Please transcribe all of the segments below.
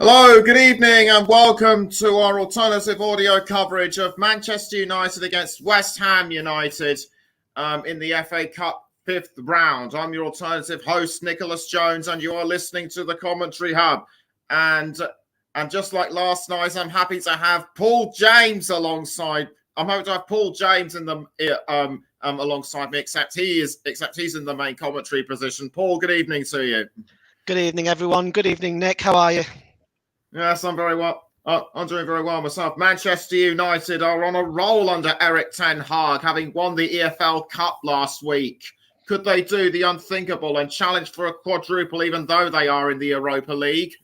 Hello, good evening, and welcome to our alternative audio coverage of Manchester United against West Ham United in the FA Cup fifth round. I'm your alternative host, Nicholas Jones, and you are listening to the Commentary Hub. And just like last night, I'm happy to have Paul James alongside. I'm happy to have Paul James in the alongside me, except he's in the main commentary position. Paul, good evening to you. Good evening, everyone. Good evening, Nick. How are you? Yes, I'm very well. I'm doing very well myself. Manchester United are on a roll under Erik ten Hag, having won the EFL Cup last week. Could they do the unthinkable and challenge for a quadruple, even though they are in the Europa League?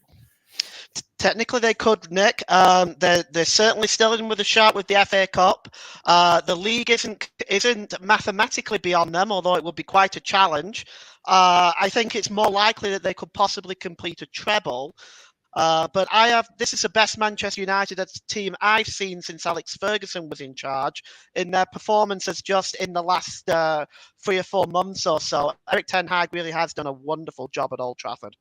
Technically, they could, Nick. They're certainly still in with a shot with the FA Cup. The league isn't mathematically beyond them, although it would be quite a challenge. I think it's more likely that they could possibly complete a treble. But this is the best Manchester United team I've seen since Alex Ferguson was in charge in their performances just in the last 3 or 4 months or so. Erik ten Hag really has done a wonderful job at Old Trafford.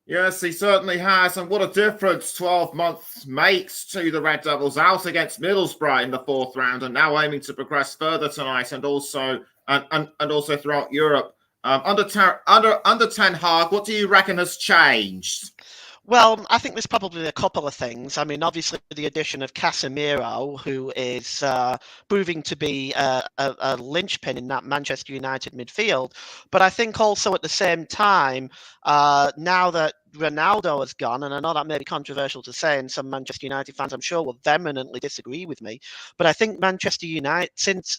Yes, he certainly has. And what a difference 12 months makes to the Red Devils out against Middlesbrough in the fourth round, and now aiming to progress further tonight and also throughout Europe. Under ten Hag, what do you reckon has changed? Well, I think there's probably a couple of things. I mean, obviously, the addition of Casemiro, who is proving to be a linchpin in that Manchester United midfield. But I think also at the same time, now that Ronaldo has gone, and I know that may be controversial to say, and some Manchester United fans, I'm sure, will vehemently disagree with me. But I think Manchester United, since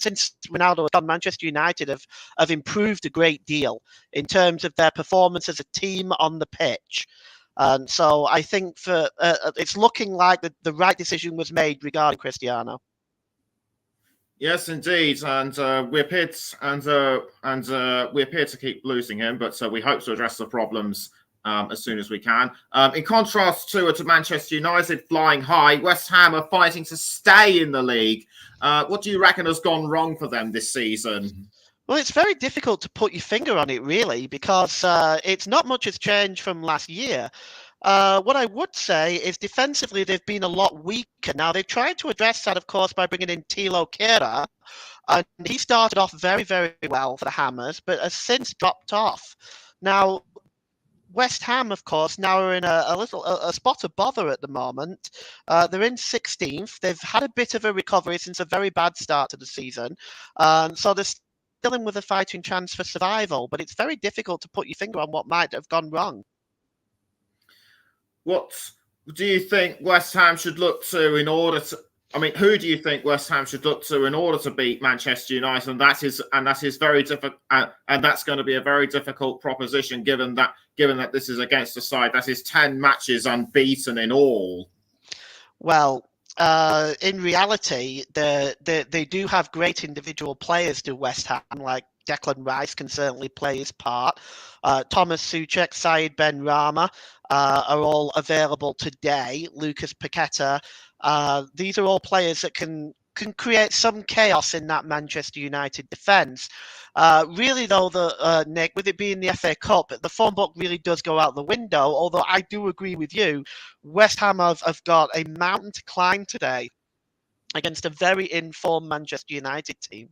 Ronaldo has gone, Manchester United have improved a great deal in terms of their performance as a team on the pitch. And so I think it's looking like the right decision was made regarding Cristiano. Yes, indeed, and we appear to keep losing him, but we hope to address the problems as soon as we can. In contrast to Manchester United flying high, West Ham are fighting to stay in the league. What do you reckon has gone wrong for them this season? Well, it's very difficult to put your finger on it, really, because it's not much has changed from last year. What I would say is defensively, they've been a lot weaker. Now, they've tried to address that, of course, by bringing in Thilo Kehrer. And he started off very, very well for the Hammers, but has since dropped off. Now, West Ham, of course, now are in a spot of bother at the moment. They're in 16th. They've had a bit of a recovery since a very bad start to the season. So they're still in with a fighting chance for survival, but it's very difficult to put your finger on what might have gone wrong. What do you think West Ham should look to in order to? I mean, who do you think West Ham should look to in order to beat Manchester United? And that is very difficult, and that's going to be a very difficult proposition, given that this is against a side that is 10 matches unbeaten in all. Well, in reality, they do have great individual players to West Ham, like Declan Rice can certainly play his part. Thomas Souček, Said Benrahma are all available today. Lucas Paqueta. These are all players that can create some chaos in that Manchester United defence. Really, though, Nick, with it being the FA Cup, the form book really does go out the window, although I do agree with you. West Ham have got a mountain to climb today against a very informed Manchester United team.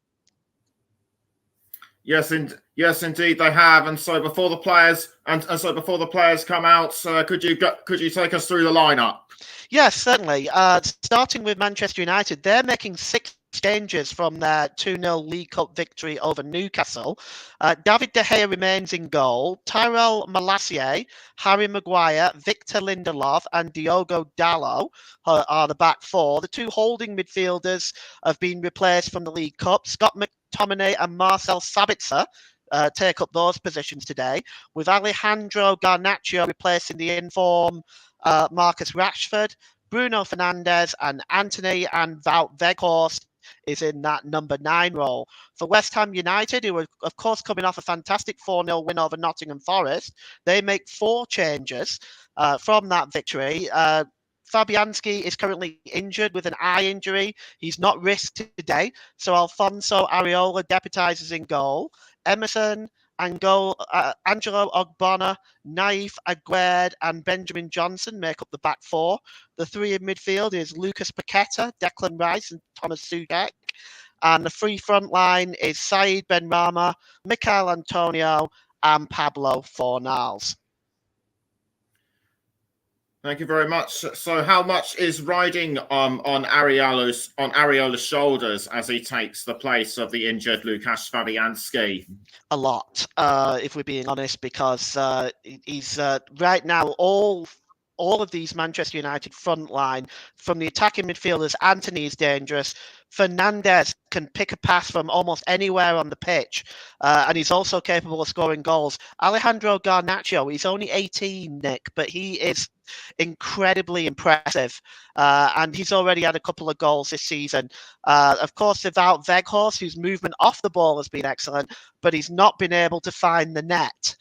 Yes, indeed they have. And so before the players come out, could you take us through the lineup? Yes, certainly. Starting with Manchester United, they're making 6 changes from their 2-0 League Cup victory over Newcastle. David De Gea remains in goal. Tyrell Malacia, Harry Maguire, Victor Lindelof and Diogo Dalot are the back 4. The 2 holding midfielders have been replaced from the League Cup. Scott McTominay and Marcel Sabitzer take up those positions today, with Alejandro Garnacho replacing the inform Marcus Rashford. Bruno Fernandes and Anthony and Wout Weghorst is in that number 9 role. For West Ham United, who are, of course, coming off a fantastic 4-0 win over Nottingham Forest, they make 4 changes from that victory. Fabianski is currently injured with an eye injury. He's not risked today, so Alfonso Areola deputises in goal. Emerson, Angelo Ogbonna, Naif Aguerd, and Benjamin Johnson make up the back four. The three in midfield is Lucas Paqueta, Declan Rice, and Thomas Suchek. And the free front line is Saeed Benrahma, Michail Antonio, and Pablo Fornals. Thank you very much. So, how much is riding on Ariola's shoulders as he takes the place of the injured Lukasz Fabianski? A lot, if we're being honest, because he's right now all of these Manchester United front line, from the attacking midfielders. Antony is dangerous. Fernandes can pick a pass from almost anywhere on the pitch, and he's also capable of scoring goals. Alejandro Garnacho, he's only 18, Nick, but he is incredibly impressive, and he's already had a couple of goals this season. Of course, without Weghorst, whose movement off the ball has been excellent, but he's not been able to find the net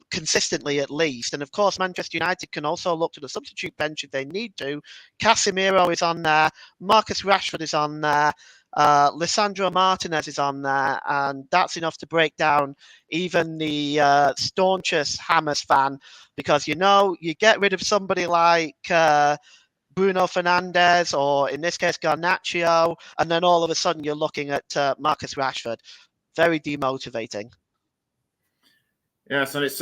consistently, at least. And of course, Manchester United can also look to the substitute bench if they need to. Casemiro is on there, Marcus Rashford is on there, Lisandro Martinez is on there, and that's enough to break down even the staunchest Hammers fan, because you get rid of somebody like Bruno Fernandes, or in this case Garnacho, and then all of a sudden you're looking at Marcus Rashford. Very demotivating. Yes, and it's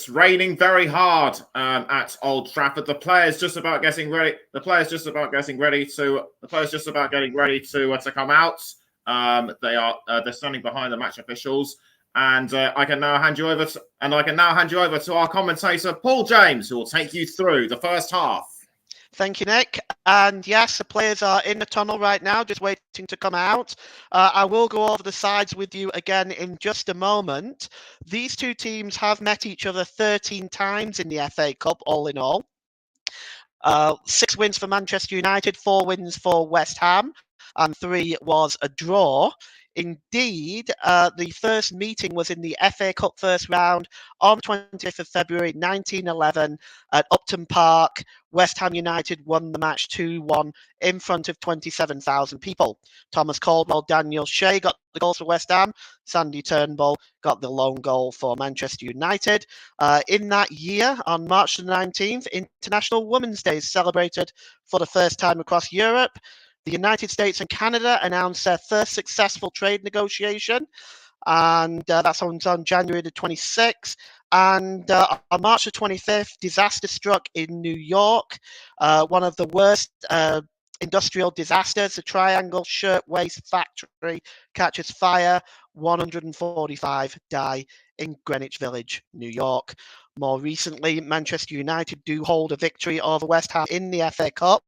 raining very hard at Old Trafford. The players just about getting ready. They're come out. They're standing behind the match officials, and I can now hand you over to our commentator Paul James, who will take you through the first half. Thank you, Nick. And yes, the players are in the tunnel right now, just waiting to come out. I will go over the sides with you again in just a moment. These two teams have met each other 13 times in the FA Cup, all in all. 6 wins for Manchester United, 4 wins for West Ham, and 3 was a draw. Indeed, the first meeting was in the FA Cup first round on 20th of February 1911 at Upton Park. West Ham United won the match 2-1 in front of 27,000 people. Thomas Caldwell, Daniel Shea got the goals for West Ham. Sandy Turnbull got the lone goal for Manchester United. In that year, on March the 19th, International Women's Day is celebrated for the first time across Europe. The United States and Canada announced their first successful trade negotiation, and that's on January the 26th. And on March the 25th, disaster struck in New York, one of the worst industrial disasters. The Triangle Shirtwaist Factory catches fire. 145 die in Greenwich Village, New York. More recently, Manchester United do hold a victory over West Ham in the FA Cup.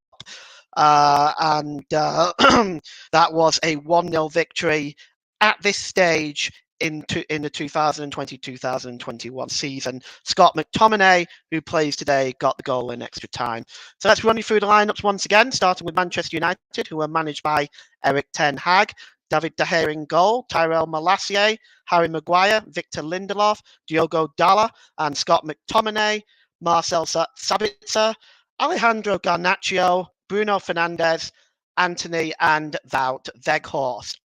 And that was a 1-0 victory at this stage in the 2020-2021 season. Scott McTominay, who plays today, got the goal in extra time. So let's run you through the lineups once again, starting with Manchester United, who are managed by Erik ten Hag. David De Gea in goal, Tyrell Malacia, Harry Maguire, Victor Lindelof, Diogo Dalot, and Scott McTominay, Marcel Sabitzer, Alejandro Garnacho, Bruno Fernandes, Antony, and Wout Weghorst.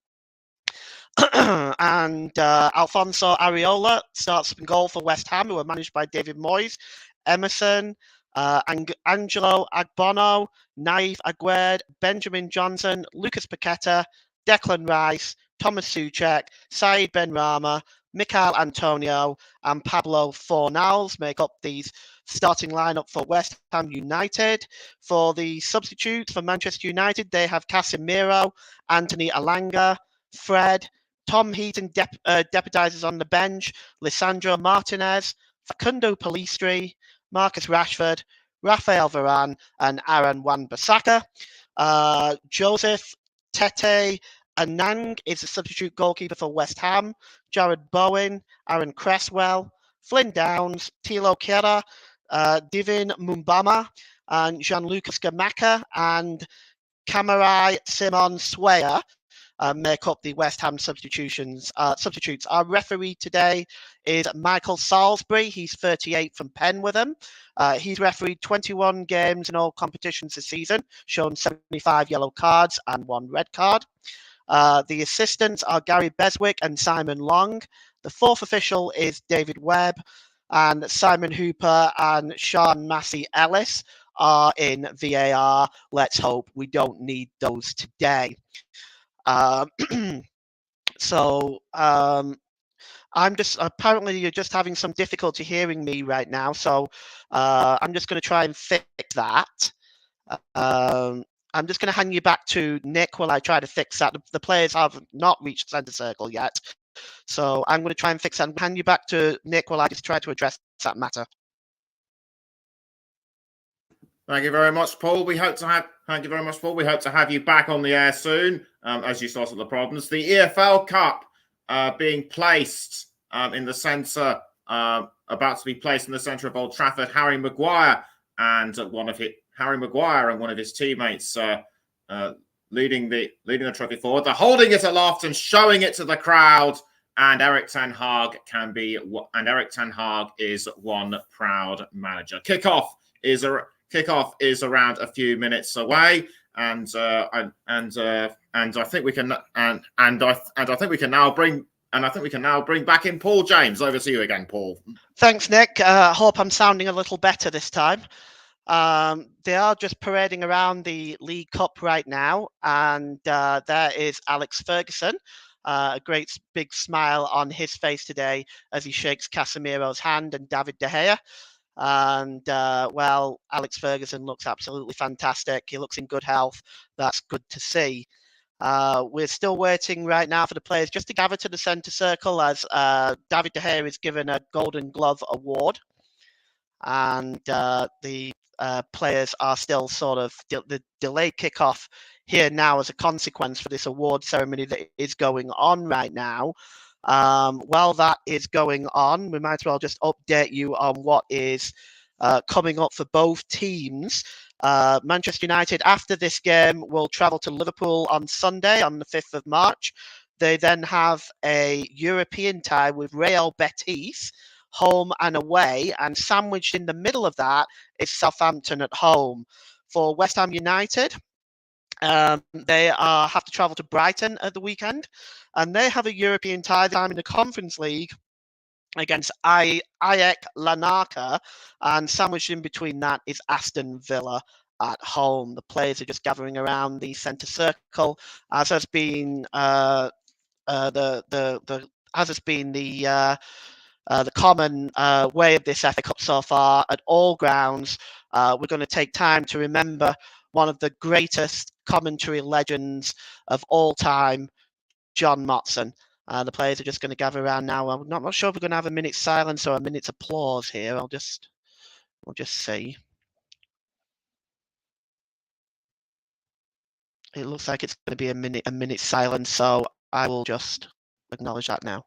And Alfonso Areola starts in goal for West Ham, who are managed by David Moyes. Emerson, Angelo Ogbonna, Naif Aguerd, Benjamin Johnson, Lucas Paqueta, Declan Rice, Thomas Suchek, Saeed Benrahma, Michail Antonio, and Pablo Fornals make up these starting lineup for West Ham United. For the substitutes for Manchester United, they have Casemiro, Anthony Elanga, Fred, Tom Heaton deputises on the bench, Lisandro Martinez, Facundo Pellistri, Marcus Rashford, Rafael Varane, and Aaron Wan-Bissaka. Joseph Tete Anang is the substitute goalkeeper for West Ham. Jared Bowen, Aaron Cresswell, Flynn Downs, Thilo Kehrer, Divin Mumbama, and Gianluca Scamacca, and Kamarai Simon Swear make up the West Ham substitutes. Our referee today is Michael Salisbury. He's 38 from Penwitham. He's refereed 21 games in all competitions this season, shown 75 yellow cards and 1 red card. The assistants are Gary Beswick and Simon Long. The fourth official is David Webb, and Simon Hooper and Sean Massey Ellis are in VAR. Let's hope we don't need those today. So I'm just apparently you're just having some difficulty hearing me right now, so I'm just going to try and fix that. I'm just going to hand you back to Nick while I try to fix that. The players have not reached centre circle yet, so I'm going to try and fix that and hand you back to Nick while I just try to address that matter. Thank you very much, Paul. Thank you very much, Paul. We hope to have you back on the air soon as you sort out the problems. The EFL Cup being placed in the centre, about to be placed in the centre of Old Trafford. Harry Maguire and one of his teammates leading the trophy forward. They're holding it aloft and showing it to the crowd. And Erik ten Hag is one proud manager. Kickoff is around a few minutes away, and I think we can now bring back in Paul James. Over to you again, Paul. Thanks, Nick. Hope I'm sounding a little better this time. They are just parading around the League Cup right now, and there is Alex Ferguson. A great big smile on his face today as he shakes Casemiro's hand and David De Gea. And well, Alex Ferguson looks absolutely fantastic. He looks in good health. That's good to see. We're still waiting right now for the players just to gather to the centre circle as David De Gea is given a Golden Glove award. And the players are still sort of the delayed kickoff here now as a consequence for this award ceremony that is going on right now. While that is going on, we might as well just update you on what is coming up for both teams. Manchester United, after this game, will travel to Liverpool on Sunday, on the 5th of March. They then have a European tie with Real Betis, home and away, and sandwiched in the middle of that is Southampton at home. For West Ham United, they have to travel to Brighton at the weekend, and they have a European tie time in the Conference League against AEK Larnaca, and sandwiched in between that is Aston Villa at home. The players are just gathering around the centre circle, as has been the common way of this FA Cup so far at all grounds. We're going to take time to remember one of the greatest commentary legends of all time, John Motson. The players are just going to gather around now. I'm not sure if we're going to have a minute's silence or a minute's applause here. We'll just see. It looks like it's going to be a minute's silence, so I will just acknowledge that now.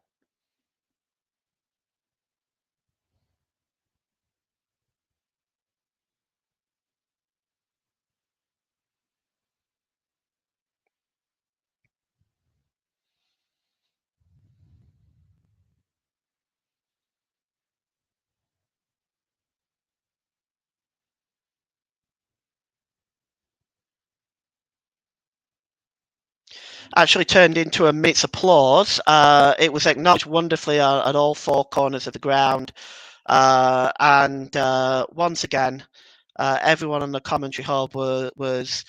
Actually turned into a minute's applause. It was acknowledged wonderfully at all four corners of the ground. And once again, everyone on the commentary hall was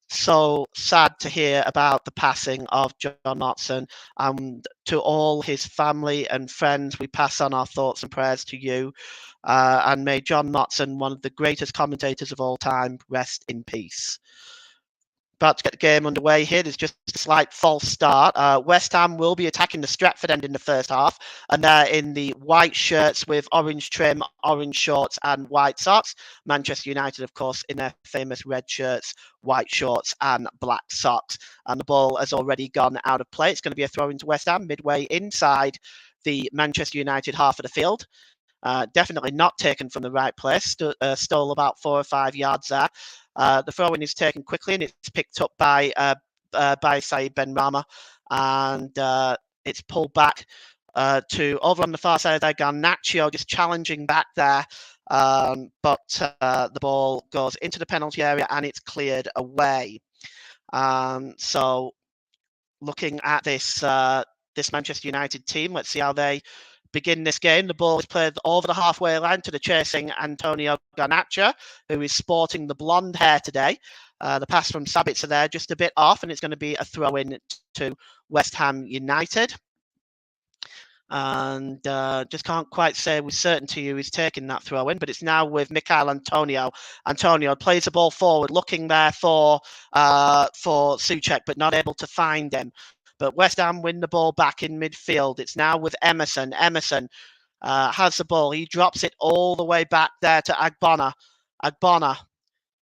so sad to hear about the passing of John Motson. To all his family and friends, we pass on our thoughts and prayers to you. And may John Motson, one of the greatest commentators of all time, rest in peace. About to get the game underway here. There's just a slight false start. West Ham will be attacking the Stretford end in the first half, and they're in the white shirts with orange trim, orange shorts, and white socks. Manchester United, of course, in their famous red shirts, white shorts, and black socks. And the ball has already gone out of play. It's going to be a throw into West Ham midway inside the Manchester United half of the field. Definitely not taken from the right place. Stole about 4 or 5 yards there. The throw-in is taken quickly, and it's picked up by Saïd Benrahma, and it's pulled back to over on the far side there. Garnacho just challenging back there, but the ball goes into the penalty area and it's cleared away. So looking at this this Manchester United team. Let's see how they begin this game. The ball is played over the halfway line to the chasing Antonio Garnacho, who is sporting the blonde hair today. The pass from Sabitzer there just a bit off, and it's going to be a throw-in to West Ham United. And just can't quite say with certainty who is taking that throw in, but it's now with Michail Antonio. Antonio plays the ball forward, looking there for Souček, but not able to find him. But West Ham win the ball back in midfield. It's now with Emerson. Emerson has the ball. He drops it all the way back there to Agbona. Agbona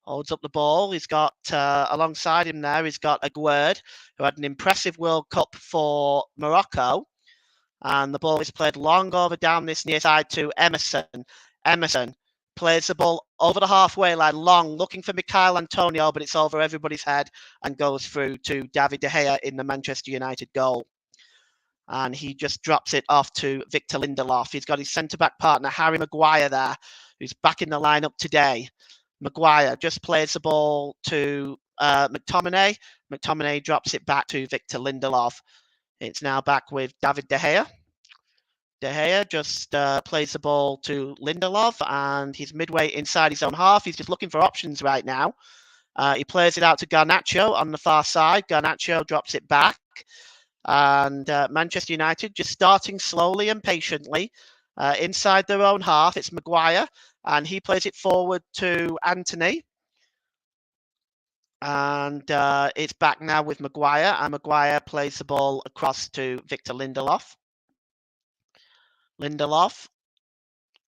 holds up the ball. He's got alongside him there, he's got Aguerd, who had an impressive World Cup for Morocco. And the ball is played long over down this near side to Emerson. Emerson plays the ball over the halfway line, long, looking for Michail Antonio, but it's over everybody's head and goes through to David De Gea in the Manchester United goal. And he just drops it off to Victor Lindelof. He's got his centre-back partner, Harry Maguire, there, who's back in the lineup today. Maguire just plays the ball to McTominay. McTominay drops it back to Victor Lindelof. It's now back with David De Gea. De Gea just plays the ball to Lindelof, and he's midway inside his own half. He's just looking for options right now. He plays it out to Garnacho on the far side. Garnacho drops it back. And Manchester United just starting slowly and patiently inside their own half. It's Maguire, and he plays it forward to Antony. And it's back now with Maguire, and Maguire plays the ball across to Victor Lindelof. Lindelof,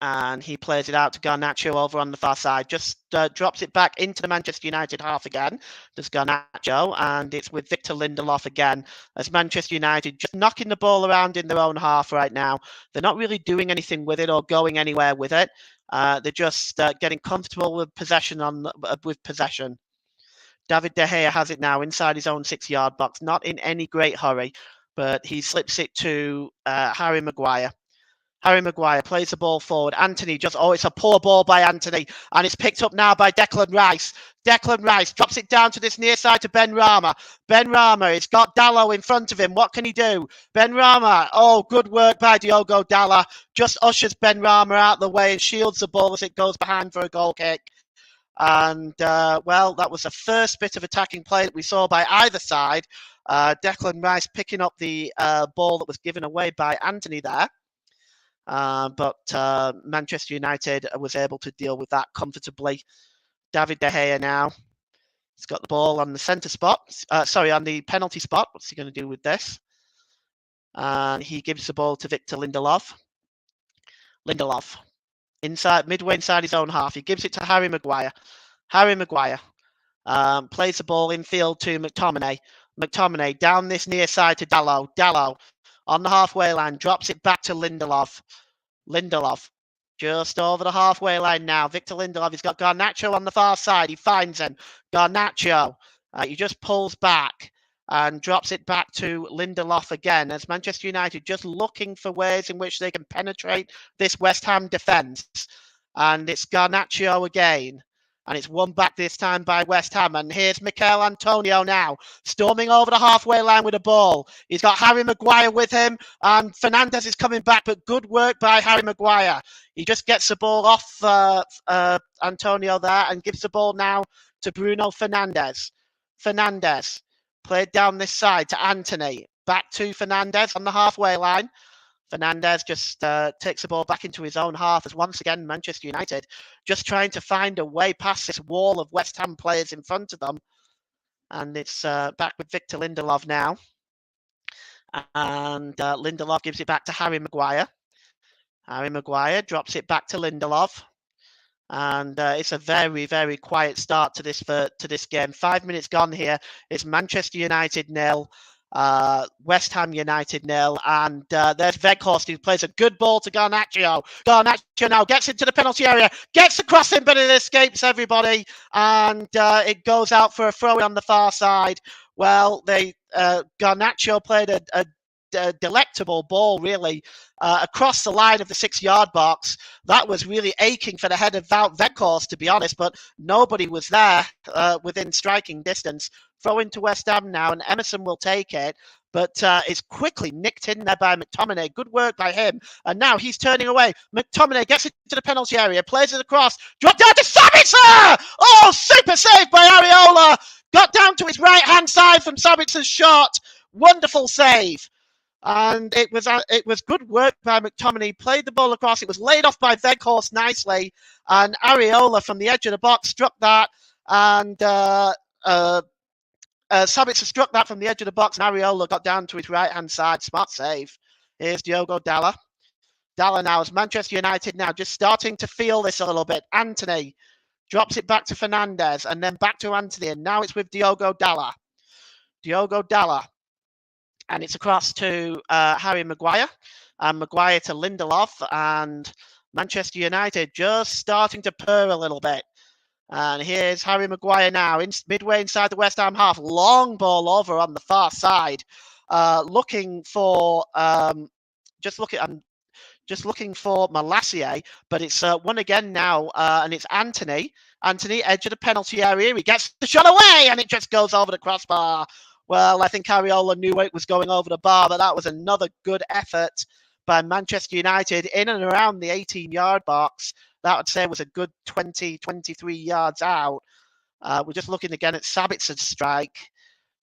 and he plays it out to Garnacho over on the far side. Just drops it back into the Manchester United half again. There's Garnacho, and it's with Victor Lindelof again, as Manchester United just knocking the ball around in their own half right now. They're not really doing anything with it or going anywhere with it. They're just getting comfortable with possession. David De Gea has it now inside his own 6-yard box, not in any great hurry, but he slips it to Harry Maguire. Harry Maguire plays the ball forward. Antony it's a poor ball by Antony, and it's picked up now by Declan Rice. Declan Rice drops it down to this near side to Benrahma. Benrahma, he's got Dalot in front of him. What can he do? Benrahma, good work by Diogo Dalot. Just ushers Benrahma out of the way and shields the ball as it goes behind for a goal kick. And, that was the first bit of attacking play that we saw by either side. Declan Rice picking up the ball that was given away by Antony there. But Manchester United was able to deal with that comfortably. David De Gea now. He's got the ball on the centre spot. On the penalty spot. What's he going to do with this? He gives the ball to Victor Lindelof. Lindelof. Midway inside his own half. He gives it to Harry Maguire. Harry Maguire plays the ball infield to McTominay. McTominay down this near side to Dalot. Dalot on the halfway line, drops it back to Lindelof. Lindelof just over the halfway line now. Victor Lindelof, he's got Garnacho on the far side. He finds him. Garnacho, he just pulls back and drops it back to Lindelof again, as Manchester United just looking for ways in which they can penetrate this West Ham defence. And it's Garnacho again. And it's won back this time by West Ham. And here's Michail Antonio now, storming over the halfway line with a ball. He's got Harry Maguire with him, and Fernandes is coming back, but good work by Harry Maguire. He just gets the ball off Antonio there and gives the ball now to Bruno Fernandes. Fernandes played down this side to Antony. Back to Fernandes on the halfway line. Fernandes just takes the ball back into his own half, as once again Manchester United just trying to find a way past this wall of West Ham players in front of them. And it's back with Victor Lindelof now. And Lindelof gives it back to Harry Maguire. Harry Maguire drops it back to Lindelof. And it's a very, very quiet start to this game. 5 minutes gone here. It's Manchester United 0. West Ham United 0, and there's Weghorst, who plays a good ball to Garnacho. Garnacho now gets into the penalty area, gets the crossing, but it escapes everybody, and it goes out for a throw on the far side. Well, Garnacho played a delectable ball, really, across the line of the 6-yard box. That was really aching for the head of Wout Weghorst, to be honest, but nobody was there within striking distance. Throw into West Ham now, and Emerson will take it. But it's quickly nicked in there by McTominay. Good work by him. And now he's turning away. McTominay gets into the penalty area, plays it across, drop down to Sabitzer! Oh, super save by Areola! Got down to his right-hand side from Sabitzer's shot. Wonderful save. And it was good work by McTominay. Played the ball across. It was laid off by Weghorst nicely. And Areola from the edge of the box struck that. And Sabitzer struck that from the edge of the box, and Areola got down to his right-hand side. Smart save. Here's Diogo Dalla. Dalla now, as Manchester United now just starting to feel this a little bit. Anthony drops it back to Fernandes, and then back to Anthony, and now it's with Diogo Dalla. Diogo Dalla. And it's across to Harry Maguire, and Maguire to Lindelof, and Manchester United just starting to purr a little bit. And here's Harry Maguire now, midway inside the West Ham half. Long ball over on the far side, looking for just looking for Malacia, but it's won again now, and it's Anthony. Anthony, edge of the penalty area. He gets the shot away, and it just goes over the crossbar. Well, I think Areola knew it was going over the bar, but that was another good effort by Manchester United in and around the 18-yard box. That would say was a good 20, 23 yards out. We're just looking again at Sabitzer's strike.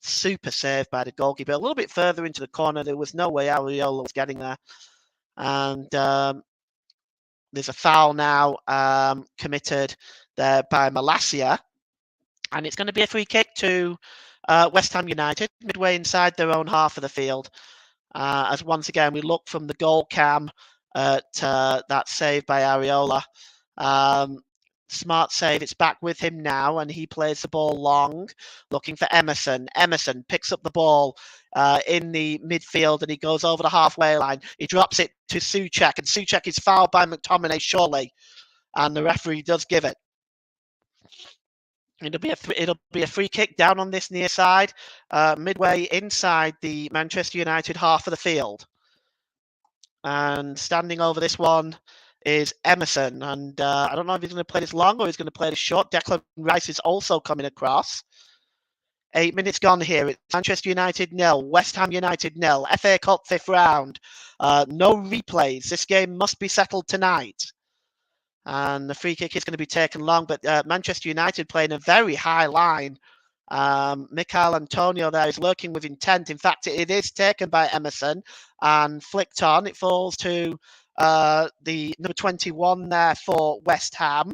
Super save by the goalkeeper. A little bit further into the corner. There was no way Areola was getting there. And there's a foul now committed there by Malacia. And it's going to be a free kick to West Ham United, midway inside their own half of the field. As once again, we look from the goal cam at that save by Areola. Smart save. It's back with him now, and he plays the ball long, looking for Emerson. Emerson picks up the ball in the midfield, and he goes over the halfway line. He drops it to Souček, and Souček is fouled by McTominay, surely, and the referee does give it. It'll be a free kick down on this near side, midway inside the Manchester United half of the field. And standing over this one is Emerson. And I don't know if he's going to play this long or he's going to play this short. Declan Rice is also coming across. 8 minutes gone here. It's Manchester United 0, West Ham United 0, FA Cup 5th round. No replays. This game must be settled tonight. And the free kick is going to be taken long, but Manchester United playing a very high line. Michail Antonio there is lurking with intent. In fact, it is taken by Emerson and flicked on. It falls to the number 21 there for West Ham.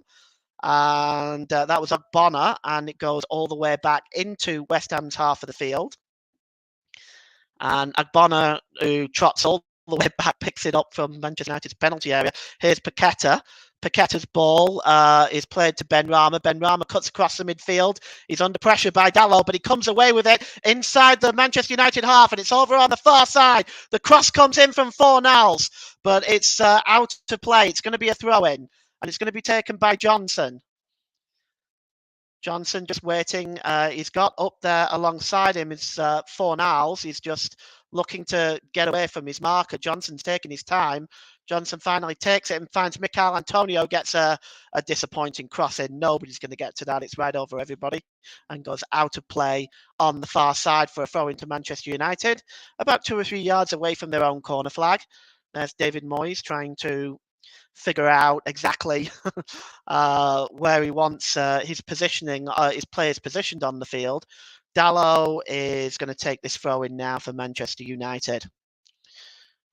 And that was Ogbonna, and it goes all the way back into West Ham's half of the field. And Ogbonna, who trots all the way back, picks it up from Manchester United's penalty area. Here's Paqueta. Paqueta's ball is played to Benrahma. Benrahma cuts across the midfield. He's under pressure by Dalot, but he comes away with it inside the Manchester United half, and it's over on the far side. The cross comes in from Fornals, but it's out to play. It's going to be a throw-in, and it's going to be taken by Johnson. Johnson just waiting. He's got up there alongside him is Fornals. He's just looking to get away from his marker. Johnson's taking his time. Johnson finally takes it and finds Michail Antonio, gets a disappointing cross in. Nobody's going to get to that. It's right over everybody and goes out of play on the far side for a throw into Manchester United, about 2 or 3 yards away from their own corner flag. There's David Moyes trying to figure out exactly where he wants his positioning, his players positioned on the field. Dalot is going to take this throw in now for Manchester United.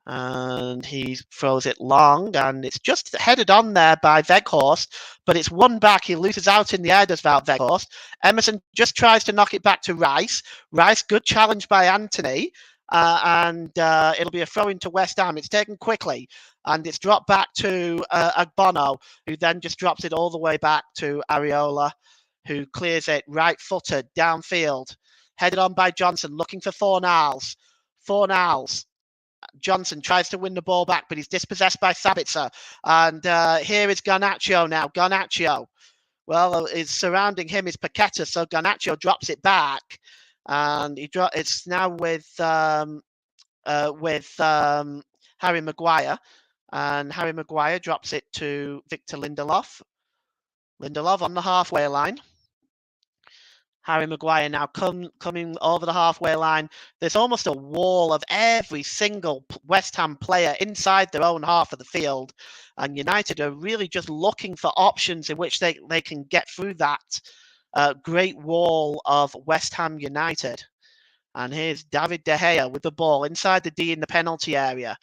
And he throws it long, and it's just headed on there by Weghorst, but it's won back. He loses out in the air, does Wout Weghorst. Emerson just tries to knock it back to Rice. Rice, good challenge by Anthony, and it'll be a throw into West Ham. It's taken quickly, and it's dropped back to Ogbonna, who then just drops it all the way back to Areola, who clears it right-footed downfield. Headed on by Johnson, looking for Fornals. Fornals. Johnson tries to win the ball back, but he's dispossessed by Sabitzer. And here is Garnacho now. Garnacho. Well, surrounding him is Paqueta, so Garnacho drops it back. And it's now with with Harry Maguire, and Harry Maguire drops it to Victor Lindelof. Lindelof on the halfway line. Harry Maguire now coming over the halfway line. There's almost a wall of every single West Ham player inside their own half of the field. And United are really just looking for options in which they can get through that great wall of West Ham United. And here's David De Gea with the ball inside the D in the penalty area.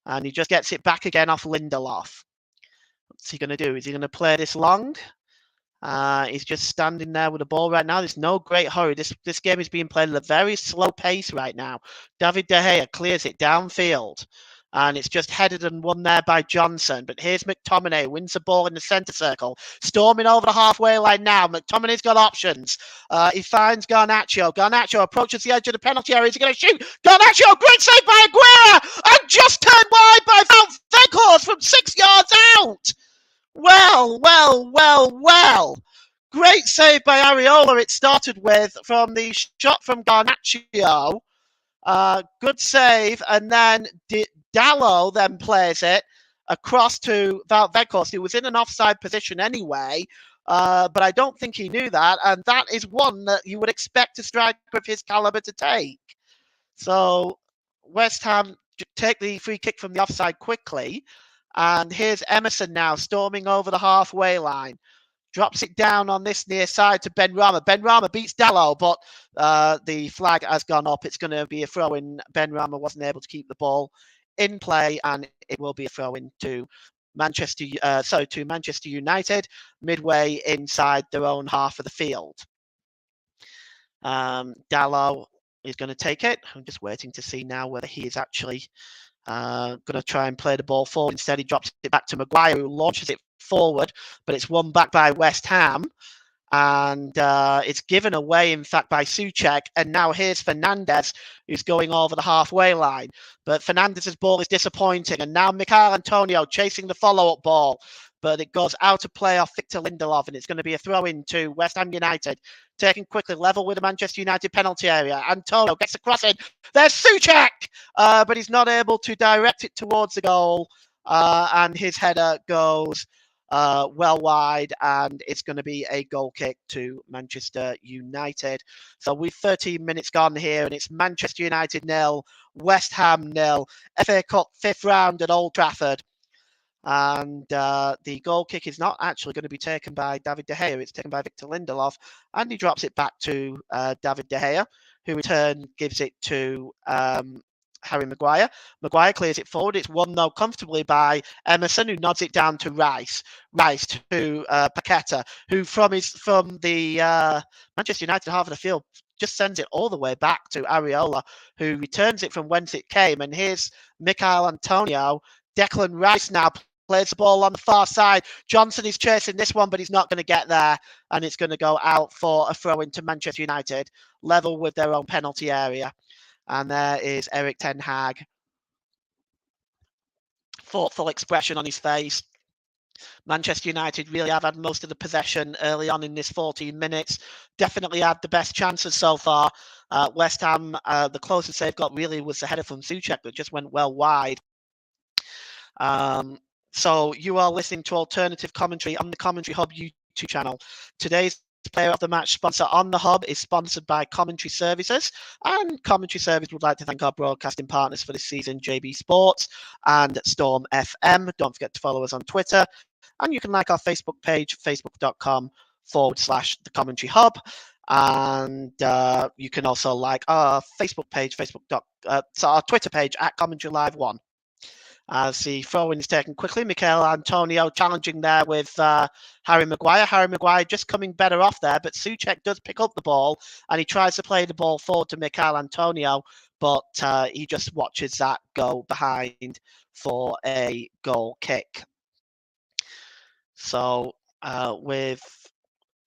And he just gets it back again off Lindelof. What's he going to do? Is he going to play this long? He's just standing there with the ball right now. There's no great hurry. This game is being played at a very slow pace right now. David De Gea clears it downfield. And it's just headed and won there by Johnson. But here's McTominay, wins the ball in the centre circle. Storming over the halfway line now. McTominay's got options. He finds Garnacho. Garnacho approaches the edge of the penalty area. Is he going to shoot? Garnacho, great save by Aguero! And just turned wide by Weghorst from 6 yards out! Well. Great save by Areola, it started with, from the shot from Garnacho. Good save. And then Dalot then plays it across to Wout Weghorst, who was in an offside position anyway. But I don't think he knew that. And that is one that you would expect a striker of his calibre to take. So West Ham take the free kick from the offside quickly. And here's Emerson now storming over the halfway line. Drops it down on this near side to Benrahma. Benrahma beats Dalot, but the flag has gone up. It's going to be a throw-in. Benrahma wasn't able to keep the ball in play, and it will be a throw-in to Manchester United, midway inside their own half of the field. Dalot is going to take it. I'm just waiting to see now whether he is actually going to try and play the ball forward. Instead, he drops it back to Maguire, who launches it forward, but it's won back by West Ham. And it's given away, in fact, by Souček. And now here's Fernandes, who's going over the halfway line. But Fernandes' ball is disappointing. And now Michail Antonio chasing the follow-up ball. But it goes out of play off Victor Lindelof, and it's going to be a throw-in to West Ham United. Taken quickly, level with the Manchester United penalty area. Antonio gets a cross in. There's Souček! But he's not able to direct it towards the goal. And his header goes well wide, and it's going to be a goal kick to Manchester United. So we've 13 minutes gone here, and it's Manchester United 0, West Ham 0, FA Cup 5th round at Old Trafford. And the goal kick is not actually going to be taken by David De Gea. It's taken by Victor Lindelof, and he drops it back to David De Gea, who in turn gives it to Harry Maguire. Maguire clears it forward. It's won, though, comfortably by Emerson, who nods it down to Rice. Rice to Paqueta, who from the Manchester United half of the field just sends it all the way back to Areola, who returns it from whence it came. And here's Michail Antonio. Declan Rice now plays the ball on the far side. Johnson is chasing this one, but he's not going to get there. And it's going to go out for a throw into Manchester United, level with their own penalty area. And there is Erik ten Hag. Thoughtful expression on his face. Manchester United really have had most of the possession early on in this 14 minutes. Definitely had the best chances so far. West Ham, the closest they've got really was the header from Souček that just went well wide. So you are listening to alternative commentary on the Commentary Hub YouTube channel. Today's Player of the Match sponsor on the Hub is sponsored by Commentary Services, and Commentary Service would like to thank our broadcasting partners for this season, JB Sports and Storm FM. Don't forget to follow us on Twitter, and you can like our Facebook page, facebook.com/The Commentary Hub. And you can also like our Facebook page, our Twitter page at Commentary Live 1. As the throw-in is taken quickly, Michail Antonio challenging there with Harry Maguire. Harry Maguire just coming better off there, but Souček does pick up the ball, and he tries to play the ball forward to Michail Antonio, but he just watches that go behind for a goal kick. So with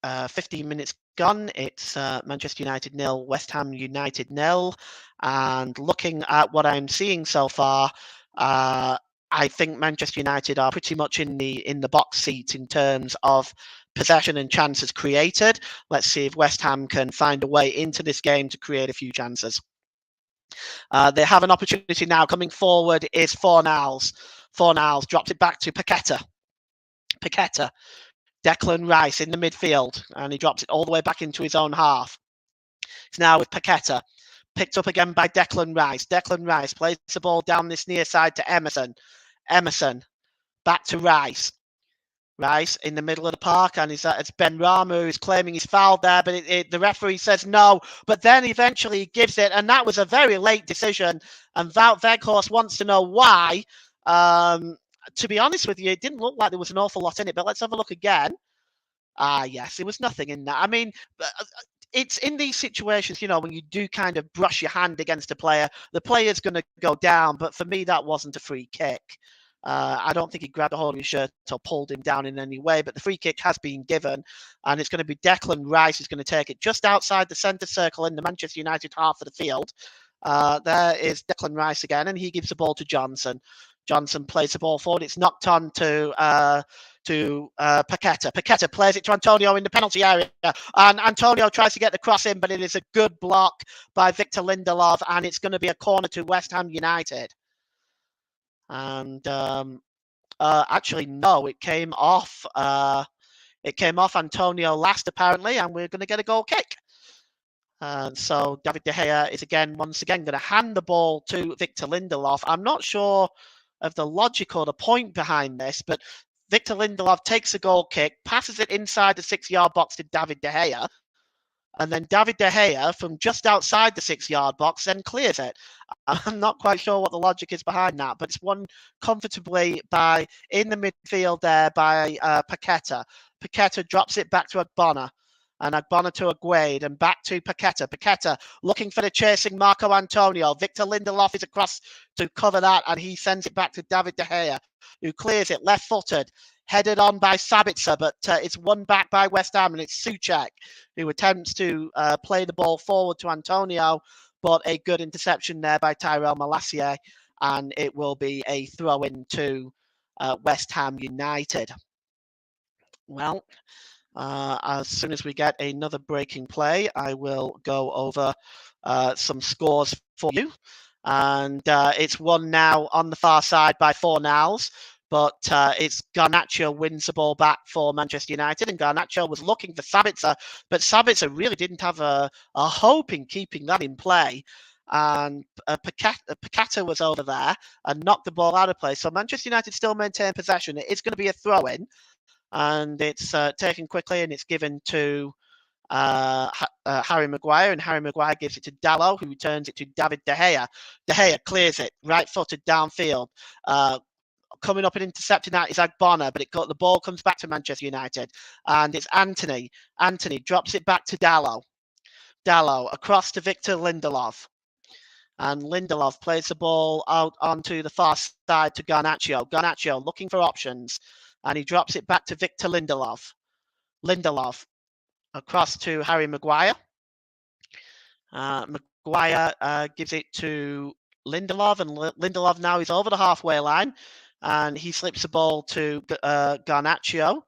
15 minutes gone, it's Manchester United 0, West Ham United 0. And looking at what I'm seeing so far, I think Manchester United are pretty much in the box seat in terms of possession and chances created. Let's see if West Ham can find a way into this game to create a few chances. They have an opportunity now. Coming forward is Fornals. Fornals drops it back to Paqueta. Paqueta. Declan Rice in the midfield, and he drops it all the way back into his own half. It's now with Paqueta. Picked up again by Declan Rice. Declan Rice plays the ball down this near side to Emerson. Emerson back to Rice. Rice in the middle of the park, and it's Benrahma who's claiming he's fouled there, but the referee says no. But then eventually he gives it, and that was a very late decision. And Wout Weghorst wants to know why. To be honest with you, it didn't look like there was an awful lot in it, but let's have a look again. Yes, there was nothing in that. I mean, it's in these situations, when you do kind of brush your hand against a player, the player's going to go down. But for me, that wasn't a free kick. I don't think he grabbed a hold of his shirt or pulled him down in any way, but the free kick has been given, and it's going to be Declan Rice who's going to take it just outside the centre circle in the Manchester United half of the field. There is Declan Rice again, and he gives the ball to Johnson. Johnson plays the ball forward. It's knocked on to Paqueta. Paqueta plays it to Antonio in the penalty area, and Antonio tries to get the cross in, but it is a good block by Victor Lindelof, and it's going to be a corner to West Ham United. And actually, no, it came off. It came off Antonio last, apparently, and we're going to get a goal kick. And so David De Gea is once again going to hand the ball to Victor Lindelof. I'm not sure of the logic or the point behind this, but Victor Lindelof takes a goal kick, passes it inside the 6-yard box to David De Gea, and then David De Gea from just outside the 6-yard box then clears it. I'm not quite sure what the logic is behind that, but it's won comfortably in the midfield there by Paqueta. Paqueta drops it back to Agbona, and Agbona to Aguerd, and back to Paqueta. Paqueta looking for the chasing Marco Antonio. Victor Lindelof is across to cover that, and he sends it back to David De Gea, who clears it left-footed. Headed on by Sabitzer, but it's won back by West Ham, and it's Souček who attempts to play the ball forward to Antonio, but a good interception there by Tyrell Malacia, and it will be a throw-in to West Ham United. Well, as soon as we get another breaking play, I will go over some scores for you. And it's won now on the far side by Fornals. But it's Garnacho wins the ball back for Manchester United, and Garnacho was looking for Sabitzer, but Sabitzer really didn't have a hope in keeping that in play. And Paqueta was over there and knocked the ball out of play. So Manchester United still maintain possession. It is going to be a throw-in, and it's taken quickly, and it's given to Harry Maguire, and Harry Maguire gives it to Dalot, who returns it to David De Gea. De Gea clears it, right-footed downfield. Coming up and intercepting that is Agbona, but the ball comes back to Manchester United, and it's Anthony. Anthony drops it back to Dalot. Dalot across to Victor Lindelof, and Lindelof plays the ball out onto the far side to Garnacho. Garnacho looking for options, and he drops it back to Victor Lindelof. Lindelof across to Harry Maguire. Maguire gives it to Lindelof, and Lindelof now is over the halfway line. And he slips the ball to Garnacho,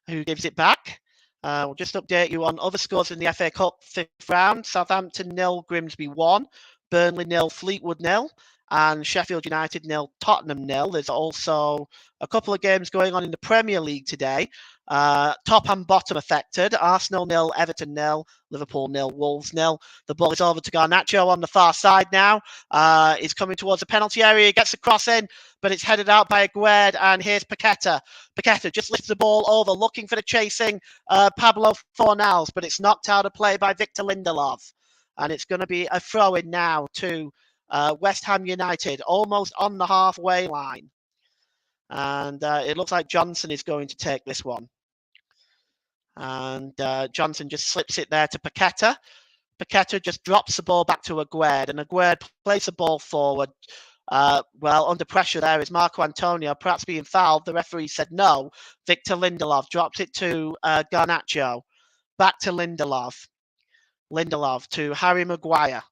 who gives it back. We'll just update you on other scores in the FA Cup 5th round. Southampton 0, Grimsby 1, Burnley 0, Fleetwood 0, and Sheffield United 0, Tottenham 0. There's also a couple of games going on in the Premier League today. Top and bottom affected. Arsenal 0, Everton 0, Liverpool 0, Wolves 0. The ball is over to Garnacho on the far side now. He's coming towards the penalty area. He gets the cross in, but it's headed out by Aguerd, and here's Paqueta. Paqueta just lifts the ball over, looking for the chasing Pablo Fornals, but it's knocked out of play by Victor Lindelof. And it's going to be a throw-in now to West Ham United, almost on the halfway line. And it looks like Johnson is going to take this one. And Johnson just slips it there to Paqueta. Paqueta just drops the ball back to Aguerd, and Aguerd plays the ball forward. Under pressure there is Marco Antonio, perhaps being fouled. The referee said no. Victor Lindelof drops it to Garnacho. Back to Lindelof. Lindelof to Harry Maguire.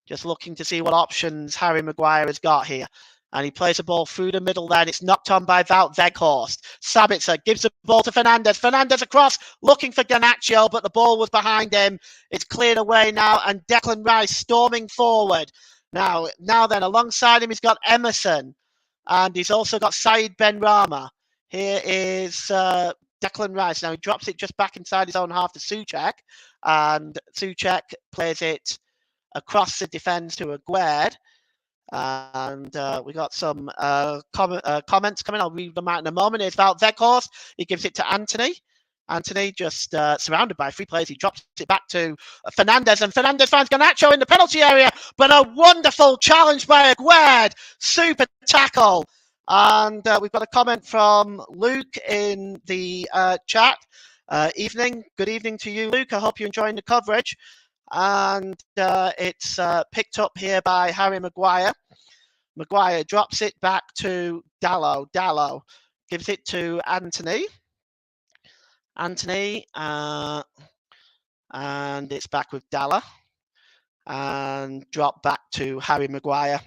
Just looking to see what options Harry Maguire has got here. And he plays the ball through the middle there, and it's knocked on by Wout Weghorst. Sabitzer gives the ball to Fernandes. Fernandes across, looking for Garnacho, but the ball was behind him. It's cleared away now, and Declan Rice storming forward. Now then, alongside him, he's got Emerson, and he's also got Saeed Benrahma. Here is Declan Rice. Now he drops it just back inside his own half to Souček, and Souček plays it across the defence to Aguerd. And we got some comments coming. I'll read them out in a moment. It's about Weghorst. He gives it to Anthony. Anthony just surrounded by 3 players. He drops it back to Fernandez, and Fernandez finds Garnacho in the penalty area, but a wonderful challenge by Aguerd. Super tackle. And we've got a comment from Luke in the chat. Good evening to you, Luke. I hope you're enjoying the coverage. And it's picked up here by Harry Maguire. Maguire drops it back to Dalot. Dalot gives it to Anthony. Anthony, and it's back with Dalla, and drop back to Harry Maguire.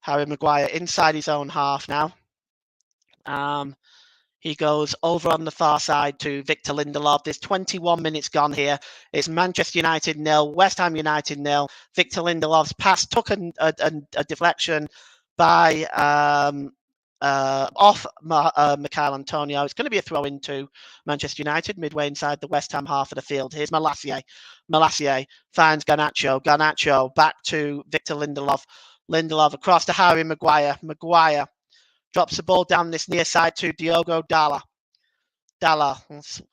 Harry Maguire inside his own half now. He goes over on the far side to Victor Lindelof. There's 21 minutes gone here. It's Manchester United 0, West Ham United 0. Victor Lindelof's pass took a deflection by off Michail Antonio. It's going to be a throw into Manchester United midway inside the West Ham half of the field. Here's Malacia. Malacia finds Garnacho. Garnacho back to Victor Lindelof. Lindelof across to Harry Maguire. Maguire drops the ball down this near side to Diogo Dalla. Dalla,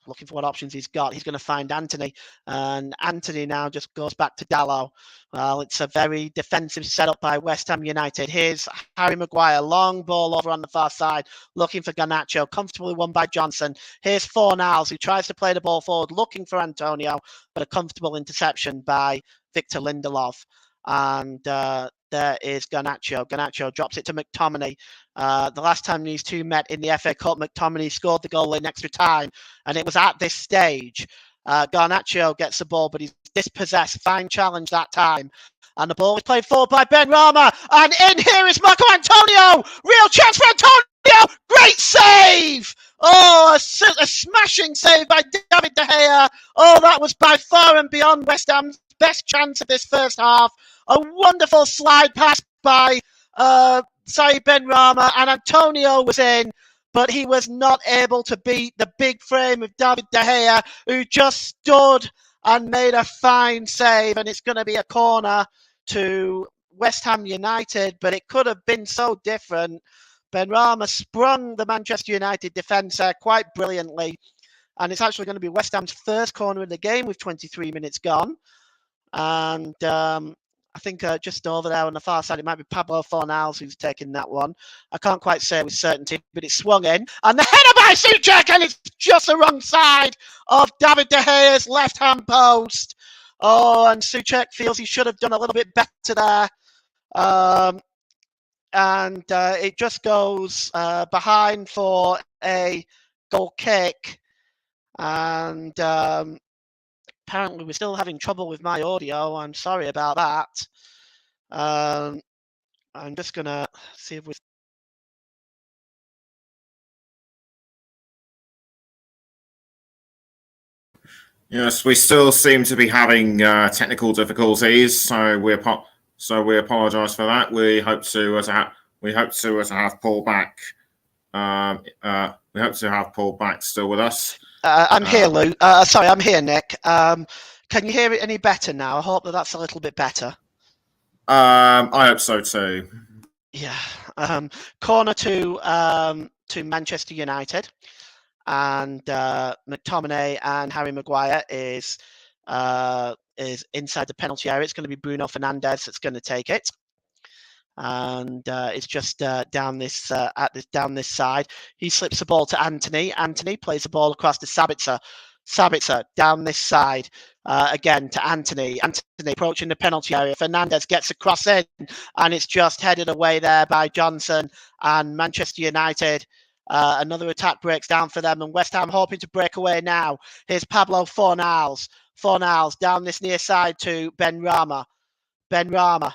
looking for what options he's got. He's going to find Anthony. And Anthony now just goes back to Dalot. Well, it's a very defensive setup by West Ham United. Here's Harry Maguire. Long ball over on the far side, looking for Garnacho. Comfortably won by Johnson. Here's Fornals, who tries to play the ball forward, looking for Antonio, but a comfortable interception by Victor Lindelof. And there is Garnacho. Garnacho drops it to McTominay. The last time these two met in the FA Cup, McTominay scored the goal in extra time, and it was at this stage. Garnacho gets the ball, but he's dispossessed. Fine challenge that time. And the ball is played forward by Benrahma. And in here is Marco Antonio. Real chance for Antonio. Great save. Oh, a smashing save by David De Gea. Oh, that was by far and beyond West Ham's best chance of this first half. A wonderful slide pass by Saeed Benrahma, and Antonio was in, but he was not able to beat the big frame of David De Gea, who just stood and made a fine save. And it's going to be a corner to West Ham United, but it could have been so different. Benrahma sprung the Manchester United defence there quite brilliantly, and it's actually going to be West Ham's first corner in the game with 23 minutes gone. And I think just over there on the far side, it might be Pablo Fornals who's taking that one. I can't quite say with certainty, but it's swung in. And the header by Souček, and it's just the wrong side of David De Gea's left-hand post. Oh, and Souček feels he should have done a little bit better there. And it just goes behind for a goal kick. And apparently we're still having trouble with my audio. I'm sorry about that. I'm just going to see if we... Yes, we still seem to be having technical difficulties, so we apologise for that. We hope to have Paul back. We hope to have Paul back still with us. I'm here, Lou. Sorry, I'm here, Nick. Can you hear it any better now? I hope that's a little bit better. I hope so too. Yeah. Corner to Manchester United, and McTominay and Harry Maguire is inside the penalty area. It's going to be Bruno Fernandes that's going to take it. And it's just down this side. He slips the ball to Anthony. Anthony plays the ball across to Sabitzer. Sabitzer down this side again to Anthony. Anthony approaching the penalty area. Fernandes gets a cross in, and it's just headed away there by Johnson. And Manchester United, another attack breaks down for them, and West Ham hoping to break away now. Here's Pablo Fornals. Fornals down this near side to Benrahma. Benrahma.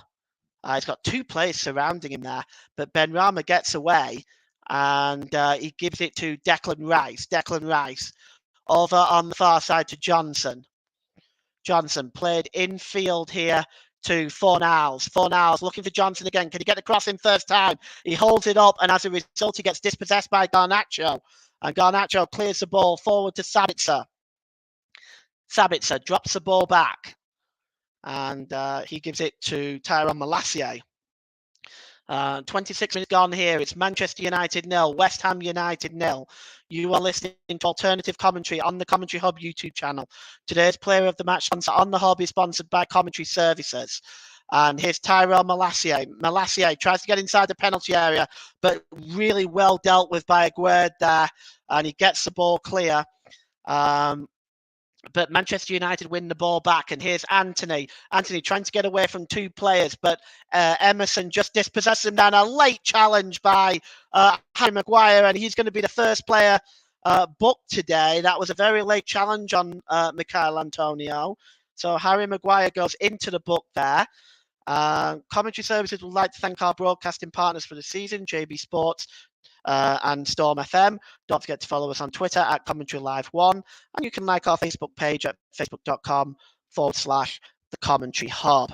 He's got two players surrounding him there, but Benrahma gets away, and he gives it to Declan Rice. Declan Rice over on the far side to Johnson. Johnson played infield here to Fornals. Fornals looking for Johnson again. Can he get the cross in first time? He holds it up, and as a result, he gets dispossessed by Garnacho. And Garnacho clears the ball forward to Sabitzer. Sabitzer drops the ball back, and he gives it to Tyrone Malacia. 26 minutes gone here. It's Manchester United 0, West Ham United 0. You are listening to alternative commentary on the Commentary Hub YouTube channel. Today's player of the match sponsor on the Hub is sponsored by Commentary Services. And here's Tyrone Malacia. Malacia tries to get inside the penalty area, but really well dealt with by Aguerd there. And he gets the ball clear. But Manchester United win the ball back. And here's Anthony. Anthony trying to get away from two players, but Emerson just dispossesses him down. A late challenge by Harry Maguire, and he's going to be the first player booked today. That was a very late challenge on Michail Antonio. So Harry Maguire goes into the book there. Commentary Services would like to thank our broadcasting partners for the season, JB Sports, and Storm FM. Don't forget to follow us on Twitter at Commentary Live 1, and you can like our Facebook page at facebook.com/The Commentary Hub.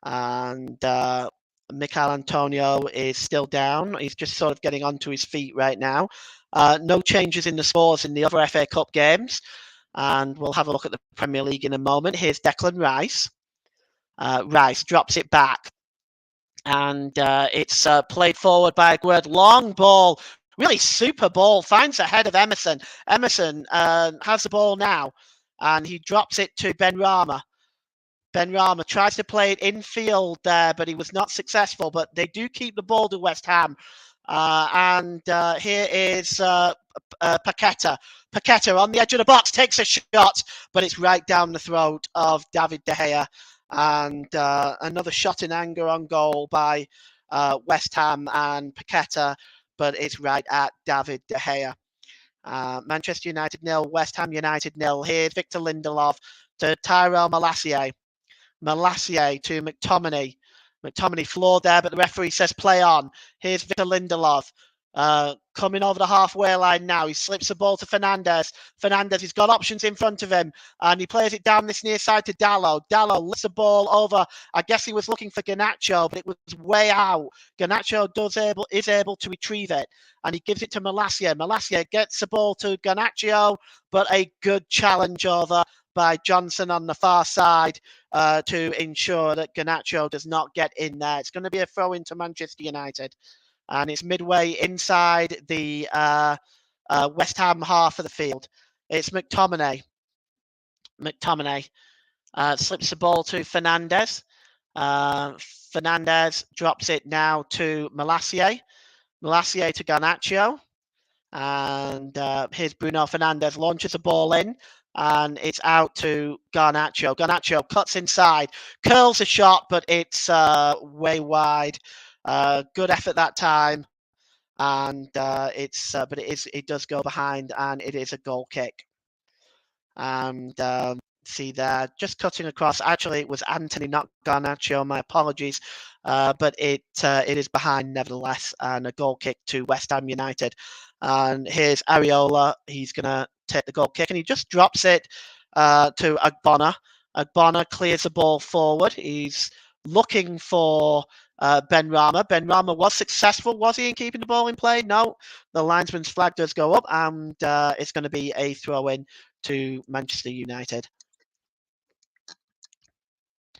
And Michail Antonio is still down. He's just sort of getting onto his feet right now. No changes in the scores in the other FA Cup games, and we'll have a look at the Premier League in a moment. Here's Declan Rice. Rice drops it back. And it's played forward by Aguerd. Long ball, really super ball. Finds the head of Emerson. Emerson has the ball now, and he drops it to Benrahma. Benrahma tries to play it infield there, but he was not successful. But they do keep the ball to West Ham. And here is Paqueta. Paqueta on the edge of the box takes a shot, but it's right down the throat of David De Gea. And another shot in anger on goal by West Ham and Paqueta, but it's right at David De Gea. Manchester United 0, West Ham United 0. Here's Victor Lindelof to Tyrone Malacia. Malacia to McTominay. McTominay floored there, but the referee says play on. Here's Victor Lindelof. Coming over the halfway line now. He slips the ball to Fernandes. Fernandes, he's got options in front of him, and he plays it down this near side to Dalot. Dalot lifts the ball over. I guess he was looking for Garnacho, but it was way out. Garnacho is able to retrieve it, and he gives it to Malacia. Malacia gets the ball to Garnacho, but a good challenge over by Johnson on the far side to ensure that Garnacho does not get in there. It's going to be a throw into Manchester United. And it's midway inside the West Ham half of the field. It's McTominay. McTominay slips the ball to Fernandes. Fernandes drops it now to Malacia. Malacia to Garnacho. And here's Bruno Fernandes, launches the ball in. And it's out to Garnacho. Garnacho cuts inside, curls a shot, but it's way wide. Good effort that time, and but it does go behind, and it is a goal kick. And see there, just cutting across. Actually, it was Anthony, not Garnacho. My apologies, but it is behind nevertheless, and a goal kick to West Ham United. And here's Areola. He's gonna take the goal kick, and he just drops it to Agbona. Agbona clears the ball forward. He's looking for Benrahma. Benrahma was successful, was he, in keeping the ball in play? No. The linesman's flag does go up, and it's going to be a throw-in to Manchester United.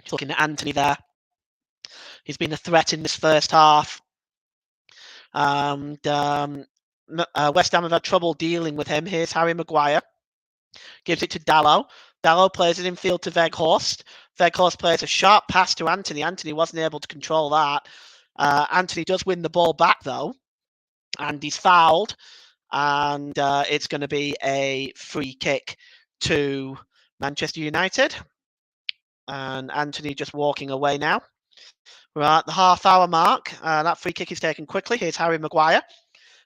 Just looking at Anthony there. He's been a threat in this first half. And West Ham have had trouble dealing with him. Here's Harry Maguire. Gives it to Dalot. Dalot plays it in field to Weghorst. Weghorst plays a sharp pass to Anthony. Anthony wasn't able to control that. Anthony does win the ball back, though. And he's fouled. And it's going to be a free kick to Manchester United. And Anthony just walking away now. We're at the half-hour mark. That free kick is taken quickly. Here's Harry Maguire.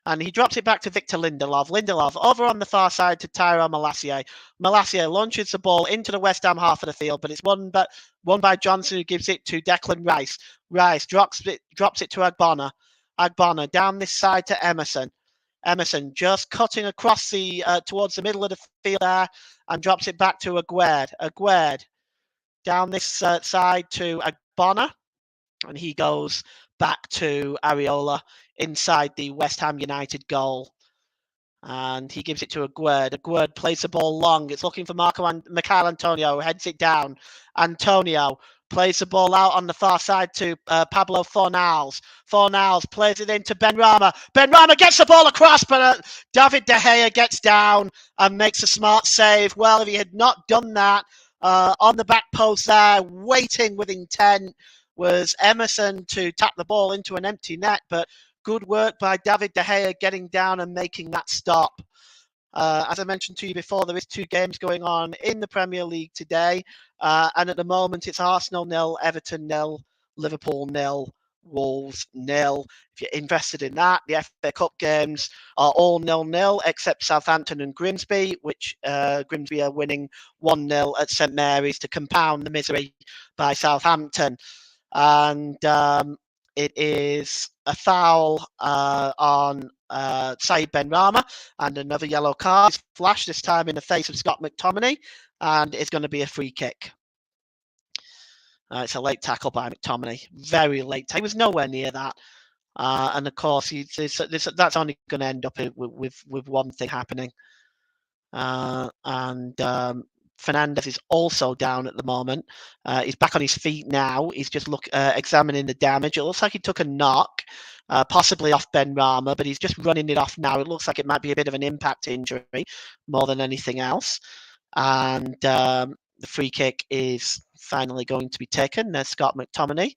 And he drops it back to Victor Lindelof. Lindelof over on the far side to Tyrone Malacia. Malacia launches the ball into the West Ham half of the field, but it's won by Johnson, who gives it to Declan Rice. Rice drops it to Agbona. Agbona down this side to Emerson. Emerson just cutting across the towards the middle of the field there, and drops it back to Aguerd. Aguerd down this side to Bonner, and he goes back to Areola inside the West Ham United goal. And he gives it to Aguerd. Aguerd plays the ball long. It's looking for Michail Antonio, heads it down. Antonio plays the ball out on the far side to Pablo Fornals. Fornals plays it into Benrahma. Benrahma gets the ball across, but David De Gea gets down and makes a smart save. Well, if he had not done that, on the back post there, waiting with intent, was Emerson to tap the ball into an empty net, but good work by David De Gea getting down and making that stop. As I mentioned to you before, there is 2 games going on in the Premier League today. And at the moment, it's Arsenal 0, Everton 0, Liverpool 0, Wolves 0. If you're interested in that, the FA Cup games are all 0-0 except Southampton and Grimsby, which Grimsby are winning 1-0 at St Mary's to compound the misery by Southampton. And it is a foul on Said Benrahma, and another yellow card is flashed, this time in the face of Scott McTominay, and it's going to be a free kick. It's a late tackle by McTominay, very late. He was nowhere near that. And of course, that's only going to end up with one thing happening. Fernandez is also down at the moment. He's back on his feet now. He's just examining the damage. It looks like he took a knock, possibly off Benrahma, but he's just running it off now. It looks like it might be a bit of an impact injury more than anything else. And the free kick is finally going to be taken. There's Scott McTominay.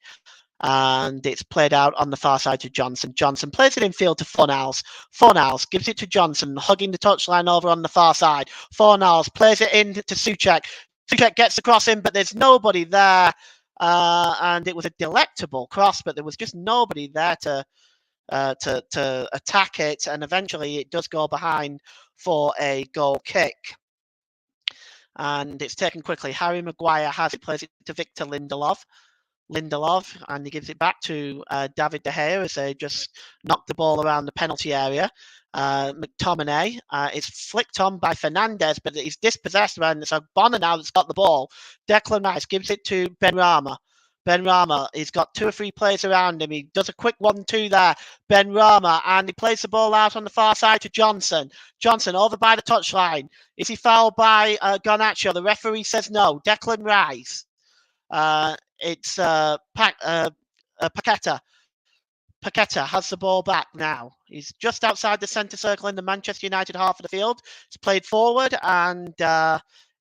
And it's played out on the far side to Johnson. Johnson plays it in field to Fornals. Fornals gives it to Johnson, hugging the touchline over on the far side. Fornals plays it in to Souček. Souček gets the cross in, but there's nobody there. And it was a delectable cross, but there was just nobody there to attack it. And eventually it does go behind for a goal kick. And it's taken quickly. Harry Maguire has it, plays it to Victor Lindelof, and he gives it back to David De Gea as they just knock the ball around the penalty area. McTominay is flicked on by Fernandez, but he's dispossessed around this. So Bonner now that's got the ball. Declan Rice gives it to Benrahma. Benrahma, he's got 2 or 3 players around him. He does a quick 1-2 there. Benrahma, and he plays the ball out on the far side to Johnson. Johnson over by the touchline. Is he fouled by Garnacho? The referee says no. Declan Rice. It's Paqueta. Paqueta has the ball back now. He's just outside the centre circle in the Manchester United half of the field. It's played forward, and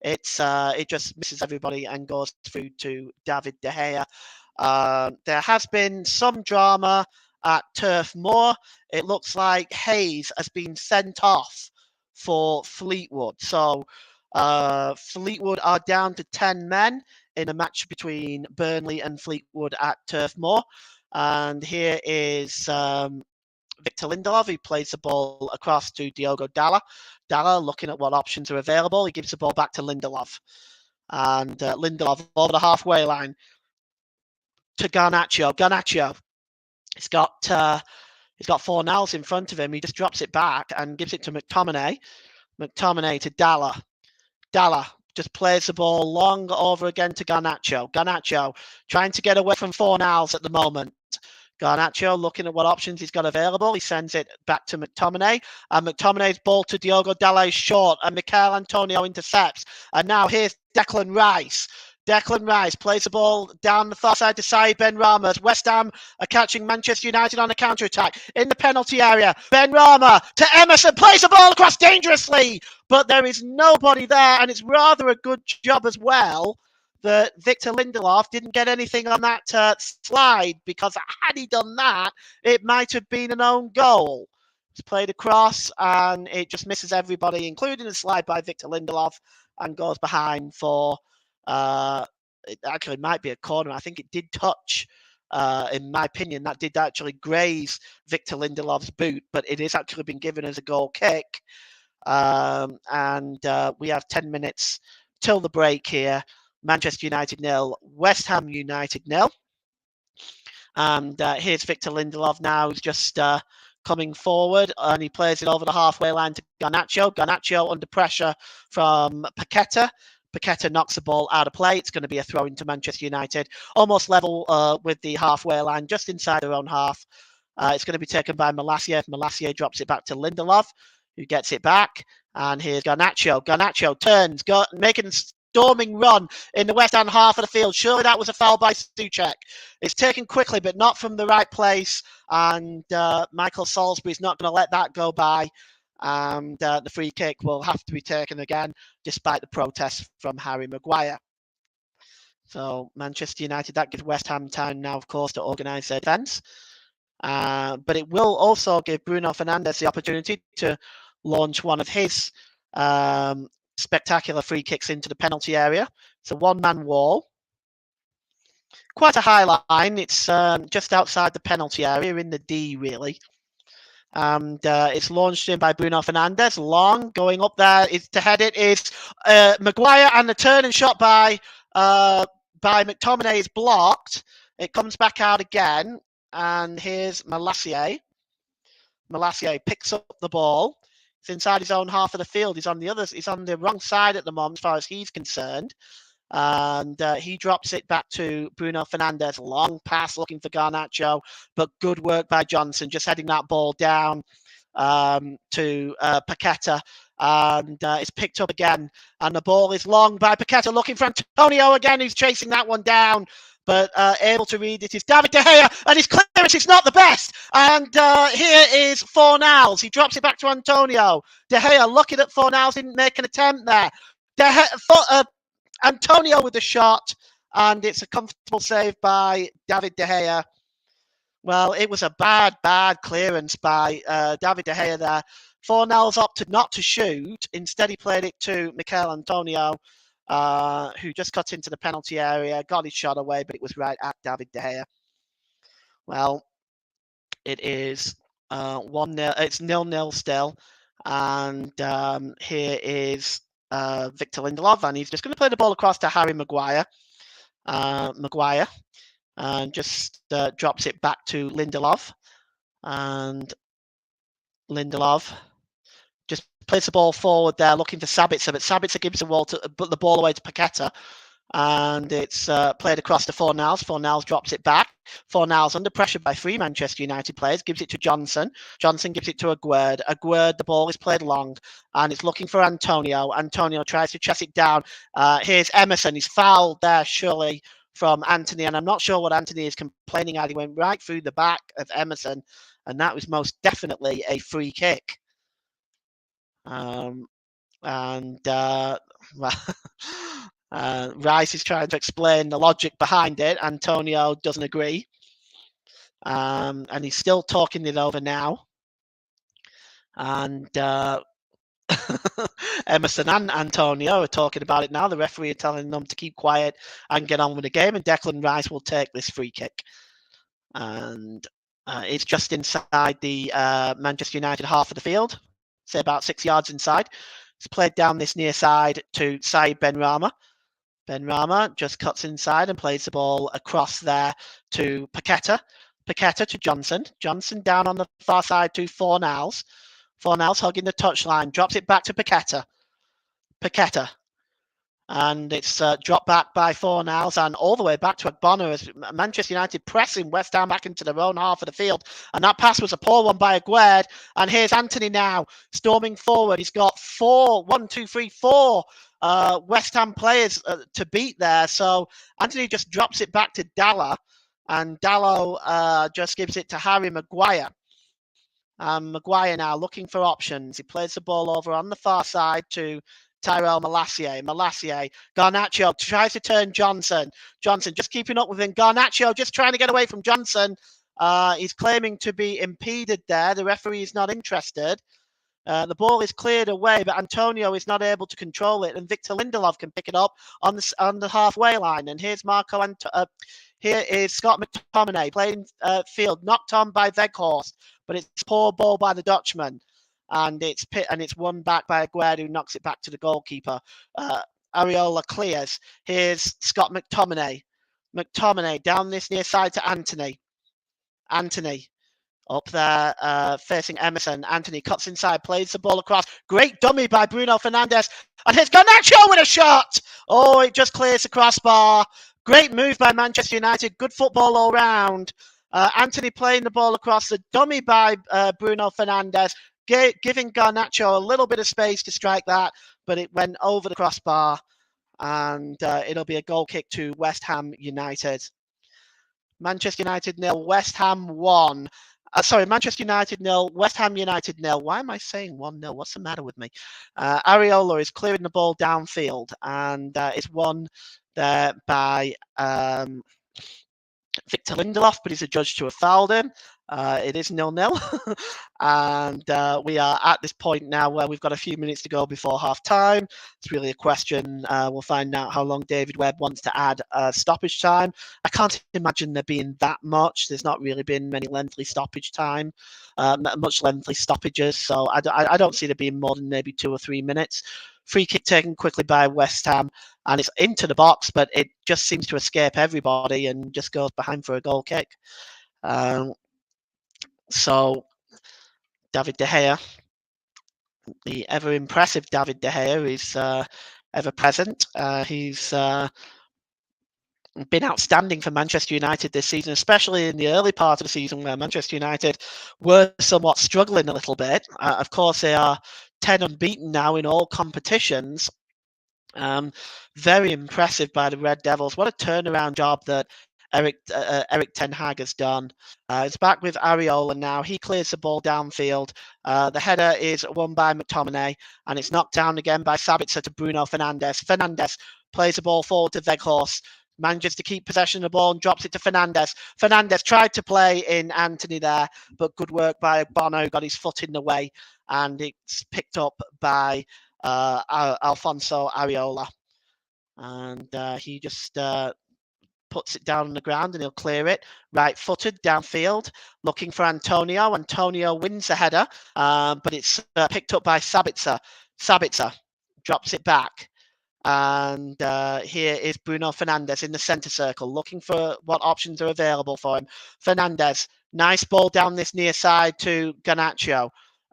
it just misses everybody and goes through to David De Gea. There has been some drama at Turf Moor. It looks like Hayes has been sent off for Fleetwood. So Fleetwood are down to 10 men in a match between Burnley and Fleetwood at Turf Moor. And here is Victor Lindelof. He plays the ball across to Diogo Dalla. Dalla looking at what options are available. He gives the ball back to Lindelof. And Lindelof over the halfway line to Garnacho. Garnacho. He's got Fornals in front of him. He just drops it back and gives it to McTominay. McTominay to Dalla. Dalla just plays the ball long over again to Garnacho. Garnacho trying to get away from Fornals at the moment. Garnacho looking at what options he's got available. He sends it back to McTominay. And McTominay's ball to Diogo Dalla is short. And Michail Antonio intercepts. And now here's Declan Rice. Declan Rice plays the ball down the far side to Said Benrahma as West Ham are catching Manchester United on a counter-attack in the penalty area. Benrahma to Emerson, plays the ball across dangerously, but there is nobody there, and it's rather a good job as well that Victor Lindelof didn't get anything on that slide, because had he done that, it might have been an own goal. It's played across, and it just misses everybody, including a slide by Victor Lindelof, and goes behind for... it actually might be a corner. I think it did touch, in my opinion, that did actually graze Victor Lindelof's boot, but it is actually been given as a goal kick. And we have 10 minutes till the break here. Manchester United 0, West Ham United 0. And here's Victor Lindelof now. He's just coming forward, and he plays it over the halfway line to Garnacho. Garnacho under pressure from Paqueta. Paqueta knocks the ball out of play. It's going to be a throw into Manchester United, almost level with the halfway line, just inside their own half. It's going to be taken by Malacia. Malacia drops it back to Lindelof, who gets it back. And here's Garnacho. Garnacho turns, making a storming run in the West Ham half of the field. Surely that was a foul by Souček. It's taken quickly, but not from the right place. And Michael Salisbury's not going to let that go by. And the free kick will have to be taken again, despite the protest from Harry Maguire. So Manchester United, that gives West Ham time now, of course, to organise their defence. But it will also give Bruno Fernandes the opportunity to launch one of his spectacular free kicks into the penalty area. It's a one-man wall. Quite a high line. It's just outside the penalty area in the D, really. And it's launched in by Bruno Fernandes. Long, going up there to head it is Maguire, and the turn and shot by McTominay is blocked. It comes back out again, and here's Malacia. Malacia picks up the ball. It's inside his own half of the field. He's on the wrong side at the moment, as far as he's concerned. And he drops it back to Bruno Fernandes. Long pass looking for Garnacho, but good work by Johnson, just heading that ball down to Paqueta. And it's picked up again. And the ball is long by Paqueta, looking for Antonio again, who's chasing that one down. But able to read it is David De Gea, and his clearance is not the best. And here is Fornals. He drops it back to Antonio. De Gea looking at Fornals, didn't make an attempt there. Antonio with the shot, and it's a comfortable save by David De Gea. Well, it was a bad clearance by David De Gea there. Fornals opted not to shoot. Instead, he played it to Mikel Antonio, who just got into the penalty area, got his shot away, but it was right at David De Gea. Well, it is 1-0. It's 0-0 still. And here is Victor Lindelof, and he's just going to play the ball across to Harry Maguire. Maguire just drops it back to Lindelof. And Lindelof just plays the ball forward there, looking for Sabitzer, but Sabitzer gives the ball away to Paqueta, and it's played across to Fornals. Fornals drops it back. Fornals, under pressure by 3 Manchester United players, gives it to Johnson. Johnson gives it to Aguerd. Aguerd, the ball is played long, and it's looking for Antonio. Antonio tries to chase it down. Here's Emerson. He's fouled there, surely, from Anthony, and I'm not sure what Anthony is complaining at. He went right through the back of Emerson, and that was most definitely a free kick. Rice is trying to explain the logic behind it. Antonio doesn't agree. And he's still talking it over now. And Emerson and Antonio are talking about it now. The referee are telling them to keep quiet and get on with the game. And Declan Rice will take this free kick. And it's just inside the Manchester United half of the field, say about 6 yards inside. It's played down this near side to Saïd Benrahma. Benrahma just cuts inside and plays the ball across there to Paqueta. Paqueta to Johnson. Johnson down on the far side to Fornals. Fornals hugging the touchline, drops it back to Paqueta. Paqueta. And it's dropped back by Fornals and all the way back to Agbona as Manchester United pressing West Ham back into their own half of the field. And that pass was a poor one by Aguerd. And here's Anthony now storming forward. He's got 4 West Ham players to beat there. So Anthony just drops it back to Dalot. And Dalot just gives it to Harry Maguire. Maguire now looking for options. He plays the ball over on the far side to Tyrell Malacia. Garnacho tries to turn Johnson. Johnson just keeping up with him. Garnacho just trying to get away from Johnson. He's claiming to be impeded there. The referee is not interested. The ball is cleared away, but Antonio is not able to control it, and Victor Lindelof can pick it up on the halfway line. And here's here is Scott McTominay playing field, knocked on by Weghorst, but it's a poor ball by the Dutchman. And it's won back by Aguerd, who knocks it back to the goalkeeper. Areola clears. Here's Scott McTominay. McTominay down this near side to Anthony. Anthony up there facing Emerson. Anthony cuts inside, plays the ball across. Great dummy by Bruno Fernandes. And here's Garnacho with a shot. Oh, it just clears the crossbar. Great move by Manchester United. Good football all round. Antony playing the ball across the dummy by Bruno Fernandes, giving Garnacho a little bit of space to strike that, but it went over the crossbar, and it'll be a goal kick to West Ham United. Manchester United 0, West Ham 1. Manchester United 0, West Ham United 0. Why am I saying 1-0? What's the matter with me? Areola is clearing the ball downfield, and it's won there by Victor Lindelof, but he's adjudged to have fouled him. It is 0-0. And we are at this point now where we've got a few minutes to go before half time. It's really a question. We'll find out how long David Webb wants to add stoppage time. I can't imagine there being that much. There's not really been many lengthy stoppage time, much lengthy stoppages. So I don't see there being more than maybe 2 or 3 minutes. Free kick taken quickly by West Ham, and it's into the box, but it just seems to escape everybody and just goes behind for a goal kick. So David De Gea, the ever impressive David De Gea, is ever present. He's been outstanding for Manchester United this season, especially in the early part of the season where Manchester United were somewhat struggling a little bit. Of course, they are 10 unbeaten now in all competitions. Very impressive by the Red Devils. What a turnaround job that Eric Ten Hag has done. It's back with Areola now. He clears the ball downfield. The header is won by McTominay, and it's knocked down again by Sabitzer to Bruno Fernandes. Fernandes plays the ball forward to Weghorst. Manages to keep possession of the ball and drops it to Fernandes. Fernandes tried to play in Antony there, but good work by Bono, got his foot in the way, and it's picked up by Alfonso Areola. And he just puts it down on the ground and he'll clear it. Right-footed, downfield, looking for Antonio. Antonio wins the header, but it's picked up by Sabitzer. Sabitzer drops it back. And here is Bruno Fernandes in the centre circle, looking for what options are available for him. Fernandes, nice ball down this near side to Garnacho.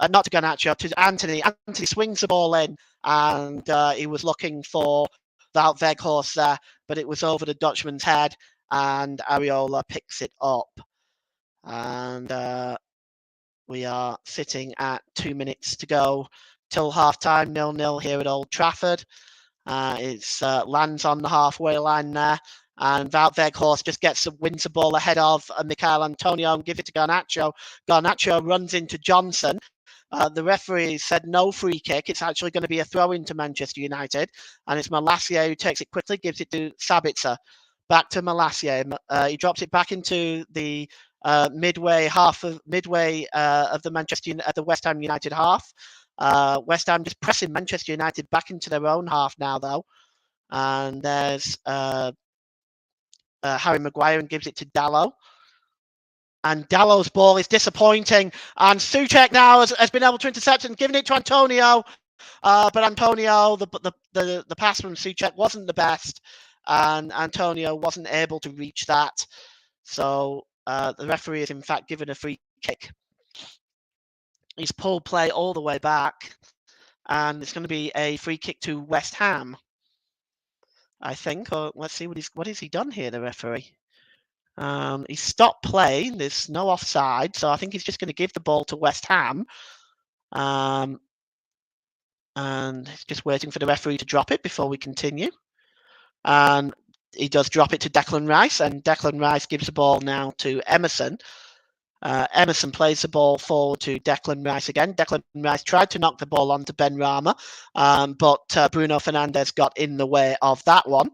Not to Garnacho, to Antony. Antony swings the ball in, and he was looking for Wout Weghorst there, but it was over the Dutchman's head, and Areola picks it up. And we are sitting at 2 minutes to go till half-time, 0-0 here at Old Trafford. It lands on the halfway line there, and Wout Weghorst just wins the ball ahead of Michail Antonio and gives it to Garnacho. Garnacho runs into Johnson. The referee said no free kick. It's actually going to be a throw into Manchester United, and it's Malacia who takes it quickly, gives it to Sabitzer. Back to Malacia. He drops it back into the midway of the West Ham United half. West Ham just pressing Manchester United back into their own half now, though. And there's Harry Maguire and gives it to Dalot. And Dallow's ball is disappointing. And Souček now has been able to intercept and giving it to Antonio. But Antonio, the pass from Souček wasn't the best. And Antonio wasn't able to reach that. So the referee is in fact given a free kick. He's pulled play all the way back. And it's going to be a free kick to West Ham, I think. Or let's see what has he done here, the referee. He stopped play. There's no offside, so I think he's just going to give the ball to West Ham. And he's just waiting for the referee to drop it before we continue. And he does drop it to Declan Rice, and Declan Rice gives the ball now to Emerson. Emerson plays the ball forward to Declan Rice again. Declan Rice tried to knock the ball onto Benrahma, but Bruno Fernandes got in the way of that one.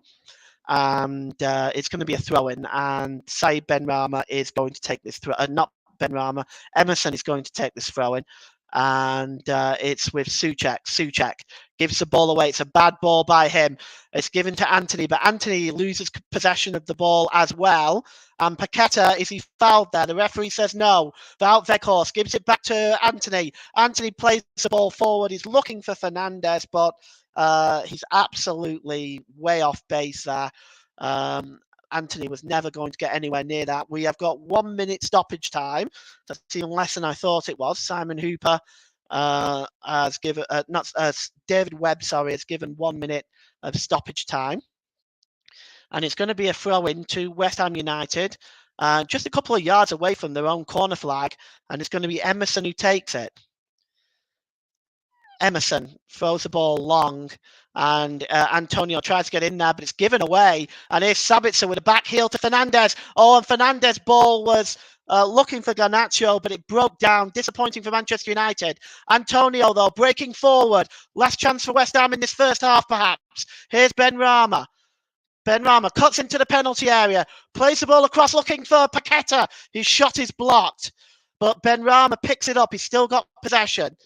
And it's going to be a throw-in, and Said Benrahma is going to take this throw. Not Benrahma, Emerson is going to take this throw-in, and it's with Souček. Souček gives the ball away. It's a bad ball by him. It's given to Antony, but Antony loses possession of the ball as well. And Paqueta, is he fouled there? The referee says no. Wout Weghorst gives it back to Antony. Antony plays the ball forward. He's looking for Fernandes, but he's absolutely way off base there. Antony was never going to get anywhere near that. We have got 1 minute stoppage time. That's even less than I thought it was. Simon Hooper has given not David Webb, sorry, has given 1 minute of stoppage time, and it's going to be a throw in to West Ham United, just a couple of yards away from their own corner flag, and it's going to be Emerson who takes it. Emerson throws the ball long, and Antonio tries to get in there, but it's given away. And here's Sabitzer with a back heel to Fernandez. Oh, and Fernandez's ball was looking for Garnacho, but it broke down. Disappointing for Manchester United. Antonio, though, breaking forward. Last chance for West Ham in this first half, perhaps. Here's Benrahma. Benrahma cuts into the penalty area, plays the ball across looking for Paqueta. His shot is blocked, but Benrahma picks it up. He's still got possession.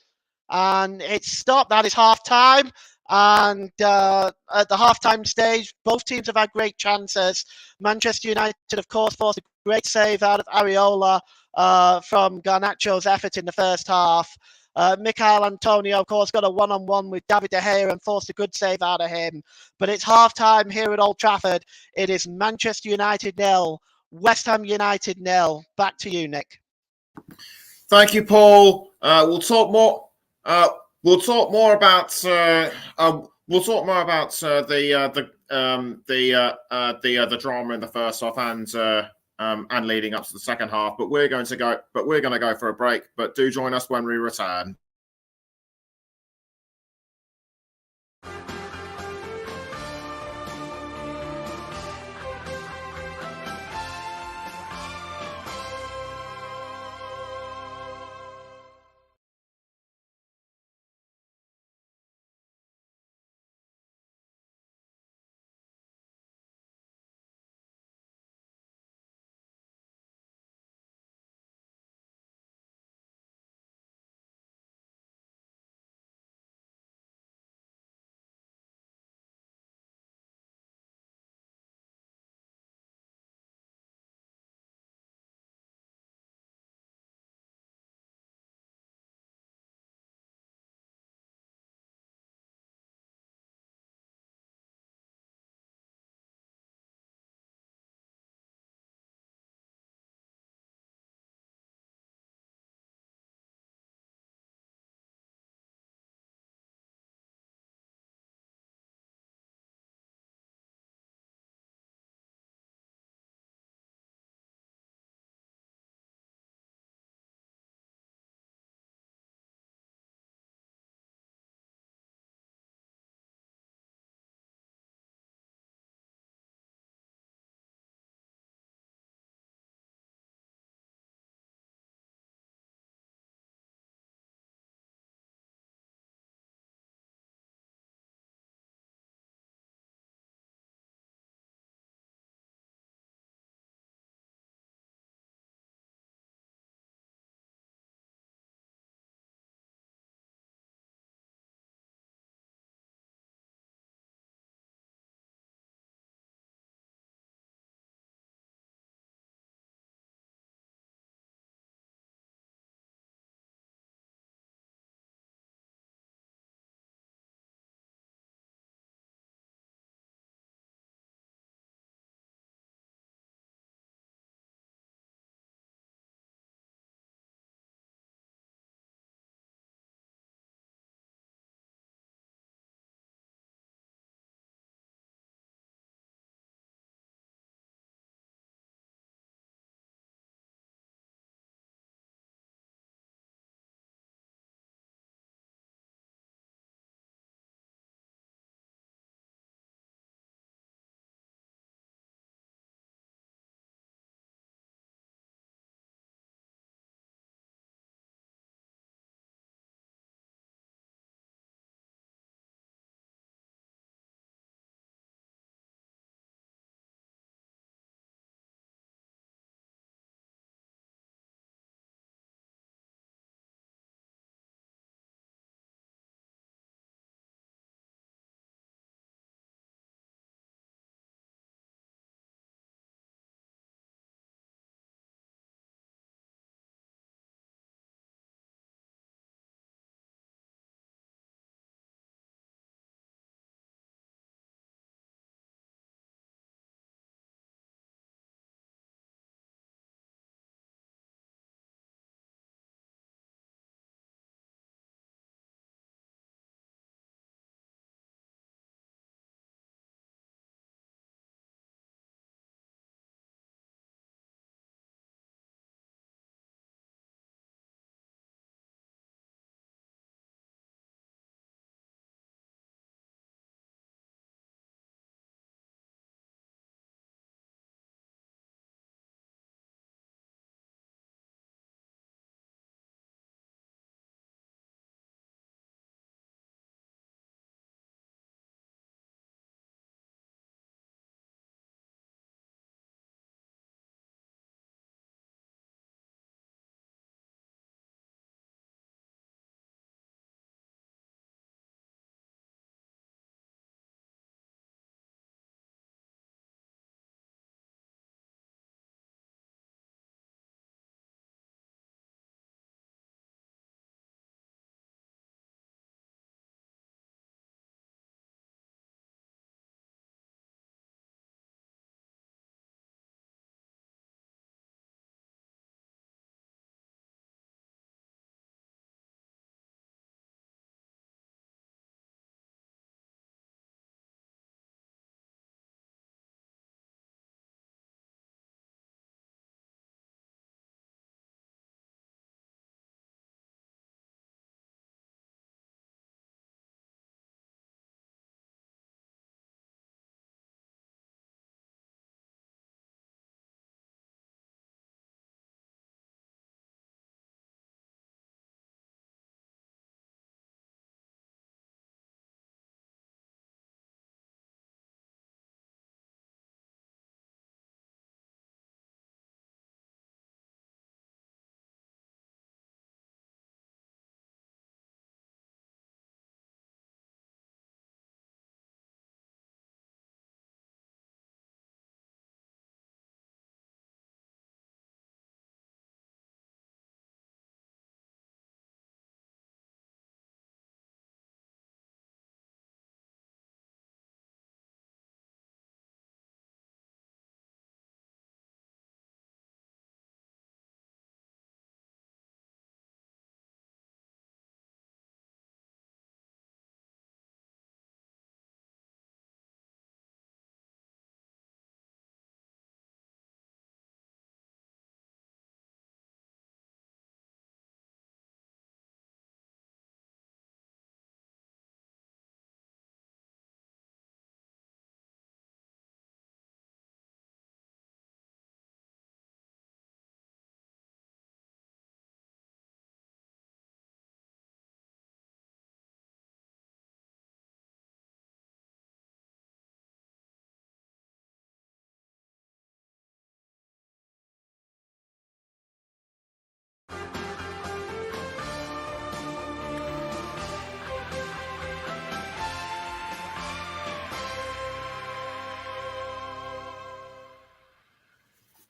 And it's stopped. That is half time. And at the half-time stage, both teams have had great chances. Manchester United, of course, forced a great save out of Areola from Garnacho's effort in the first half. Michail Antonio, of course, got a one-on-one with David De Gea and forced a good save out of him. But it's half-time here at Old Trafford. It is Manchester United 0, West Ham United 0. Back to you, Nick. Thank you, Paul. We'll talk more. We'll talk more about the drama in the first half and leading up to the second half. But we're going to go for a break. But do join us when we return.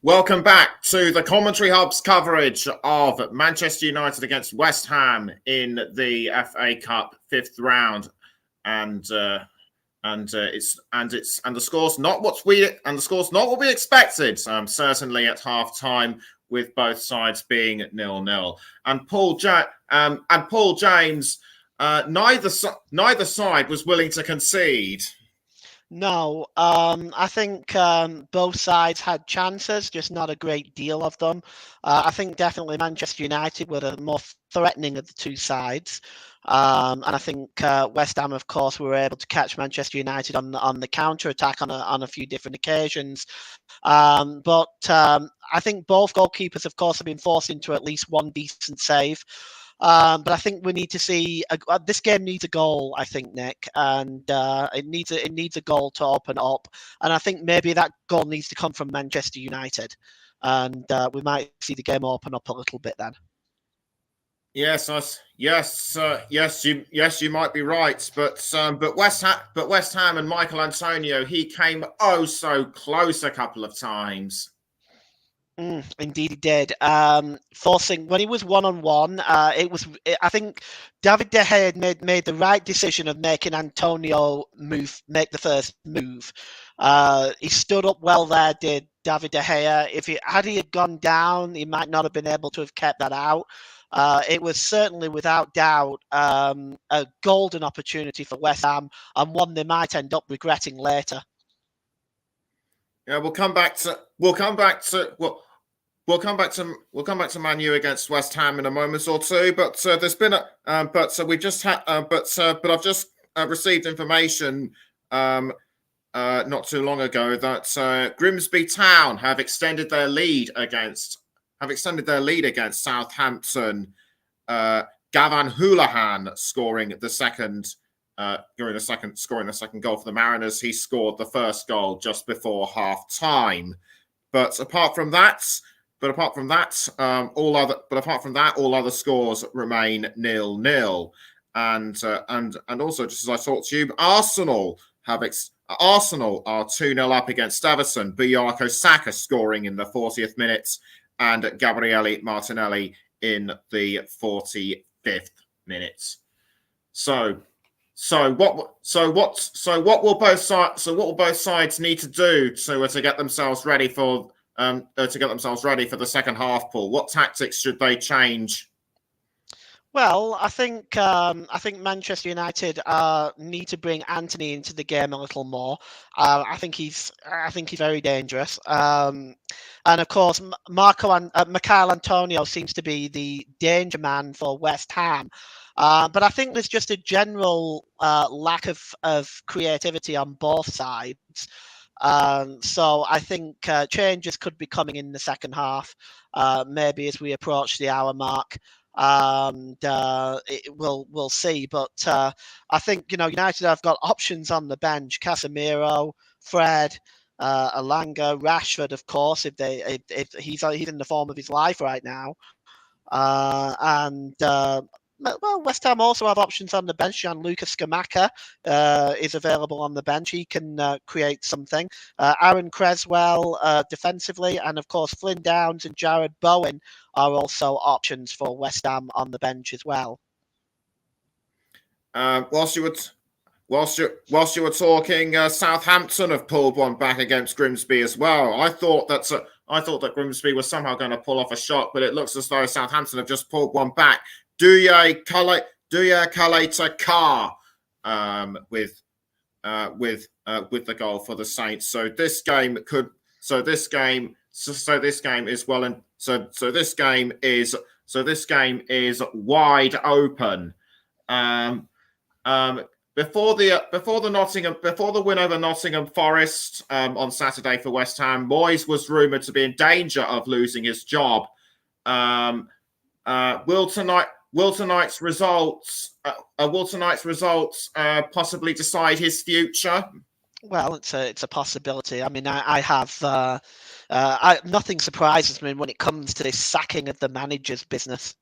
Welcome back to the Commentary Hub's coverage of Manchester United against West Ham in the FA Cup fifth round, and the score's not what we expected. Certainly at half time, with both sides being 0-0. And Paul James, neither side was willing to concede. No, I think both sides had chances, just not a great deal of them. I think definitely Manchester United were the more threatening of the two sides. And I think West Ham, of course, were able to catch Manchester United on the counter attack on a few different occasions. But I think both goalkeepers, of course, have been forced into at least one decent save. But I think we need to see this game needs a goal. I think, Nick, and it needs a goal to open up. And I think maybe that goal needs to come from Manchester United, and we might see the game open up a little bit then. Yes, you might be right, but West Ham and Michael Antonio, he came oh so close a couple of times. Indeed, he did. Forcing when he was 1-on-1, I think David De Gea had made the right decision of making Antonio make the first move. He stood up well there, did David De Gea. If he had gone down, he might not have been able to have kept that out. It was certainly, without doubt, a golden opportunity for West Ham, and one they might end up regretting later. Yeah, we'll come back to Man U against West Ham in a moment or two. But there's been I've just received information not too long ago that Grimsby Town have extended their lead against Southampton. Gavan Houlihan scoring the second goal for the Mariners. He scored the first goal just before half time. But apart from that, all other scores remain 0-0. And also, just as I talked to you, Arsenal are 2-0 up against Everton. Bukayo Saka scoring in the 40th minute, and Gabriele Martinelli in the 45th minute. So what will both sides need to do to get themselves ready for the second half, Paul? What tactics should they change? Well, I think Manchester United need to bring Antony into the game a little more. I think he's very dangerous. And of course, Michail Antonio seems to be the danger man for West Ham. But I think there's just a general lack of creativity on both sides. So I think changes could be coming in the second half, maybe as we approach the hour mark. We'll see. But I think United have got options on the bench: Casemiro, Fred, Elanga, Rashford, of course, if he's in the form of his life right now, Well, West Ham also have options on the bench. Gianluca Scamacca is available on the bench. He can create something. Aaron Creswell defensively, and of course Flynn Downs and Jared Bowen are also options for West Ham on the bench as well. Whilst you were talking, Southampton have pulled one back against Grimsby as well. I thought that Grimsby was somehow going to pull off a shot, but it looks as though Southampton have just pulled one back. Douye Kaleta with the goal for the Saints. So this game is wide open. Before the win over Nottingham Forest on Saturday for West Ham, Moyes was rumoured to be in danger of losing his job. Will tonight's results possibly decide his future? Well, it's a possibility. I mean, I have nothing surprises me when it comes to this sacking of the manager's business.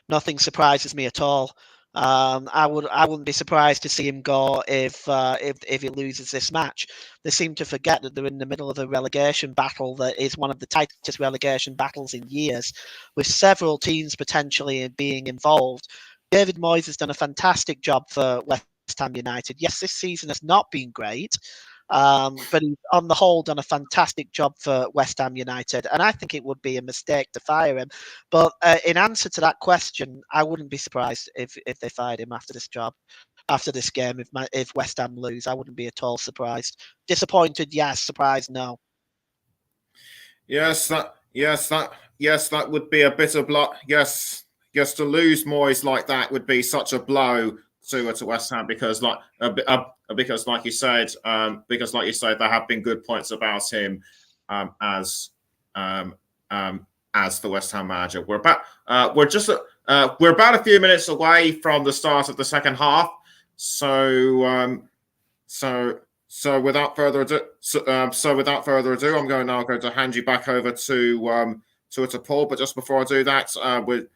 Nothing surprises me at all. I wouldn't be surprised to see him go if he loses this match. They seem to forget that they're in the middle of a relegation battle that is one of the tightest relegation battles in years, with several teams potentially being involved. David Moyes has done a fantastic job for West Ham United. Yes, this season has not been great, but he's on the whole done a fantastic job for West Ham United, and I think it would be a mistake to fire him. But in answer to that question, I wouldn't be surprised if they fired him after this job, after this game. If West Ham lose, I wouldn't be at all surprised. Disappointed, yes. Surprised, no. Yes, that would be a bitter blow. Yes, to lose Moyes like that would be such a blow to West Ham because like you said, there have been good points about him as the West Ham manager. We're about a few minutes away from the start of the second half, so without further ado, I'm going to hand you back over to Paul. But just before I do that, with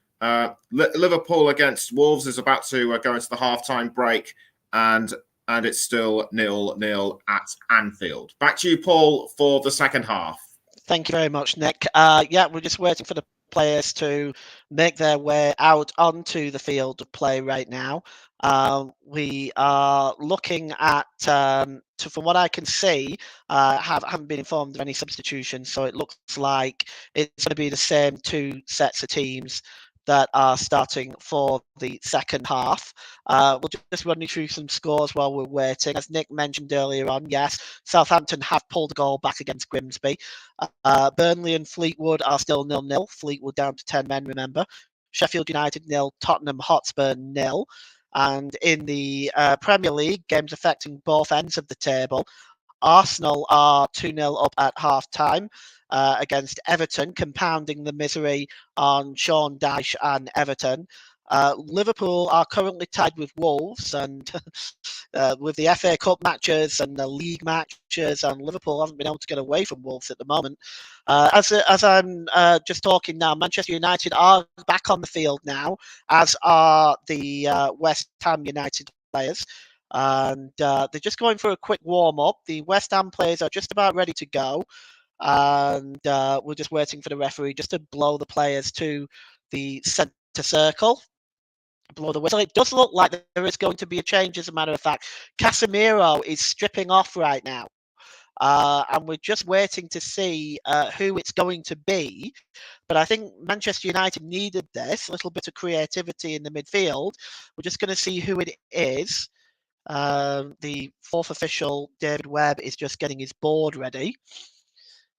Liverpool against Wolves is about to go into the halftime break, and it's still 0-0 at Anfield. Back to you, Paul, for the second half. Thank you very much, Nick. We're just waiting for the players to make their way out onto the field of play right now. We are looking at, from what I can see, haven't been informed of any substitutions, so it looks like it's going to be the same two sets of teams that are starting for the second half. We'll just run you through some scores while we're waiting. As Nick mentioned earlier on, yes, Southampton have pulled a goal back against Grimsby. Burnley and Fleetwood are still 0-0. Fleetwood down to 10 men, remember. Sheffield United 0, Tottenham Hotspur 0. And in the Premier League, games affecting both ends of the table, Arsenal are 2-0 up at half-time against Everton, compounding the misery on Sean Dyche and Everton. Liverpool are currently tied with Wolves, and with the FA Cup matches and the league matches, and Liverpool haven't been able to get away from Wolves at the moment. As I'm just talking now, Manchester United are back on the field now, as are the West Ham United players. And they're just going for a quick warm-up. The West Ham players are just about ready to go. And we're just waiting for the referee just to blow the players to the centre circle. Blow the whistle. It does look like there is going to be a change, as a matter of fact. Casemiro is stripping off right now. And we're just waiting to see who it's going to be. But I think Manchester United needed this, a little bit of creativity in the midfield. We're just going to see who it is. The fourth official, David Webb, is just getting his board ready.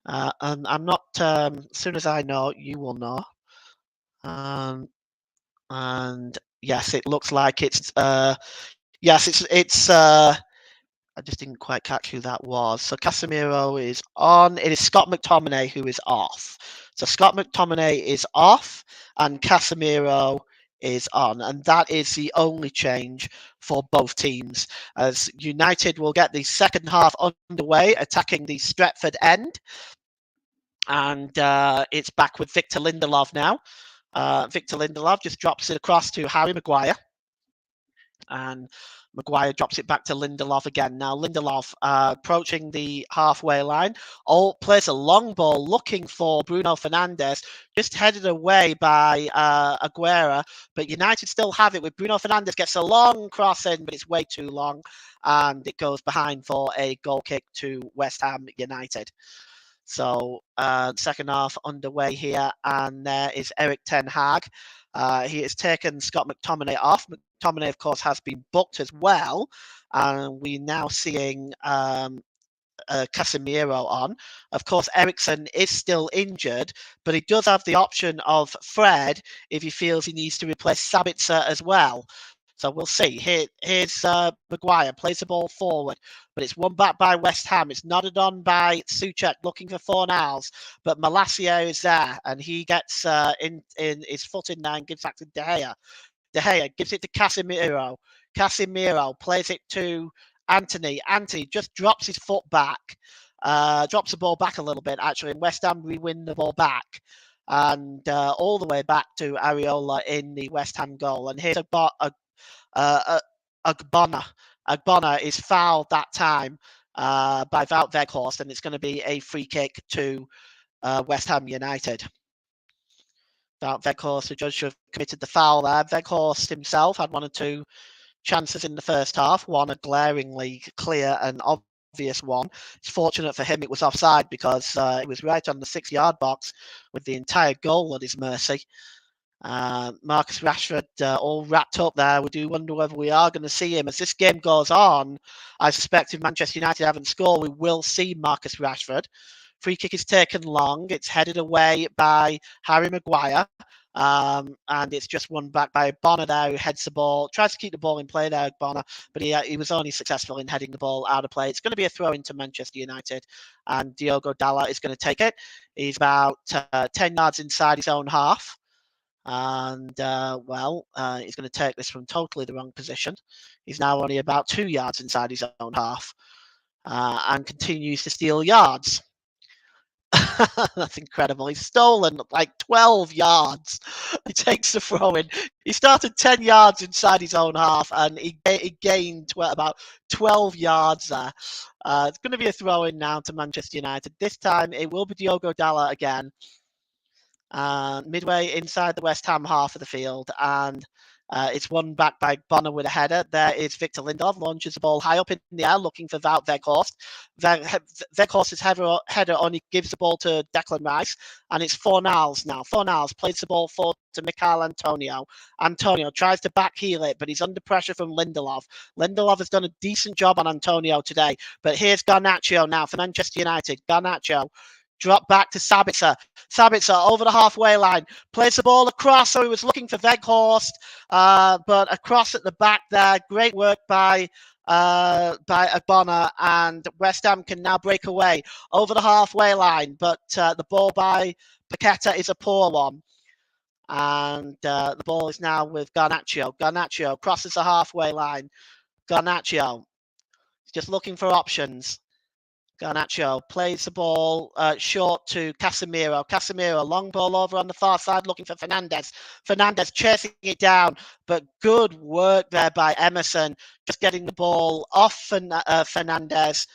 And I'm not, as soon as I know, you will know. And yes, it looks like it's, I just didn't quite catch who that was. So Casemiro is on. It is Scott McTominay who is off. So Scott McTominay is off and Casemiro is on. And that is the only change for both teams, as United will get the second half underway, attacking the Stretford end. And it's back with Victor Lindelof now. Victor Lindelof just drops it across to Harry Maguire. And Maguire drops it back to Lindelof again. Now Lindelof approaching the halfway line. Plays a long ball looking for Bruno Fernandes. Just headed away by Aguero. But United still have it with Bruno Fernandes. Gets a long cross in, but it's way too long. And it goes behind for a goal kick to West Ham United. So second half underway here, and there is Erik ten Hag. He has taken Scott McTominay off. McTominay, of course, has been booked as well, and we're now seeing Casemiro on. Of course, Eriksen is still injured, but he does have the option of Fred if he feels he needs to replace Sabitzer as well. So we'll see. Here's Maguire, plays the ball forward, but it's won back by West Ham. It's nodded on by Souček, looking for Fornals, but Malacia is there, and he gets in his foot in there and gives back to De Gea. De Gea gives it to Casemiro. Casemiro plays it to Antony. Antony just drops his foot back, drops the ball back a little bit, actually, and West Ham win the ball back. And all the way back to Areola in the West Ham goal. And here's a Agbona. Agbona is fouled that time by Wout Weghorst, and it's going to be a free kick to West Ham United. Wout Weghorst, the judge should have committed the foul there. Weghorst himself had 1 or 2 chances in the first half, one a glaringly clear and obvious one. It's fortunate for him it was offside because it was right on the 6-yard box with the entire goal at his mercy. Marcus Rashford all wrapped up there. We do wonder whether we are going to see him as this game goes on. I suspect if Manchester United haven't scored, we will see Marcus Rashford. Free kick is taken long. It's headed away by Harry Maguire. And it's just won back by Bonner there, who heads the ball, tries to keep the ball in play there, Bonner, but he was only successful in heading the ball out of play. It's going to be a throw into Manchester United, and Diogo Dalot is going to take it. He's about 10 yards inside his own half. And, he's going to take this from totally the wrong position. He's now only about 2 yards inside his own half and continues to steal yards. That's incredible. He's stolen like 12 yards. He takes the throw in. He started 10 yards inside his own half and he gained about 12 yards there. It's going to be a throw in now to Manchester United. This time it will be Diogo Dalot again. Midway inside the West Ham half of the field, and it's won back by Bonner with a header. There is Victor Lindelof, launches the ball high up in the air, looking for Wout Weghorst. Weghorst's header only gives the ball to Declan Rice, and it's Fornals now. Fornals plays the ball forward to Michail Antonio. Antonio tries to backheel it, but he's under pressure from Lindelof. Lindelof has done a decent job on Antonio today, but here's Garnacho now for Manchester United. Garnacho drop back to Sabitzer. Sabitzer over the halfway line. Plays the ball across, so he was looking for Weghorst, but across at the back there. Great work by Agbona, and West Ham can now break away over the halfway line, but the ball by Paqueta is a poor one. And the ball is now with Garnacho. Garnacho crosses the halfway line. Garnacho just looking for options. Garnacho plays the ball short to Casemiro. Casemiro, long ball over on the far side, looking for Fernandes. Fernandes chasing it down, but good work there by Emerson, just getting the ball off Fernandes,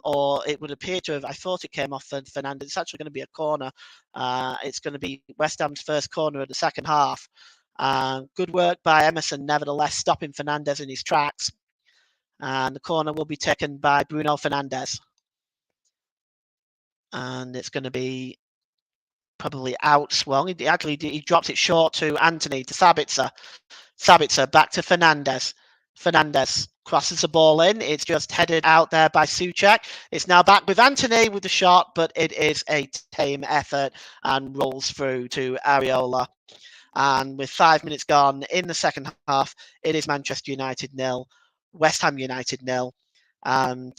or it would appear to have, I thought it came off Fernandes. It's actually going to be a corner. It's going to be West Ham's first corner of the second half. Good work by Emerson, nevertheless, stopping Fernandes in his tracks. And the corner will be taken by Bruno Fernandes. And it's going to be probably outswung. He drops it short to Anthony, to Sabitzer. Sabitzer back to Fernandes. Fernandes crosses the ball in. It's just headed out there by Souček. It's now back with Anthony with the shot, but it is a tame effort and rolls through to Areola. And with 5 minutes gone in the second half, it is Manchester United 0. West Ham United 0. And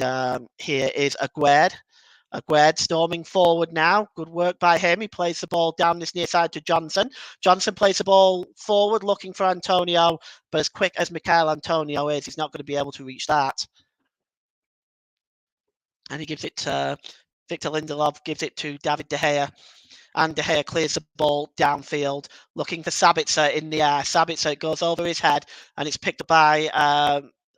here is Aguerd. Aguerd storming forward now. Good work by him. He plays the ball down this near side to Johnson. Johnson plays the ball forward looking for Antonio, but as quick as Michail Antonio is, he's not going to be able to reach that. And he gives it to Victor Lindelof, gives it to David De Gea. And De Gea clears the ball downfield, looking for Sabitzer in the air. Sabitzer goes over his head, and it's picked up by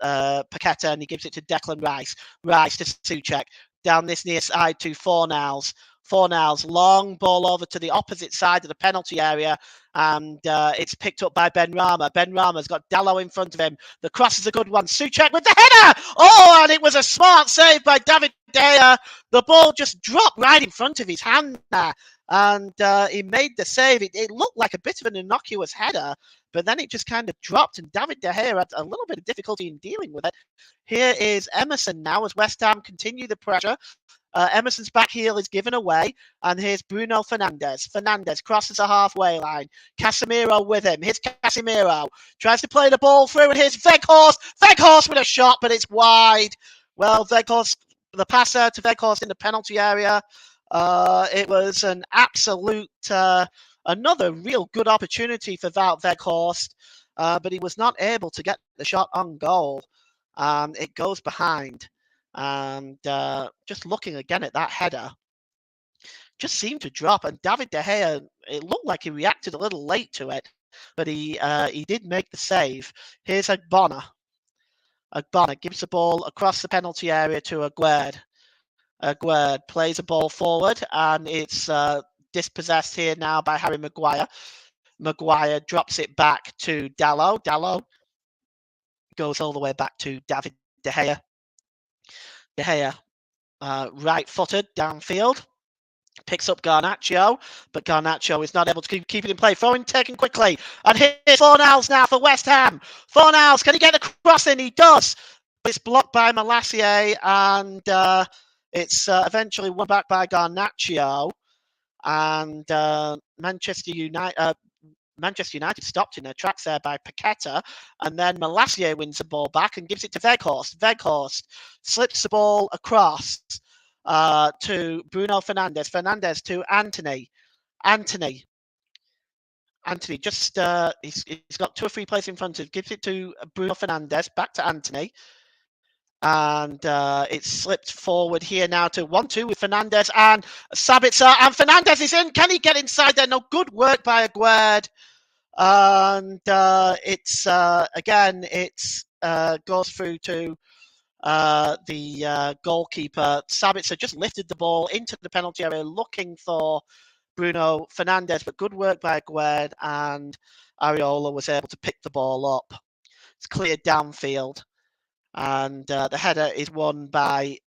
Paqueta, and he gives it to Declan Rice. Rice to Souček. Down this near side to Fornals. Fornals, long ball over to the opposite side of the penalty area, and it's picked up by Benrahma. Benrahma's got Dalot in front of him. The cross is a good one. Souček with the header! Oh, and it was a smart save by David De Gea. The ball just dropped right in front of his hand there, and he made the save. It looked like a bit of an innocuous header, but then it just kind of dropped, and David De Gea had a little bit of difficulty in dealing with it. Here is Emerson now as West Ham continue the pressure. Emerson's back heel is given away, and here's Bruno Fernandes. Fernandes crosses the halfway line. Casemiro with him. Here's Casemiro. Tries to play the ball through, and here's Weghorst. Weghorst with a shot, but it's wide. Well, Weghorst, the passer to Weghorst in the penalty area. It was an absolute, another real good opportunity for Wout Weghorst, but he was not able to get the shot on goal. It goes behind. And just looking again at that header, just seemed to drop. And David De Gea, it looked like he reacted a little late to it. but he did make the save. Here's Agbonna. Agbonna gives the ball across the penalty area to Aguerd. Aguerd plays a ball forward, and it's dispossessed here now by Harry Maguire. Maguire drops it back to Dalot. Dalot goes all the way back to David De Gea. De Gea, right-footed downfield, picks up Garnacho, but Garnacho is not able to keep it in play. Throw-in taken quickly, and here's Fornals now for West Ham. Fornals, can he get the cross in? He does, but it's blocked by Malacia, and it's eventually won back by Garnacho, and Manchester United stopped in their tracks there by Paqueta, and then Malacia wins the ball back and gives it to Weghorst. Weghorst slips the ball across to Bruno Fernandes. Fernandes to Anthony. Anthony just he's got 2 or 3 players in front of him. Gives it to Bruno Fernandes. Back to Anthony. And it's slipped forward here now to 1-2 with Fernandes and Sabitzer. And Fernandes is in. Can he get inside there? No, good work by Aguerd. And it's again, it's goes through to the goalkeeper. Sabitzer just lifted the ball into the penalty area looking for Bruno Fernandes, but good work by Aguerd, and Areola was able to pick the ball up. It's cleared downfield. And the header is won by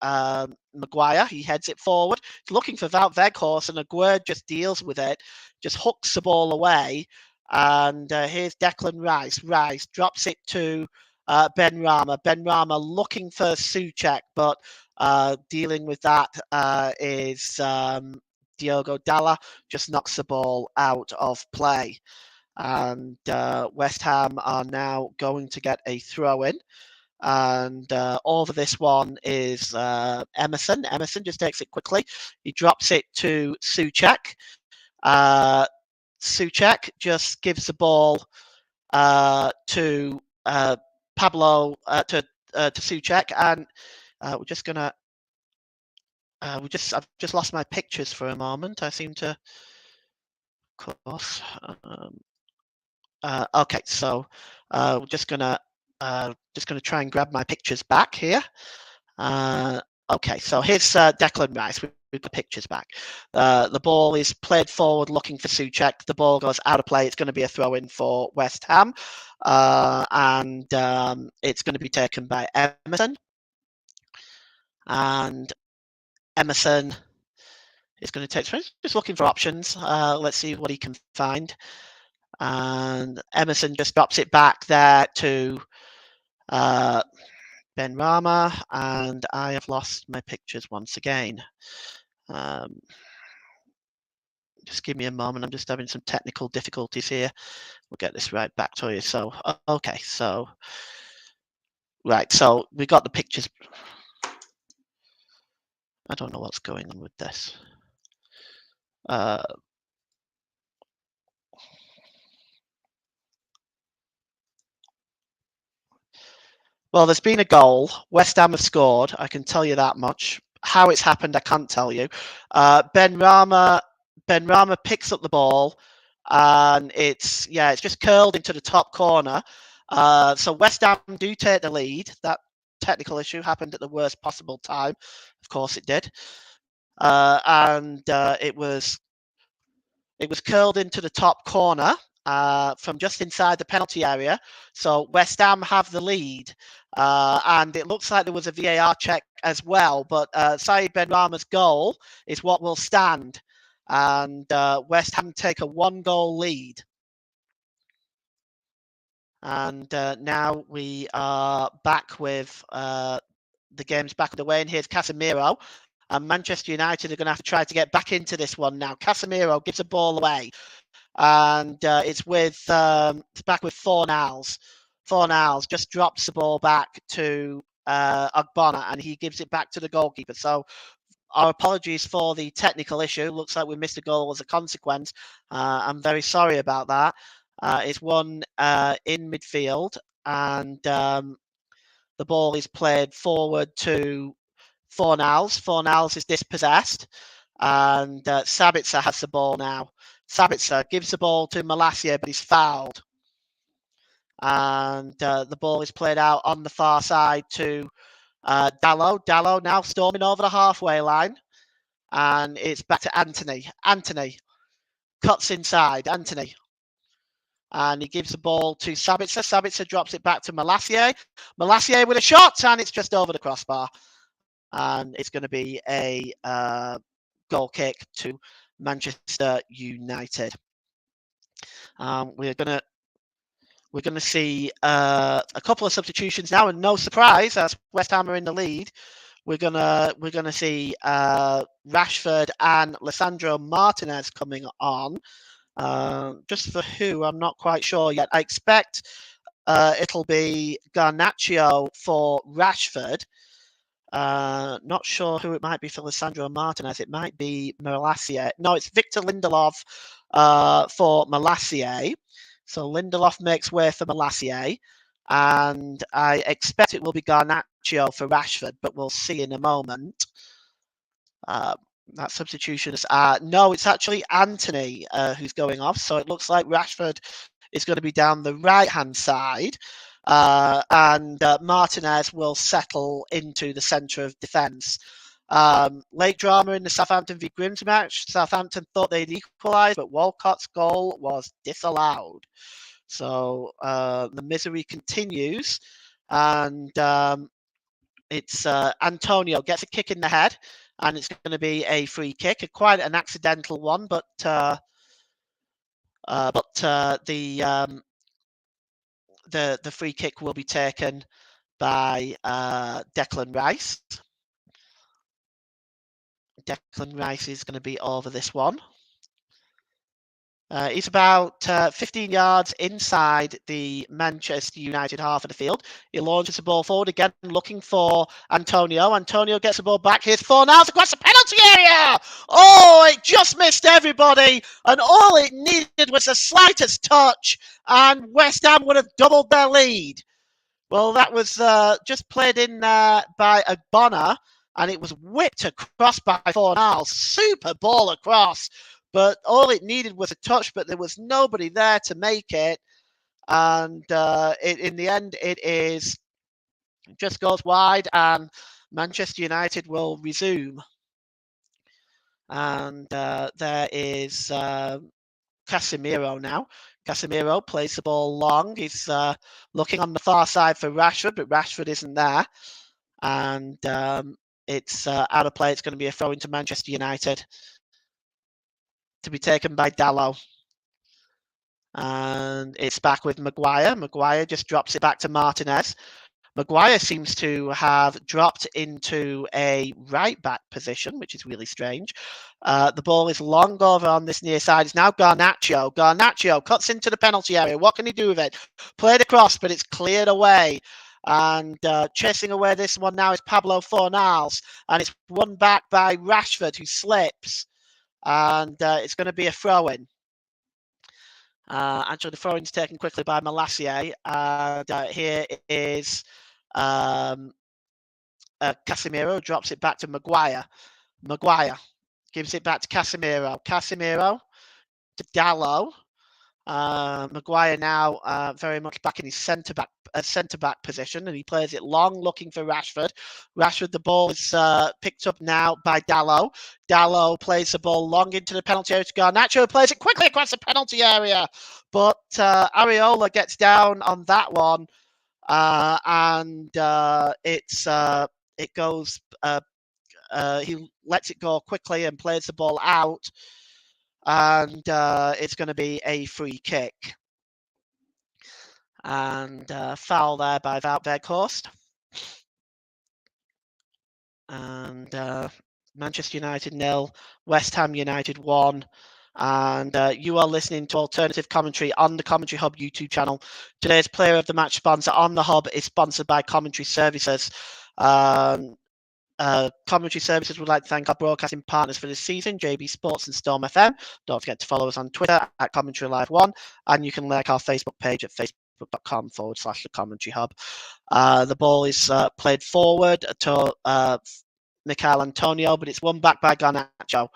Maguire. He heads it forward. He's looking for Wout Weghorst, and Aguerd just deals with it, just hooks the ball away. And here's Declan Rice. Rice drops it to Benrahma. Benrahma looking for Souček, but dealing with that is Diogo Dalot. Just knocks the ball out of play. And West Ham are now going to get a throw-in. And over this one is Emerson. Emerson just takes it quickly. He drops it to Souček. Souček just gives the ball to Pablo to Souček, and we're just gonna. I've just lost my pictures for a moment. I seem to. Of course. Okay, so we're just gonna try and grab my pictures back here. Okay, so here's Declan Rice with the pictures back. The ball is played forward looking for Souček. The ball goes out of play. It's going to be a throw-in for West Ham. And it's going to be taken by Emerson. And Emerson is going to take, just looking for options. Let's see what he can find. And Emerson just drops it back there to Benrahma, and I have lost my pictures once again. Just give me a moment. I'm just having some technical difficulties here. We'll get this right back to you. So, okay. So, right. So we got the pictures. I don't know what's going on with this. Well, there's been a goal. West Ham have scored. I can tell you that much. How it's happened, I can't tell you. Benrahma picks up the ball, and it's just curled into the top corner. So West Ham do take the lead. That technical issue happened at the worst possible time. Of course, it did. And it was curled into the top corner from just inside the penalty area. So West Ham have the lead. And it looks like there was a VAR check as well. But Saïd Benrahma's goal is what will stand. And West Ham take a 1-goal lead. And now we are back with the game's back underway. And here's Casemiro. And Manchester United are going to have to try to get back into this one now. Casemiro gives a ball away. And it's back with Fornals. Fornals just drops the ball back to Ogbonna, and he gives it back to the goalkeeper. So our apologies for the technical issue. Looks like we missed a goal as a consequence. I'm very sorry about that. It's won in midfield, and the ball is played forward to Fornals. Fornals is dispossessed, and Sabitzer has the ball now. Sabitzer gives the ball to Malacia, but he's fouled. And the ball is played out on the far side to Dalot. Dalot now storming over the halfway line. And it's back to Anthony. Anthony cuts inside. Anthony. And he gives the ball to Sabitzer. Sabitzer drops it back to Malacia. Malacia with a shot, and it's just over the crossbar. And it's going to be a goal kick to Manchester United. We're going to see a couple of substitutions now, and no surprise, as West Ham are in the lead, we're gonna see Rashford and Lisandro Martinez coming on. Just for who, I'm not quite sure yet. I expect it'll be Garnacho for Rashford. Not sure who it might be for Lisandro Martinez. It might be Malacia. No, it's Victor Lindelof for Malacia. So Lindelof makes way for Malacia. And I expect it will be Garnacho for Rashford, but we'll see in a moment. That substitution is no, it's actually Anthony who's going off. So it looks like Rashford is going to be down the right-hand side. And Martinez will settle into the centre of defence. Late drama in the Southampton v Grimms match. Southampton thought they'd equalised, but Walcott's goal was disallowed. So the misery continues, and it's Antonio gets a kick in the head, and it's going to be a free kick, quite an accidental one, but the free kick will be taken by Declan Rice. Declan Rice is going to be over this one. He's about 15 yards inside the Manchester United half of the field. He launches the ball forward again, looking for Antonio. Antonio gets the ball back. Here's Fornals across the penalty area. Oh, it just missed everybody. And all it needed was the slightest touch, and West Ham would have doubled their lead. Well, that was just played in by Agbona, and it was whipped across by Fornals. Super ball across. But all it needed was a touch, but there was nobody there to make it. And in the end, it just goes wide, and Manchester United will resume. And there is Casemiro now. Casemiro plays the ball long. He's looking on the far side for Rashford, but Rashford isn't there. And it's out of play. It's going to be a throw into Manchester United, to be taken by Dalot. And it's back with Maguire. Maguire just drops it back to Martinez. Maguire seems to have dropped into a right-back position, which is really strange. The ball is long over on this near side. It's now Garnacho. Garnacho cuts into the penalty area. What can he do with it? Played across, but it's cleared away. And chasing away this one now is Pablo Fornals. And it's won back by Rashford, who slips. And it's going to be a throw-in. Actually, the throw-in is taken quickly by Malacia. And here is Casemiro, drops it back to Maguire. Maguire gives it back to Casemiro. Casemiro to Dalot. Maguire now very much back in his centre-back position, and he plays it long, looking for Rashford. Rashford, the ball is picked up now by Dalot. Dalot plays the ball long into the penalty area to Garnacho, who plays it quickly across the penalty area. But Areola gets down on that one, and it goes. He lets it go quickly and plays the ball out. And it's going to be a free kick. And foul there by Wout Weghorst. And Manchester United 0, West Ham United 1. And you are listening to Alternative Commentary on the Commentary Hub YouTube channel. Today's Player of the Match sponsor on the Hub is sponsored by Commentary Services. Commentary Services would like to thank our broadcasting partners for this season, JB Sports and Storm FM. Don't forget to follow us on Twitter at Commentary Live 1, and you can like our Facebook page at facebook.com/The Commentary Hub. The ball is played forward to Michail Antonio, but it's won back by Garnacho.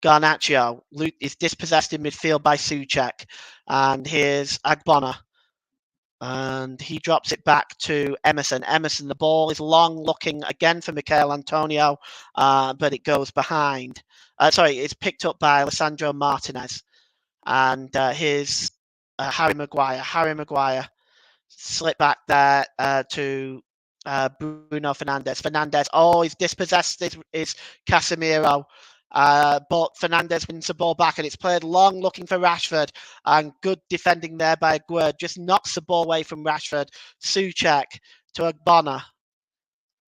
Garnacho is dispossessed in midfield by Souček. And here's Agbona. And he drops it back to Emerson. Emerson, the ball is long, looking again for Michail Antonio, but it goes behind. It's picked up by Alessandro Martinez. And here's Harry Maguire. Harry Maguire slip back there to Bruno Fernandes. Fernandes, he's dispossessed is Casemiro. But Fernandes wins the ball back and it's played long looking for Rashford, and good defending there by Aguerd. Just knocks the ball away from Rashford. Souček to Agbona.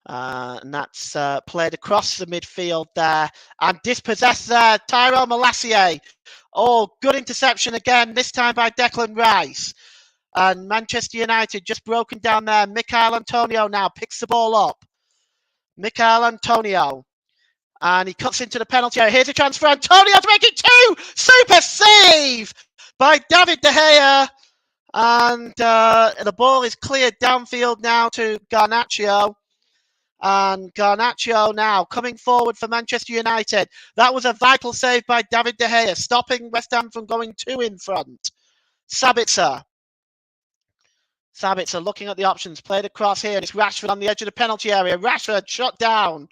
And that's played across the midfield there and dispossessed there. Tyrell Malacia. Good interception again, this time by Declan Rice. And Manchester United just broken down there. Michail Antonio now picks the ball up. Michail Antonio. And he cuts into the penalty area. Here's a chance for Antonio to make it 2. Super save by David De Gea. And the ball is cleared downfield now to Garnacho. And Garnacho now coming forward for Manchester United. That was a vital save by David De Gea, stopping West Ham from going 2 in front. Sabitzer looking at the options, played across here, and it's Rashford on the edge of the penalty area. Rashford shot down.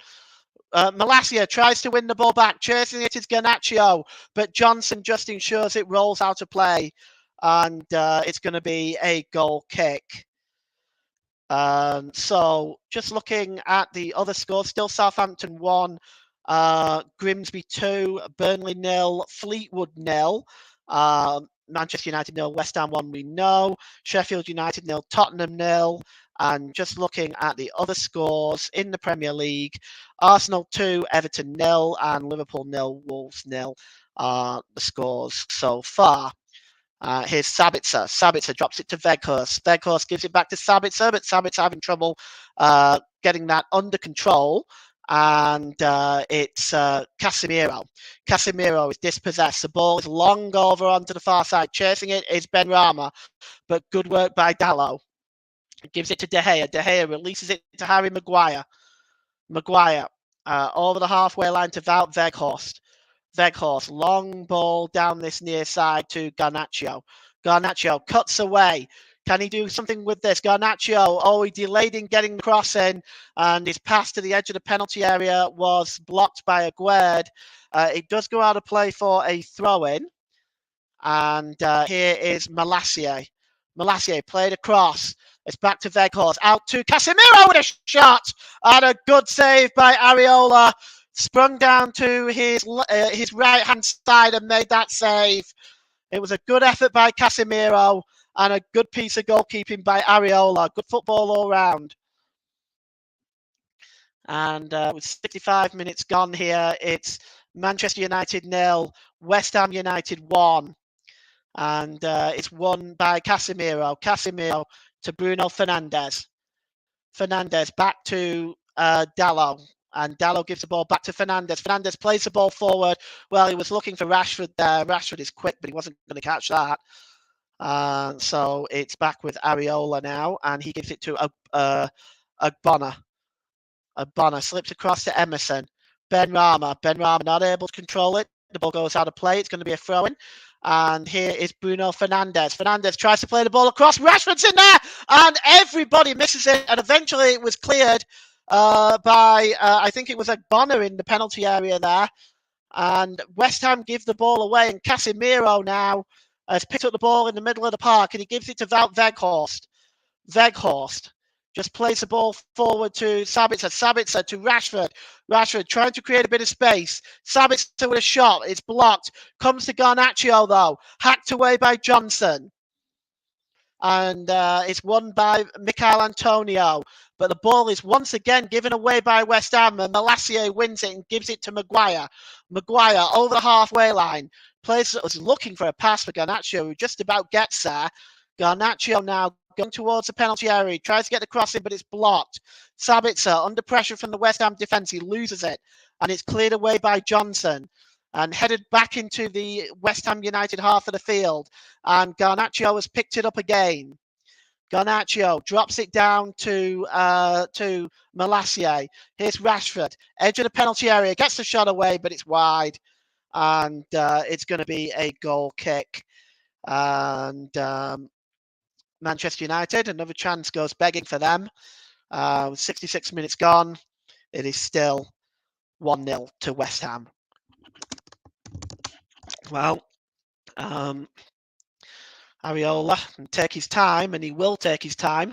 Malacia tries to win the ball back, chasing it is Garnacho, but Johnson just ensures it rolls out of play, and it's going to be a goal kick. So just looking at the other scores, still Southampton 1, Grimsby 2, Burnley 0, Fleetwood 0. Manchester United 0, West Ham 1, we know. Sheffield United 0, Tottenham 0. And just looking at the other scores in the Premier League, Arsenal 2, Everton 0, and Liverpool 0, Wolves 0 are the scores so far. Here's Sabitzer. Sabitzer drops it to Weghorst. Weghorst gives it back to Sabitzer, but Sabitzer having trouble getting that under control. And it's Casemiro. Casemiro is dispossessed. The ball is long over onto the far side. Chasing it is Benrahma, but good work by Dalot. Gives it to De Gea. De Gea releases it to Harry Maguire. Maguire over the halfway line to Wout Weghorst. Weghorst, long ball down this near side to Garnacho. Garnacho cuts away. Can he do something with this? Garnacho, he delayed in getting the cross in, and his pass to the edge of the penalty area was blocked by Aguerd. It does go out of play for a throw-in. And here is Malacia. Malacia played across. It's back to Weghorst. Out to Casemiro with a shot. And a good save by Areola. Sprung down to his right-hand side and made that save. It was a good effort by Casemiro and a good piece of goalkeeping by Areola. Good football all round. And with 65 minutes gone here, it's Manchester United 0, West Ham United 1. And it's won by Casemiro. Casemiro to Bruno Fernandes. Fernandes back to Dalot. And Dalot gives the ball back to Fernandes. Fernandes plays the ball forward. Well, he was looking for Rashford there. Rashford is quick, but he wasn't going to catch that. So it's back with Areola now. And he gives it to Agbona. Agbona slips across to Emerson. Benrahma. Benrahma not able to control it. The ball goes out of play. It's going to be a throw-in. And here is Bruno Fernandes. Fernandes tries to play the ball across. Rashford's in there. And everybody misses it. And eventually it was cleared by, I think it was Agbona in the penalty area there. And West Ham give the ball away. And Casemiro now has picked up the ball in the middle of the park. And he gives it to Wout Weghorst. Weghorst just plays the ball forward to Sabitzer. Sabitzer to Rashford. Rashford trying to create a bit of space. Sabitzer with a shot. It's blocked. Comes to Garnacho though. Hacked away by Johnson. And it's won by Michail Antonio. But the ball is once again given away by West Ham. And Malacia wins it and gives it to Maguire. Maguire over the halfway line. Was looking for a pass for Garnacho, who just about gets there. Garnacho now going towards the penalty area. He tries to get the cross in, but it's blocked. Sabitzer under pressure from the West Ham defence. He loses it. And it's cleared away by Johnson. And headed back into the West Ham United half of the field. And Garnacho has picked it up again. Garnacho drops it down to Malacia. Here's Rashford. Edge of the penalty area. Gets the shot away, but it's wide. and it's going to be a goal kick. And Manchester United, another chance goes begging for them. 66 minutes gone. It is still 1-0 to West Ham. Well, Areola can take his time, and he will take his time.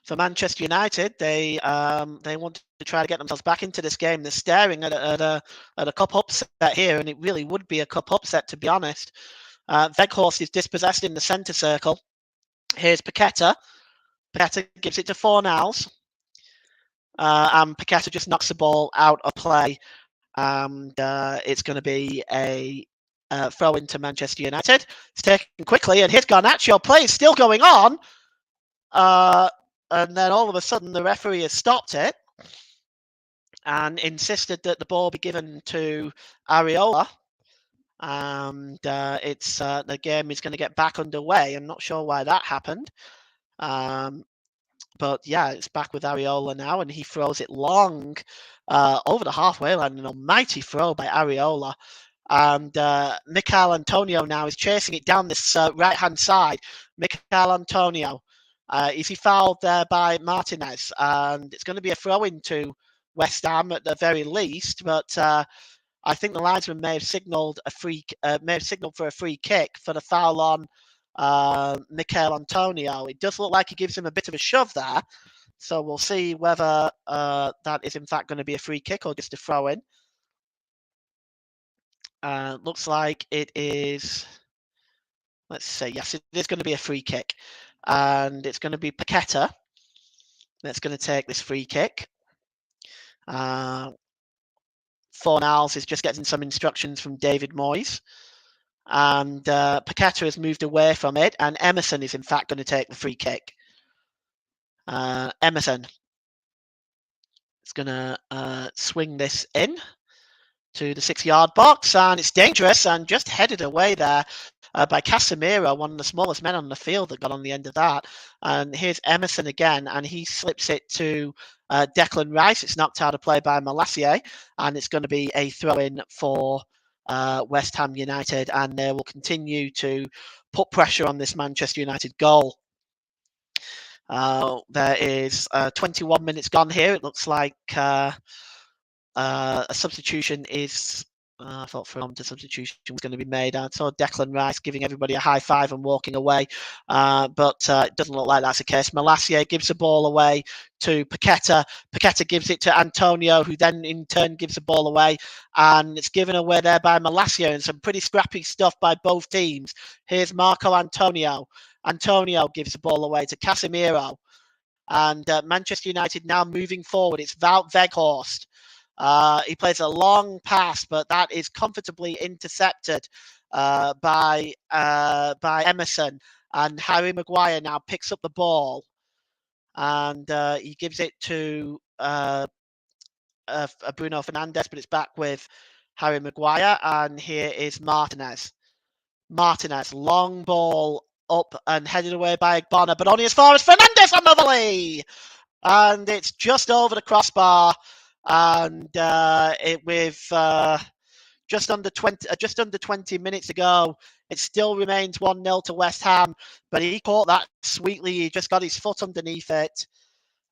For Manchester United, they want to try to get themselves back into this game. They're staring at a cup upset here, and it really would be a cup upset, to be honest. Weghorst is dispossessed in the centre circle. Here's Paqueta. Paqueta gives it to Fornals. And Paqueta just knocks the ball out of play. And it's going to be a throw into Manchester United. It's taken quickly, and here's Garnacho. Play is still going on. And then all of a sudden, the referee has stopped it and insisted that the ball be given to Areola. And it's the game is going to get back underway. I'm not sure why that happened. But yeah, it's back with Areola now, and he throws it long over the halfway line. An almighty throw by Areola. And Michail Antonio now is chasing it down this right-hand side. Michail Antonio. Is he fouled there by Martinez? And it's going to be a throw-in to West Ham at the very least. But I think the linesman may have signalled for a free kick for the foul on Michail Antonio. It does look like he gives him a bit of a shove there. So we'll see whether that is in fact going to be a free kick or just a throw-in. Looks like it is. Let's see. Yes, it is going to be a free kick. And it's going to be Paqueta that's going to take this free kick. Fornals is just getting some instructions from David Moyes. And Paqueta has moved away from it. And Emerson is in fact going to take the free kick. Emerson is going to swing this in to the 6-yard box. And it's dangerous and just headed away there. By Casemiro, one of the smallest men on the field that got on the end of that. And here's Emerson again, and he slips it to Declan Rice. It's knocked out of play by Malacia, and it's going to be a throw-in for West Ham United, and they will continue to put pressure on this Manchester United goal. There is 21 minutes gone here. It looks like a substitution is... I thought from the substitution was going to be made. I saw Declan Rice giving everybody a high five and walking away, but it doesn't look like that's the case. Malacia gives the ball away to Paqueta. Paqueta gives it to Antonio, who then in turn gives the ball away, and it's given away there by Malacia, and some pretty scrappy stuff by both teams. Here's Marco Antonio. Antonio gives the ball away to Casemiro, and Manchester United now moving forward. It's Wout Weghorst. He plays a long pass, but that is comfortably intercepted by Emerson. And Harry Maguire now picks up the ball, and he gives it to Bruno Fernandes, but it's back with Harry Maguire. And here is Martinez. Martinez, long ball up and headed away by Bonner, but only as far as Fernandes on the volley. And it's just over the crossbar. And with just under 20 minutes ago, it still remains 1-0 to West Ham. But he caught that sweetly. He just got his foot underneath it,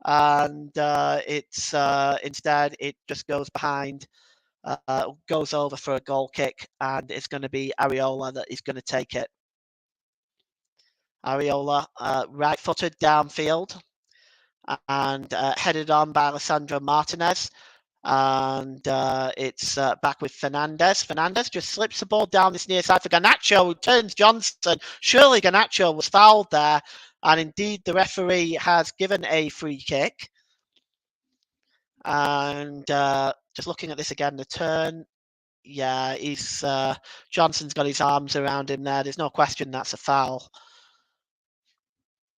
and it's instead it just goes behind, goes over for a goal kick, and it's going to be Areola that is going to take it. Areola, right-footed downfield. And headed on by Alessandro Martinez. And it's back with Fernandes. Fernandes just slips the ball down this near side for Garnacho, who turns Johnson. Surely Garnacho was fouled there. And indeed, the referee has given a free kick. And just looking at this again, the turn. Yeah, he's Johnson's got his arms around him there. There's no question that's a foul.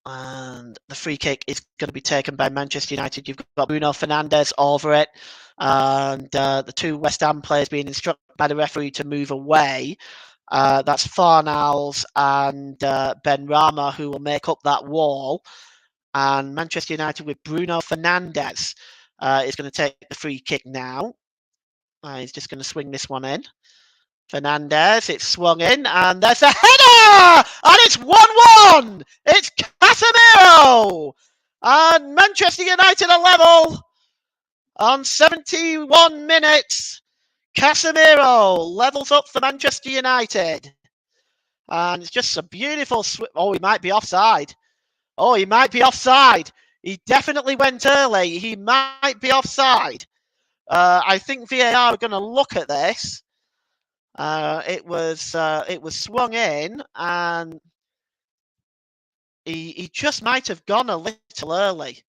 And the free kick is going to be taken by Manchester United. You've got Bruno Fernandes over it, and the two West Ham players being instructed by the referee to move away. That's Fornals and Benrahma, who will make up that wall. And Manchester United with Bruno Fernandes is going to take the free kick now. He's just going to swing this one in. Fernandez, it's swung in, and there's a header! And it's 1-1! It's Casemiro! And Manchester United are level on 71 minutes. Casemiro levels up for Manchester United. And it's just a beautiful... Oh, he might be offside. Oh, he might be offside. He definitely went early. He might be offside. I think VAR are going to look at this. It was swung in, and he just might have gone a little early.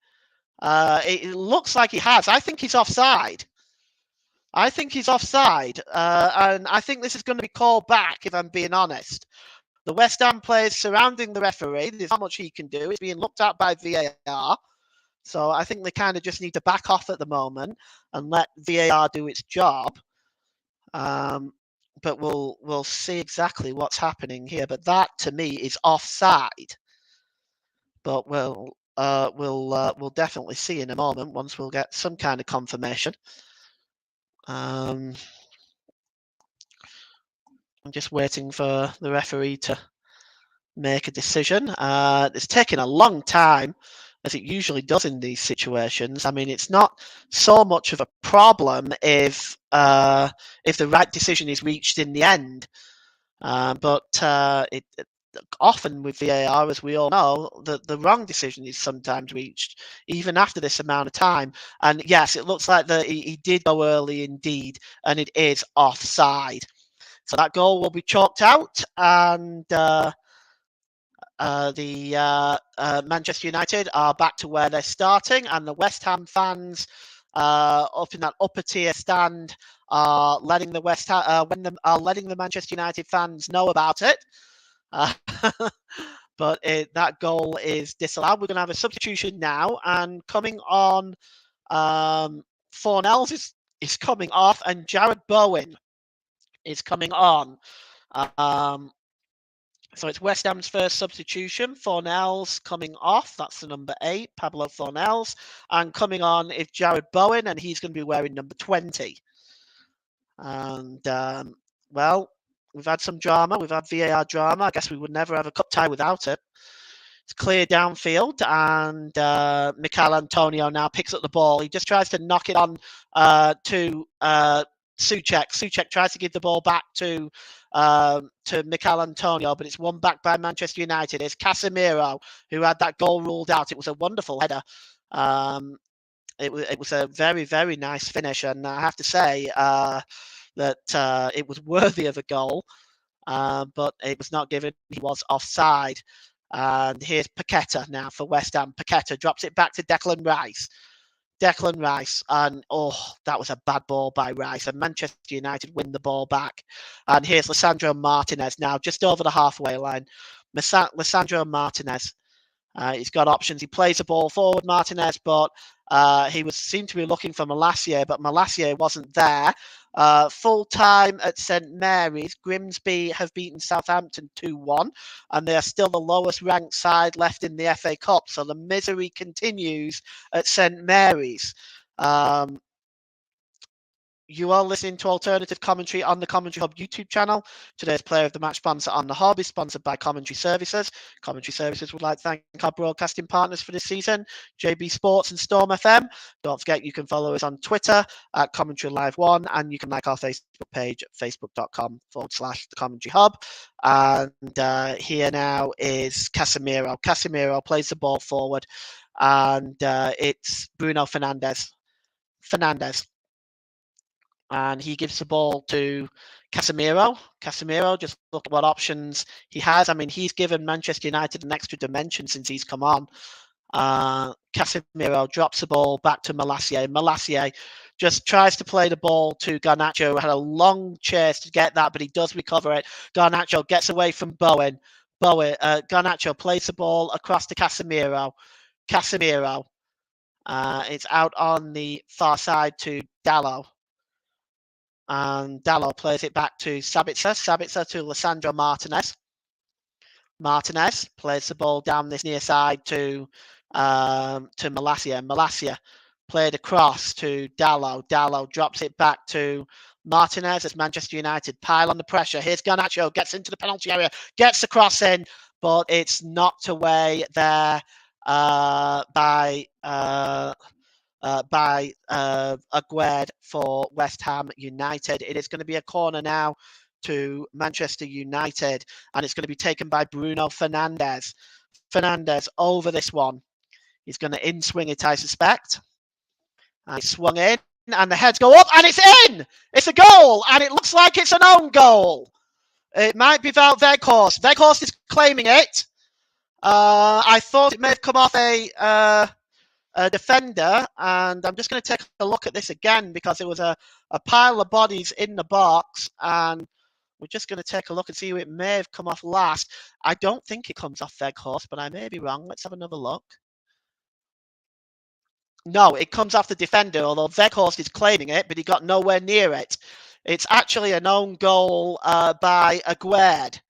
It looks like he has. I think he's offside. And I think this is going to be called back, if I'm being honest. The West Ham players surrounding the referee, there's not much he can do. It's being looked at by VAR. So I think they kind of just need to back off at the moment and let VAR do its job. But we'll see exactly what's happening here. But that, to me, is offside. But we'll definitely see in a moment once we'll get some kind of confirmation. I'm just waiting for the referee to make a decision. It's taking a long time, as it usually does in these situations. I mean, it's not so much of a problem if the right decision is reached in the end. But often with VAR, as we all know, the wrong decision is sometimes reached even after this amount of time. And yes, it looks like that he did go early indeed, and it is offside. So that goal will be chalked out, and Manchester United are back to where they're starting, and the West Ham fans up in that upper tier stand are letting the letting the Manchester United fans know about it. But that goal is disallowed. We're going to have a substitution now, and coming on, Fornells is coming off, and Jared Bowen is coming on. So it's West Ham's first substitution. Fornells coming off. That's the number 8, Pablo Fornells. And coming on is Jared Bowen, and he's going to be wearing number 20. And, well, we've had some drama. We've had VAR drama. I guess we would never have a cup tie without it. It's clear downfield, and Michail Antonio now picks up the ball. He just tries to knock it on to Souček. Souček tries to give the ball back to Michail Antonio, but it's won back by Manchester United. It's Casemiro who had that goal ruled out. It was a wonderful header. It was a very, very nice finish, and I have to say that it was worthy of a goal, but it was not given. He was offside. And here's Paqueta now for West Ham. Paqueta drops it back to Declan Rice. And that was a bad ball by Rice, and Manchester United win the ball back. And here's Lisandro Martinez now, just over the halfway line. Lisandro Martinez, he's got options. He plays the ball forward, Martinez, but he seemed to be looking for Malacia, but Malacia wasn't there. Full time at St Mary's, Grimsby have beaten Southampton 2-1, and they are still the lowest ranked side left in the FA Cup. So the misery continues at St Mary's. You are listening to alternative commentary on the Commentary Hub YouTube channel. Today's player of the match sponsor on the Hub is sponsored by Commentary Services. Commentary Services would like to thank our broadcasting partners for this season, JB Sports and Storm FM. Don't forget you can follow us on Twitter at Commentary Live 1, and you can like our Facebook page at facebook.com/the Commentary Hub. And here now is Casemiro. Casemiro plays the ball forward, and it's Bruno Fernandes. And he gives the ball to Casemiro. Casemiro, just look at what options he has. I mean, he's given Manchester United an extra dimension since he's come on. Casemiro drops the ball back to Malacia. Malacia just tries to play the ball to Garnacho. Had a long chase to get that, but he does recover it. Garnacho gets away from Bowen. Garnacho plays the ball across to Casemiro. It's out on the far side to Dalot. And Dalot plays it back to Sabitzer. Sabitzer to Lisandro Martinez. Martinez plays the ball down this near side to Malacia. Malacia played across to Dalot. Dalot drops it back to Martinez as Manchester United pile on the pressure. Here's Garnacho, gets into the penalty area, gets the cross in, but it's knocked away there by Aguerd for West Ham United. It is going to be a corner now to Manchester United, and it's going to be taken by Bruno Fernandes. Fernandes over this one. He's going to in-swing it, I suspect. And he swung in, and the heads go up, and it's in! It's a goal, and it looks like it's an own goal. It might be Wout Weghorst. Weghorst is claiming it. I thought it may have come off a defender, and I'm just going to take a look at this again because it was a pile of bodies in the box, and we're just going to take a look and see who it may have come off last. I don't think it comes off Weghorst, but I may be wrong. Let's have another look. No, it comes off the defender, although Weghorst is claiming it, but he got nowhere near it. It's actually an own goal by Aguerd.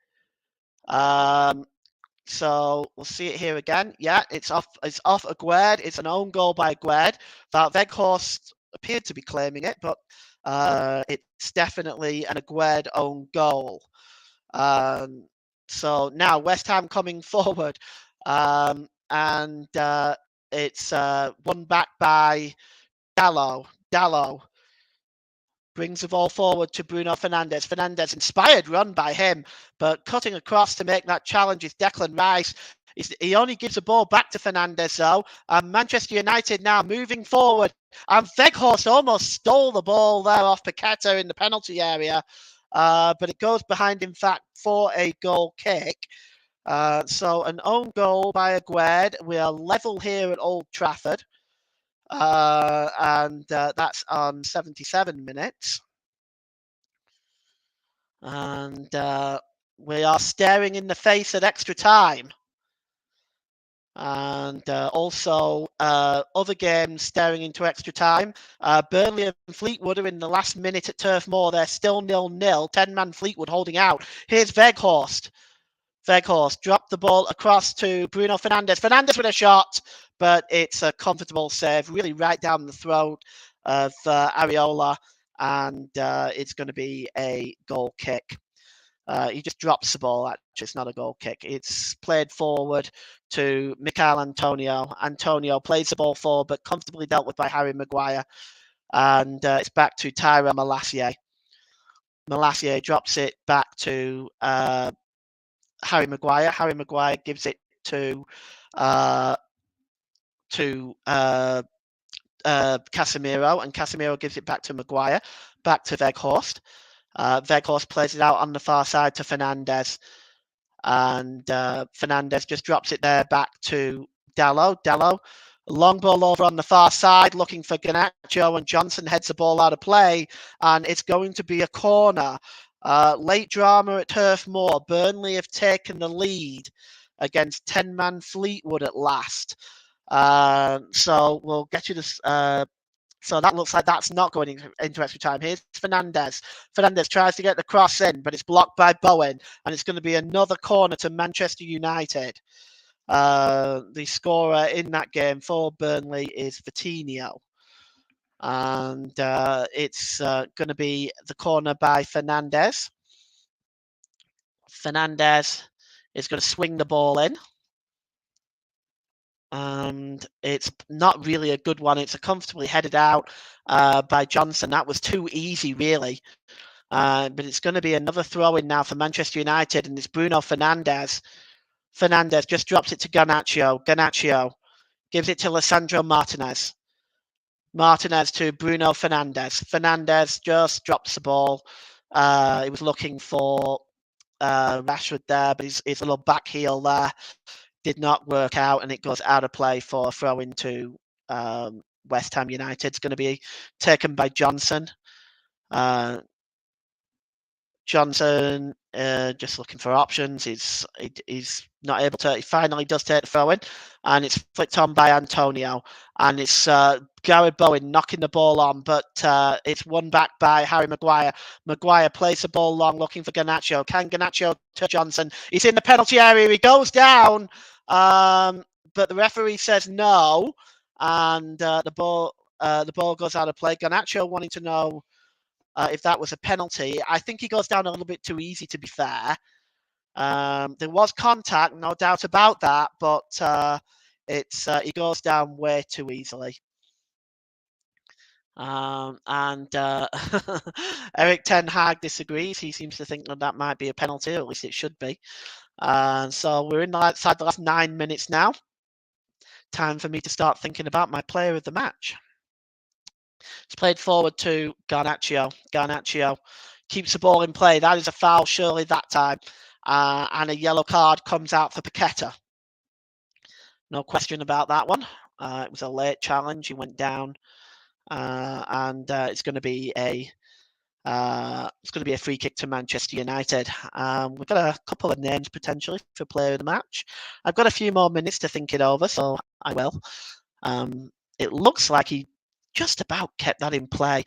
So we'll see it here again. Yeah, it's off Aguerd. It's an own goal by Aguerd. Wout Weghorst appeared to be claiming it, but it's definitely an Aguerd own goal. So now West Ham coming forward, and it's won back by Dalot. Dalot brings the ball forward to Bruno Fernandes. Fernandes, inspired run by him, but cutting across to make that challenge is Declan Rice. He only gives the ball back to Fernandes, though. And Manchester United now moving forward. And Weghorst almost stole the ball there off Paqueta in the penalty area. But it goes behind, in fact, for a goal kick. So an own goal by Aguerd. We are level here at Old Trafford. And that's on 77 minutes. And we are staring in the face at extra time. And also other games staring into extra time. Burnley and Fleetwood are in the last minute at Turf Moor. They're still 0-0. 10-man Fleetwood holding out. Here's Weghorst. Weghorst dropped the ball across to Bruno Fernandes. Fernandes with a shot, but it's a comfortable save, really right down the throat of Areola, and it's going to be a goal kick. He just drops the ball, actually. It's not a goal kick. It's played forward to Michail Antonio. Antonio plays the ball forward, but comfortably dealt with by Harry Maguire. And it's back to Tyrell Malacia. Malacia drops it back to Harry Maguire. Harry Maguire gives it to Casemiro, and Casemiro gives it back to Maguire, back to Weghorst. Weghorst plays it out on the far side to Fernandes, and Fernandes just drops it there back to Dalot. Dalot, long ball over on the far side, looking for Garnacho, and Johnson heads the ball out of play, and it's going to be a corner. Late drama at Turf Moor. Burnley have taken the lead against 10-man Fleetwood at last. So we'll get you this. So that looks like that's not going into extra time. Here's Fernandes. Fernandes tries to get the cross in, but it's blocked by Bowen, and it's going to be another corner to Manchester United. The scorer in that game for Burnley is Vitinho. And it's going to be the corner by Fernandes. Fernandes is going to swing the ball in. And it's not really a good one. It's a comfortably headed out by Johnson. That was too easy, really. But it's going to be another throw-in now for Manchester United, and it's Bruno Fernandes. Fernandes just drops it to Garnacho. Garnacho gives it to Lisandro Martinez. Martinez to Bruno Fernandes. Fernandes just drops the ball. He was looking for Rashford there, but his little back heel there did not work out, and it goes out of play for a throw into West Ham United. It's going to be taken by Johnson. Johnson just looking for options. He's not able to. He finally does take the throw in, and it's flicked on by Antonio, and it's Gareth Bowen knocking the ball on, but it's won back by Harry Maguire. Maguire plays the ball long, looking for Garnacho. Can Garnacho to Johnson? He's in the penalty area. He goes down, but the referee says no, and the ball the ball goes out of play. Garnacho wanting to know if that was a penalty. I think he goes down a little bit too easy, to be fair. There was contact, no doubt about that, but he goes down way too easily. And Erik ten Hag disagrees. He seems to think that might be a penalty, or at least it should be. So we're inside the last 9 minutes now. Time for me to start thinking about my player of the match. It's played forward to Garnacho. Garnacho keeps the ball in play. That is a foul, surely, that time. And a yellow card comes out for Paqueta. No question about that one. It was a late challenge. He went down. And it's going to be a free kick to Manchester United. We've got a couple of names potentially for player of the match. I've got a few more minutes to think it over, so I will. It looks like he just about kept that in play,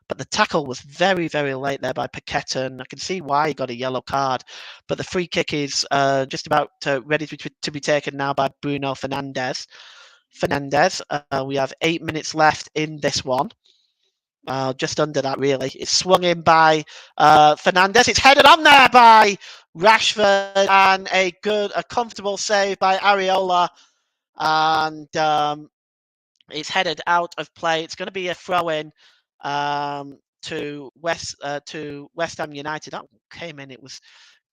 but the tackle was very, very late there by Paqueta, and I can see why he got a yellow card. But the free kick is just about ready to be taken now by Bruno Fernandes. We have 8 minutes left in this one. Just under that, really. It's swung in by Fernandes. It's headed on there by Rashford, and a comfortable save by Areola. And it's headed out of play. It's going to be a throw-in to West Ham United. That came in. It was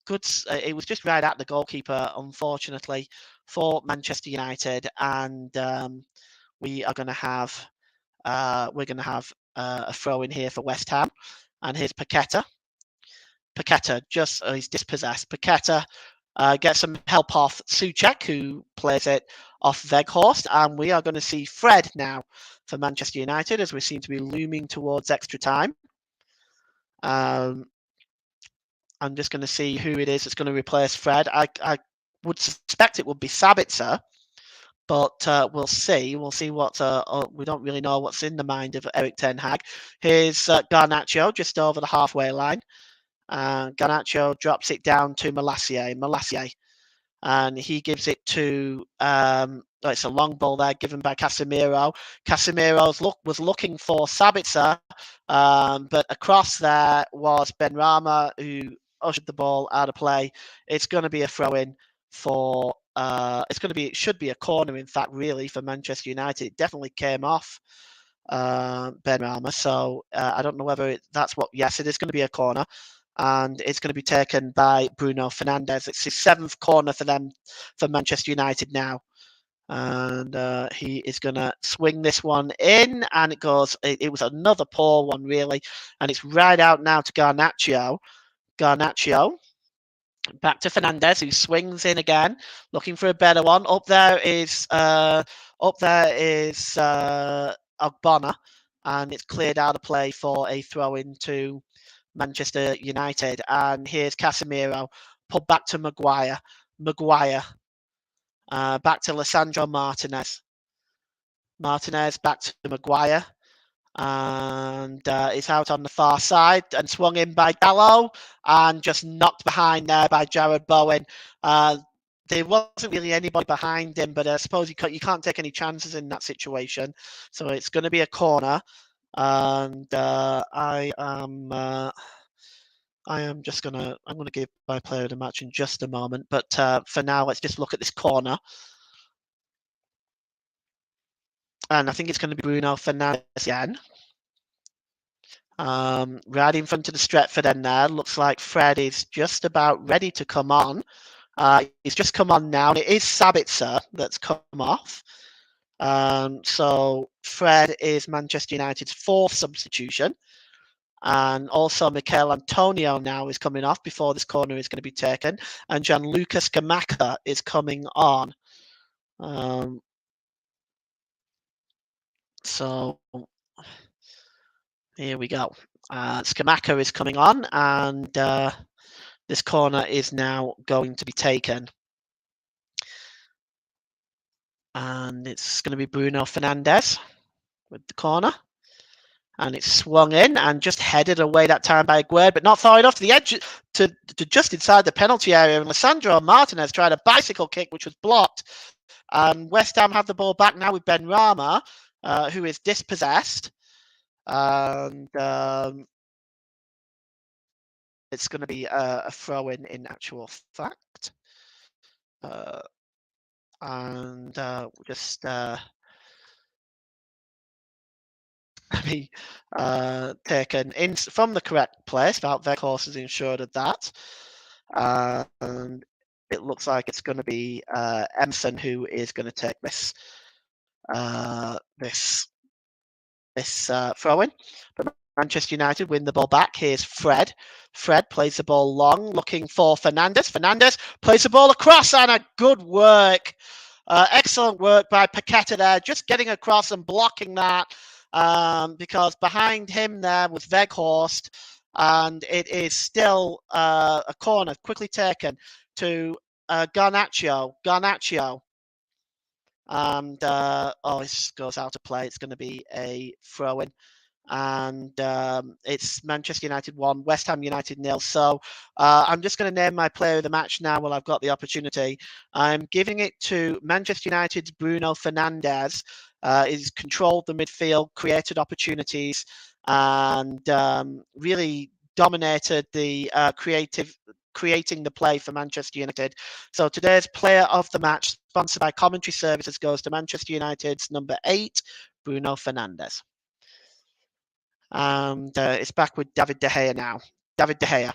good. It was just right at the goalkeeper, unfortunately, for Manchester United. And we are going to have a throw in here for West Ham, and here's Paqueta. He's dispossessed. Paqueta gets some help off Souček, who plays it off Weghorst, and we are going to see Fred now for Manchester United as we seem to be looming towards extra time. I'm just going to see who it is that's going to replace Fred. I would suspect it would be Sabitzer. But we'll see. We'll see what. We don't really know what's in the mind of Erik ten Hag. Here's Garnacho just over the halfway line. Garnacho drops it down to Malacia. And he gives it to. It's a long ball there given by Casemiro. Casemiro was looking for Sabitzer, but across there was Benrahma, who ushered the ball out of play. It's going to be a throw-in for. It should be a corner, in fact, really, for Manchester United. It definitely came off Benrahma, so I don't know whether that's what. Yes, it is going to be a corner, and it's going to be taken by Bruno Fernandes. It's his 7th corner for Manchester United now, and he is going to swing this one in, and it goes. It was another poor one, really, and it's right out now to Garnacho. Back to Fernandes, who swings in again, looking for a better one. Up there is Ogbonna, and it's cleared out of play for a throw-in to Manchester United. And here's Casemiro, put back to Maguire. Back to Lisandro Martinez. Back to Maguire. And it's out on the far side and swung in by Gallo and just knocked behind there by Jared Bowen. There wasn't really anybody behind him, but I suppose you can't take any chances in that situation. So it's going to be a corner, and I'm going to give my player of the match in just a moment. But for now, let's just look at this corner. And I think it's going to be Bruno Fernandes again. Right in front of the Stretford end there. Looks like Fred is just about ready to come on. He's just come on now. And it is Sabitzer that's come off. So Fred is Manchester United's 4th substitution. And also Michail Antonio now is coming off before this corner is going to be taken. And Gianluca Scamacca is coming on. So here we go. Scamacca is coming on, and this corner is now going to be taken. And it's going to be Bruno Fernandes with the corner. And it's swung in and just headed away that time by Aguerd, but not far enough to the edge, to just inside the penalty area. And Lisandro Martinez tried a bicycle kick, which was blocked. And West Ham have the ball back now with Benrahma. who is dispossessed. And it's going to be a throw-in actual fact. And just be taken in from the correct place. Wout Weghorst has ensured of that. And it looks like it's going to be Emerson who is going to take this throw-in. But Manchester United win the ball back. Here's Fred. Fred plays the ball long, looking for Fernandes. Fernandes plays the ball across, and a good work. Excellent work by Paqueta there, just getting across and blocking that, because behind him there was Weghorst, and it is still a corner quickly taken to Garnacho. And this goes out of play. It's going to be a throw-in. And it's Manchester United 1, West Ham United 0. So I'm just going to name my player of the match now while I've got the opportunity. I'm giving it to Manchester United's Bruno Fernandes. He's controlled the midfield, created opportunities, and really dominated the creating the play for Manchester United. So today's player of the match, sponsored by Commentary Services, goes to Manchester United's number 8, Bruno Fernandes. And it's back with David De Gea now. David De Gea.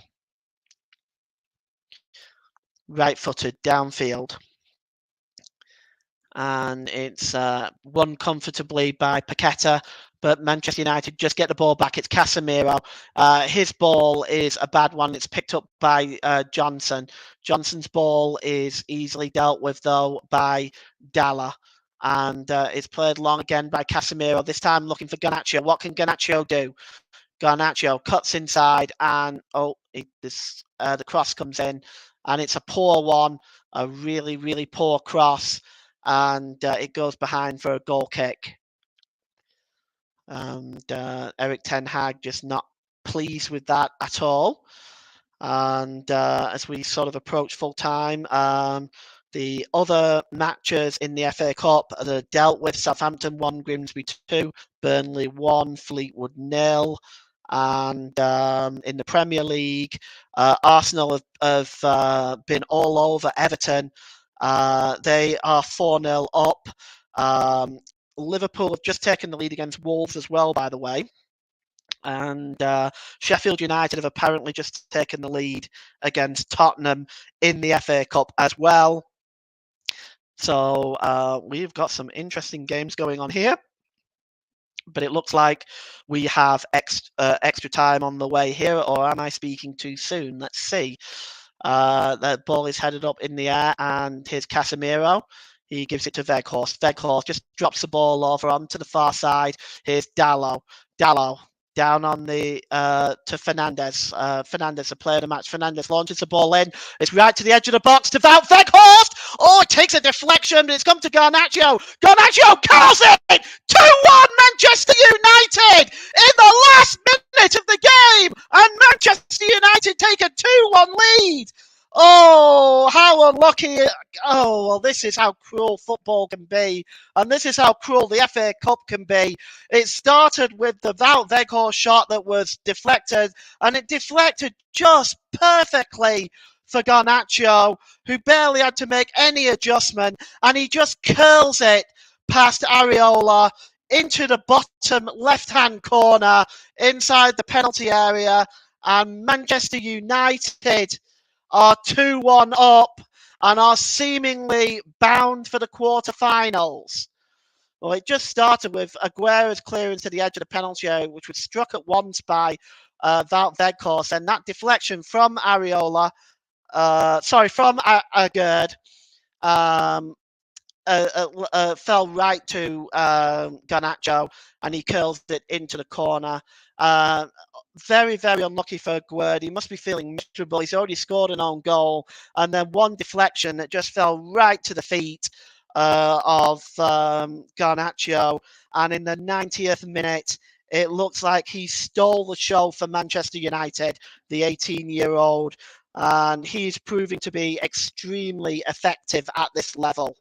Right-footed, downfield. And it's won comfortably by Paqueta, but Manchester United just get the ball back. It's Casemiro. His ball is a bad one. It's picked up by Johnson. Johnson's ball is easily dealt with, though, by Dalla. And it's played long again by Casemiro, this time looking for Garnacho. What can Garnacho do? Garnacho cuts inside, and the cross comes in, and it's a poor one, a really, really poor cross, and it goes behind for a goal kick. And Erik ten Hag just not pleased with that at all. And as we sort of approach full time, the other matches in the FA Cup are dealt with. Southampton 1, Grimsby 2, Burnley 1, Fleetwood 0. And in the Premier League, Arsenal have been all over Everton. They are 4-0 up. Liverpool have just taken the lead against Wolves as well, by the way. And Sheffield United have apparently just taken the lead against Tottenham in the FA Cup as well. So we've got some interesting games going on here. But it looks like we have extra time on the way here, or am I speaking too soon? Let's see. The ball is headed up in the air, and here's Casemiro. He gives it to Weghorst. Weghorst just drops the ball over onto the far side. Here's Dalot. Dalot down on the to Fernandes. Fernandes, the player of the match. Fernandes launches the ball in. It's right to the edge of the box to Wout Weghorst. Oh, it takes a deflection, but it's come to Garnacho. Garnacho calls it 2-1 Manchester United in the last minute of the game, and Manchester United take a 2-1 lead. Oh, how unlucky. Oh, well, this is how cruel football can be. And this is how cruel the FA Cup can be. It started with the Wout Weghorst shot that was deflected, and it deflected just perfectly for Garnacho, who barely had to make any adjustment, and he just curls it past Areola into the bottom left-hand corner inside the penalty area, and Manchester United are 2-1 up and are seemingly bound for the quarterfinals. Well, it just started with Aguero's clearance to the edge of the penalty area, which was struck at once by Wout Weghorst, and that deflection from Areola, from Agard, fell right to Garnacho, and he curls it into the corner. Very, very unlucky for Aguerd. He must be feeling miserable. He's already scored an own goal, and then one deflection that just fell right to the feet of Garnacho. And in the 90th minute, it looks like he stole the show for Manchester United, the 18-year-old, and he's proving to be extremely effective at this level.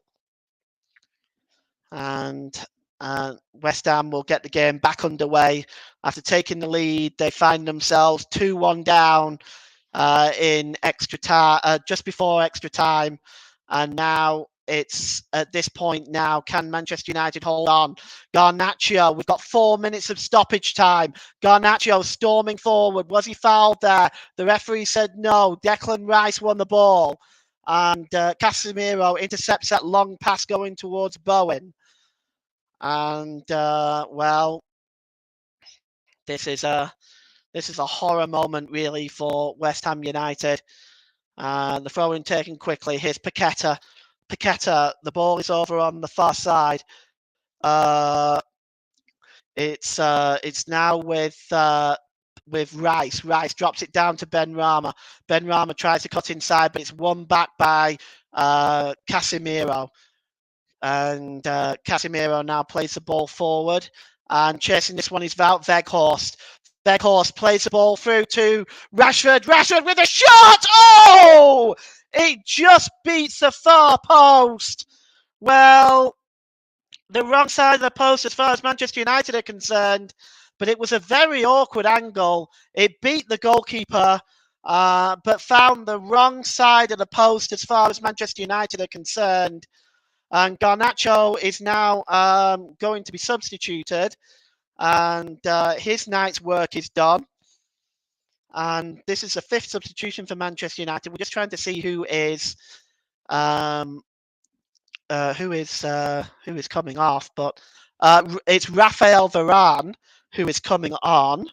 And West Ham will get the game back underway. After taking the lead, they find themselves 2-1 down in extra time, just before extra time. And now it's at this point now, can Manchester United hold on? Garnacho, we've got 4 minutes of stoppage time. Garnacho storming forward. Was he fouled there? The referee said no. Declan Rice won the ball. And Casemiro intercepts that long pass going towards Bowen. And well, this is a horror moment really for West Ham United. The throw-in taken quickly. Here's Paqueta. Paqueta, the ball is over on the far side. It's now with Rice. Rice drops it down to Benrahma. Benrahma tries to cut inside, but it's won back by Casemiro. And Casemiro now plays the ball forward. And chasing this one is Wout Weghorst. Weghorst plays the ball through to Rashford. Rashford with a shot! Oh! It just beats the far post. Well, the wrong side of the post as far as Manchester United are concerned. But it was a very awkward angle. It beat the goalkeeper, but found the wrong side of the post as far as Manchester United are concerned. And Garnacho is now going to be substituted. And his night's work is done. And this is the 5th substitution for Manchester United. We're just trying to see who is coming off. But it's Rafael Varane who is coming on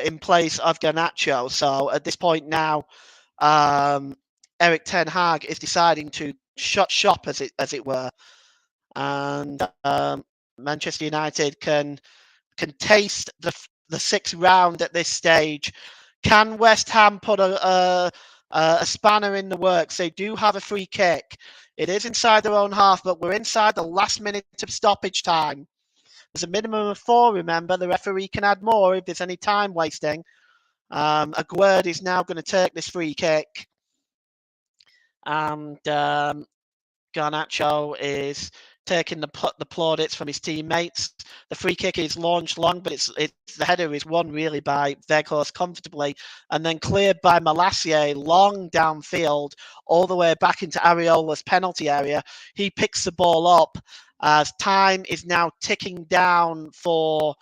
in place of Garnacho. So at this point now, Erik ten Hag is deciding to shut shop, as it were, and Manchester United can taste the 6th round at this stage. Can West Ham put a spanner in the works? They do have a free kick. It is inside their own half, but we're inside the last minute of stoppage time. There's a minimum of 4. Remember, the referee can add more if there's any time wasting. Aguerd is now going to take this free kick. And Garnacho is taking the plaudits from his teammates. The free kick is launched long, but it's the header is won really by Weghorst comfortably, and then cleared by Malacia long downfield, all the way back into Areola's penalty area. He picks the ball up as time is now ticking down for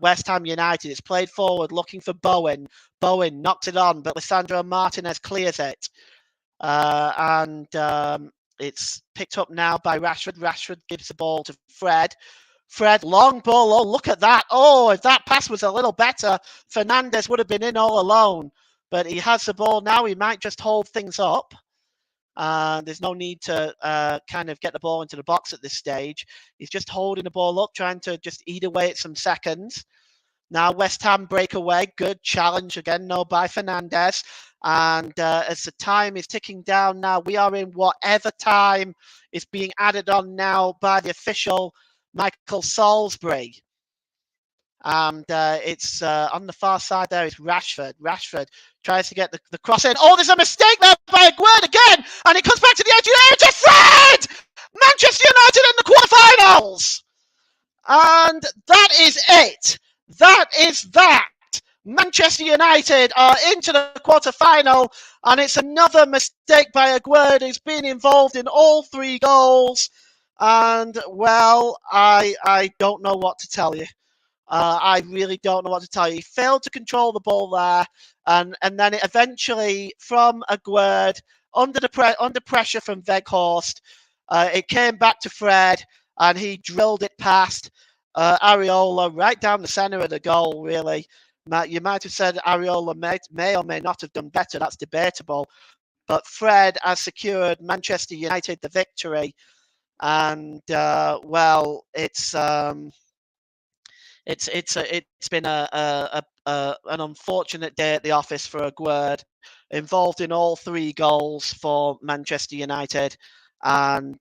West Ham United. It's played forward, looking for Bowen. Bowen knocks it on, but Lisandro Martinez clears it. And it's picked up now by Rashford. Rashford gives the ball to Fred. Fred, long ball. Oh, look at that. Oh, if that pass was a little better, Fernandes would have been in all alone. But he has the ball now. He might just hold things up. There's no need to kind of get the ball into the box at this stage. He's just holding the ball up, trying to just eat away at some seconds. Now West Ham break away. Good challenge again, no, by Fernandes. And as the time is ticking down now, we are in whatever time is being added on now by the official, Michael Salisbury. And it's on the far side there is Rashford. Rashford tries to get the cross in. Oh, there's a mistake there by Aguerd again. And it comes back to the edge of the area to Fred! Manchester United in the quarterfinals! And that is it. That is that. Manchester United are into the quarter-final, and it's another mistake by Aguerd, who's been involved in all 3 goals. And, well, I don't know what to tell you. I really don't know what to tell you. He failed to control the ball there, and then it eventually, from Aguerd, under pressure from Weghorst, it came back to Fred, and he drilled it past Areola right down the centre of the goal, really. You might have said Areola may or may not have done better. That's debatable. But Fred has secured Manchester United the victory. And, well, it's been an unfortunate day at the office for Aguerd, involved in all 3 goals for Manchester United. And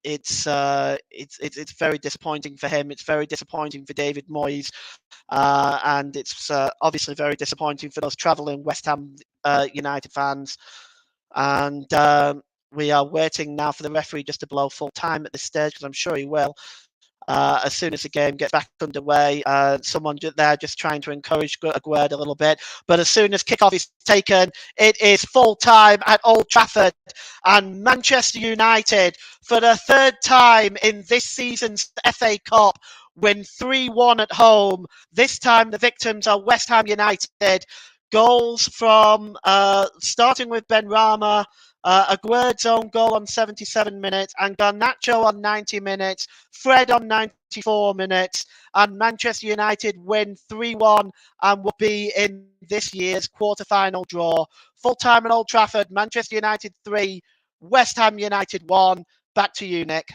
it's very disappointing for him. It's very disappointing for David Moyes, and it's obviously very disappointing for those travelling West Ham United fans. And we are waiting now for the referee just to blow full time at this stage, because I'm sure he will. as soon as the game gets back underway. Someone there just trying to encourage Aguerd a little bit. But as soon as kickoff is taken, it is full time at Old Trafford. And Manchester United, for the third time in this season's FA Cup, win 3-1 at home. This time the victims are West Ham United. Goals from starting with Benrahma, Aguerd's own goal on 77 minutes, and Garnacho on 90 minutes, Fred on 94 minutes, and Manchester United win 3-1 and will be in this year's quarter-final draw. Full-time at Old Trafford, Manchester United 3, West Ham United 1. Back to you, Nick.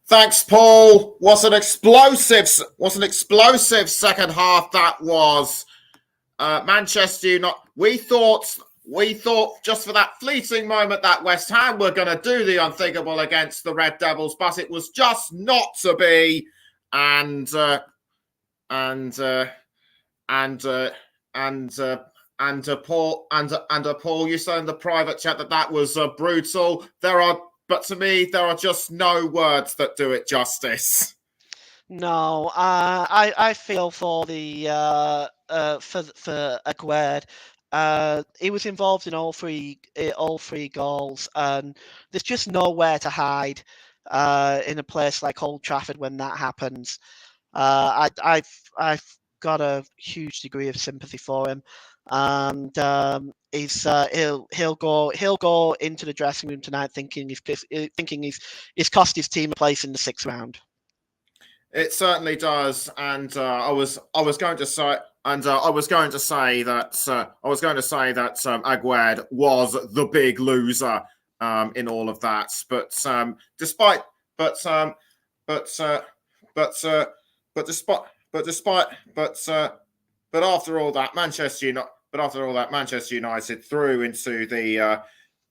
Thanks, Paul. What an explosive second half that was. Manchester United. We thought just for that fleeting moment that West Ham were going to do the unthinkable against the Red Devils, but it was just not to be. And Paul, you said in the private chat that was brutal. But to me, there are just no words that do it justice. No, I feel for the for Aguerd. He was involved in all three goals, and there's just nowhere to hide in a place like Old Trafford when that happens. I've got a huge degree of sympathy for him, and he'll go into the dressing room tonight thinking he's cost his team a place in the 6th round. It certainly does, and I was going to say that Aguerd was the big loser in all of that. But after all that, Manchester United through into the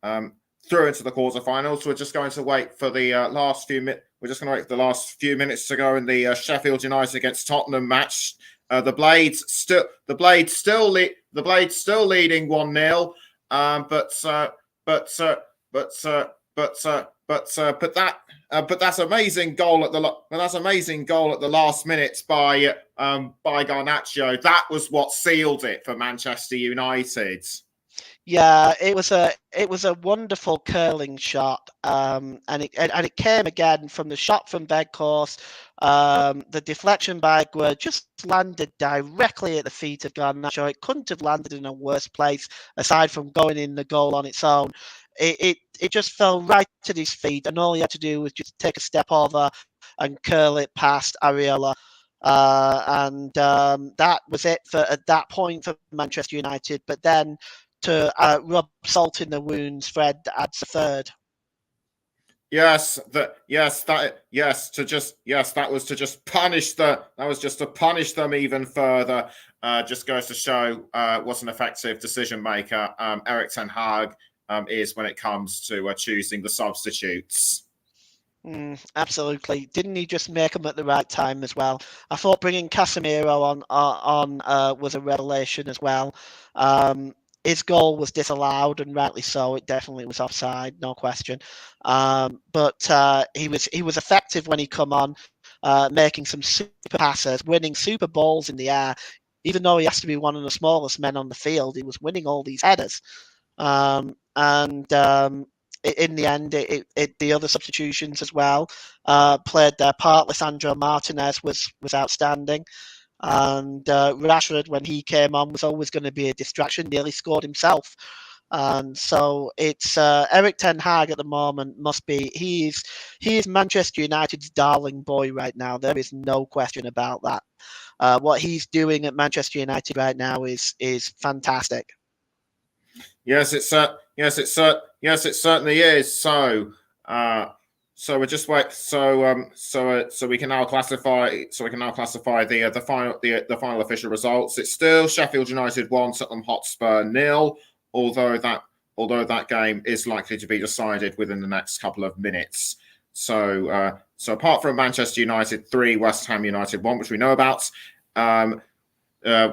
quarterfinals. We're just going to wait for the last few minutes. We're just going to wait for the last few minutes to go in the Sheffield United against Tottenham match. The Blades still leading 1-0. But that's amazing goal at the last minute by Garnacho. That was what sealed it for Manchester United. Yeah, it was a wonderful curling shot, and it came again from the shot from Weghorst. The deflection by Aguerd just landed directly at the feet of Garnacho. It couldn't have landed in a worse place aside from going in the goal on its own. It just fell right at his feet, and all he had to do was just take a step over and curl it past Areola. And that was it at that point for Manchester United. But then, to rub salt in the wounds, Fred adds a third. That was just to punish them even further. Just goes to show what an effective decision maker Erik ten Hag is when it comes to choosing the substitutes. Absolutely. Didn't he just make them at the right time as well? I thought bringing Casemiro on was a revelation as well. His goal was disallowed, and rightly so. It definitely was offside, no question. But he was effective when he come on, making some super passes, winning super balls in the air. Even though he has to be one of the smallest men on the field, he was winning all these headers. In the end, the other substitutions as well played their part. Lisandro Martinez was outstanding. And Rashford, when he came on, was always going to be a distraction, nearly scored himself. And so it's Erik ten Hag at the moment he is Manchester United's darling boy right now. There is no question about that. What he's doing at Manchester United right now is fantastic. Yes, it certainly is. So we just wait. So we can now classify. the final official results. It's still Sheffield United 1, Tottenham Hotspur 0. Although that game is likely to be decided within the next couple of minutes. So apart from Manchester United 3, West Ham United 1, which we know about,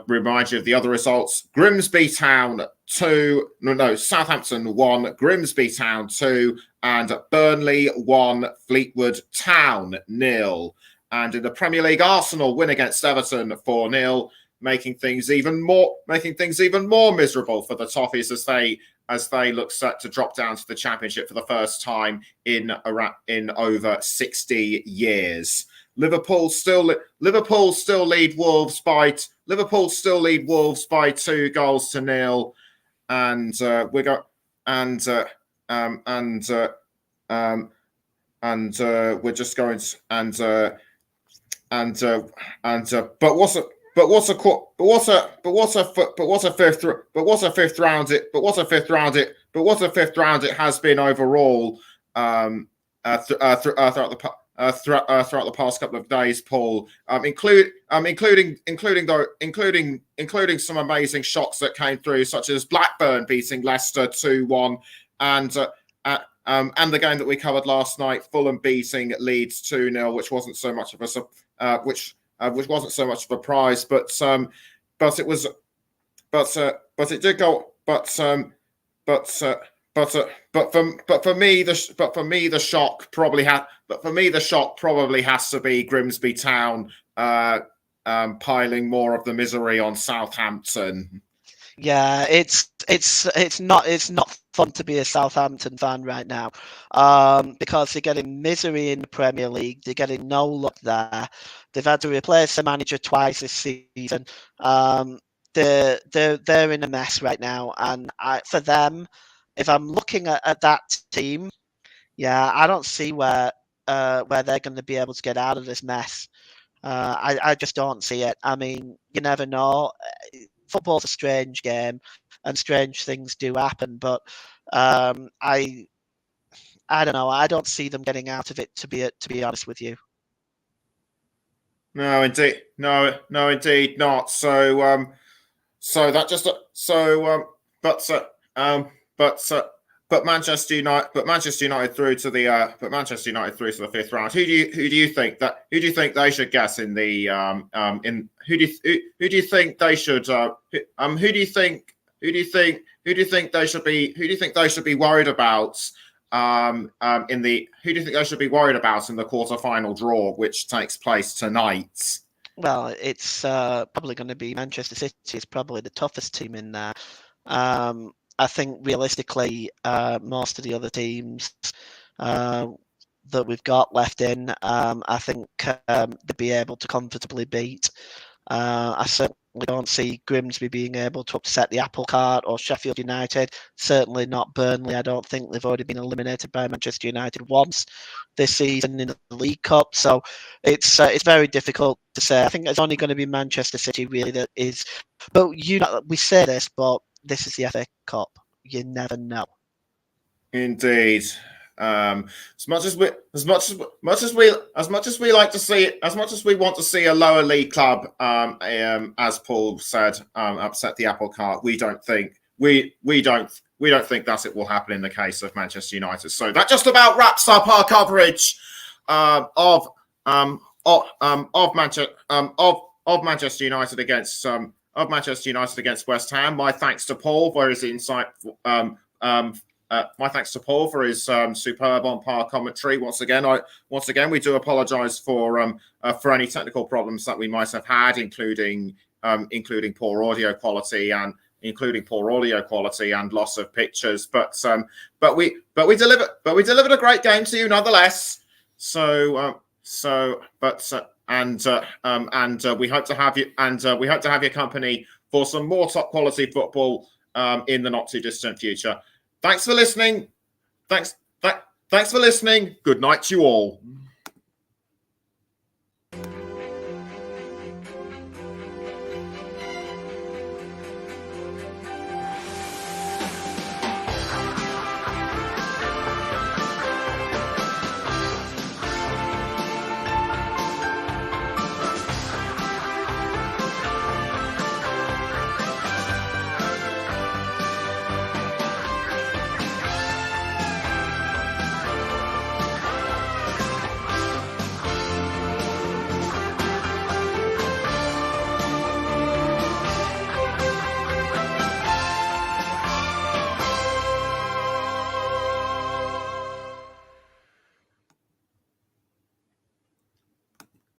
remind you of the other results. Grimsby Town 2, Southampton 1, Grimsby Town 2, and Burnley 1, Fleetwood Town 0. And in the Premier League, Arsenal win against Everton 4-0, making things even more miserable for the Toffees as they look set to drop down to the Championship for the first time in over 60 years. Liverpool still lead Wolves by 2-0, and we're just going to but what's a fifth round it has been overall throughout the past couple of days, Paul, including some amazing shocks that came through, such as Blackburn beating Leicester 2-1, and the game that we covered last night, Fulham beating Leeds 2-0, which wasn't so much of a which wasn't so much of a prize, but it did go, but for me the shock probably has to be Grimsby Town piling more of the misery on Southampton. Yeah, it's not fun to be a Southampton fan right now, because they're getting misery in the Premier League. They're getting no luck there. They've had to replace the manager twice this season. They're in a mess right now, and for them, if I'm looking at that team, yeah, I don't see where they're going to be able to get out of this mess. I just don't see it. I mean, you never know. Football's a strange game, and strange things do happen. But I don't know. I don't see them getting out of it. To be honest with you. No, indeed, not. But Manchester United through to the fifth round. Who do you think they should guess in the who do you think they should be worried about in the quarterfinal draw, which takes place tonight? Well, it's probably going to be Manchester City. Is probably the toughest team in there. I think realistically, most of the other teams that we've got left in, I think they'll be able to comfortably beat. I certainly don't see Grimsby being able to upset the apple cart, or Sheffield United. Certainly not Burnley. I don't think they've already been eliminated by Manchester United once this season in the League Cup. So it's very difficult to say. I think it's only going to be Manchester City really that is. But we say this, but this is the FA Cup. You never know. Indeed. As much as we like to see, as much as we want to see a lower league club, as Paul said, upset the apple cart, we don't think that it will happen in the case of Manchester United. So that just about wraps up our coverage of Manchester United against West Ham. My thanks to Paul for his insightful. My thanks to Paul for his superb on-par commentary. Once again, we do apologise for any technical problems that we might have had, including poor audio quality and loss of pictures. But we delivered a great game to you nonetheless. We hope to have your company for some more top quality football in the not too distant future. Thanks for listening. Thanks for listening. Good night to you all.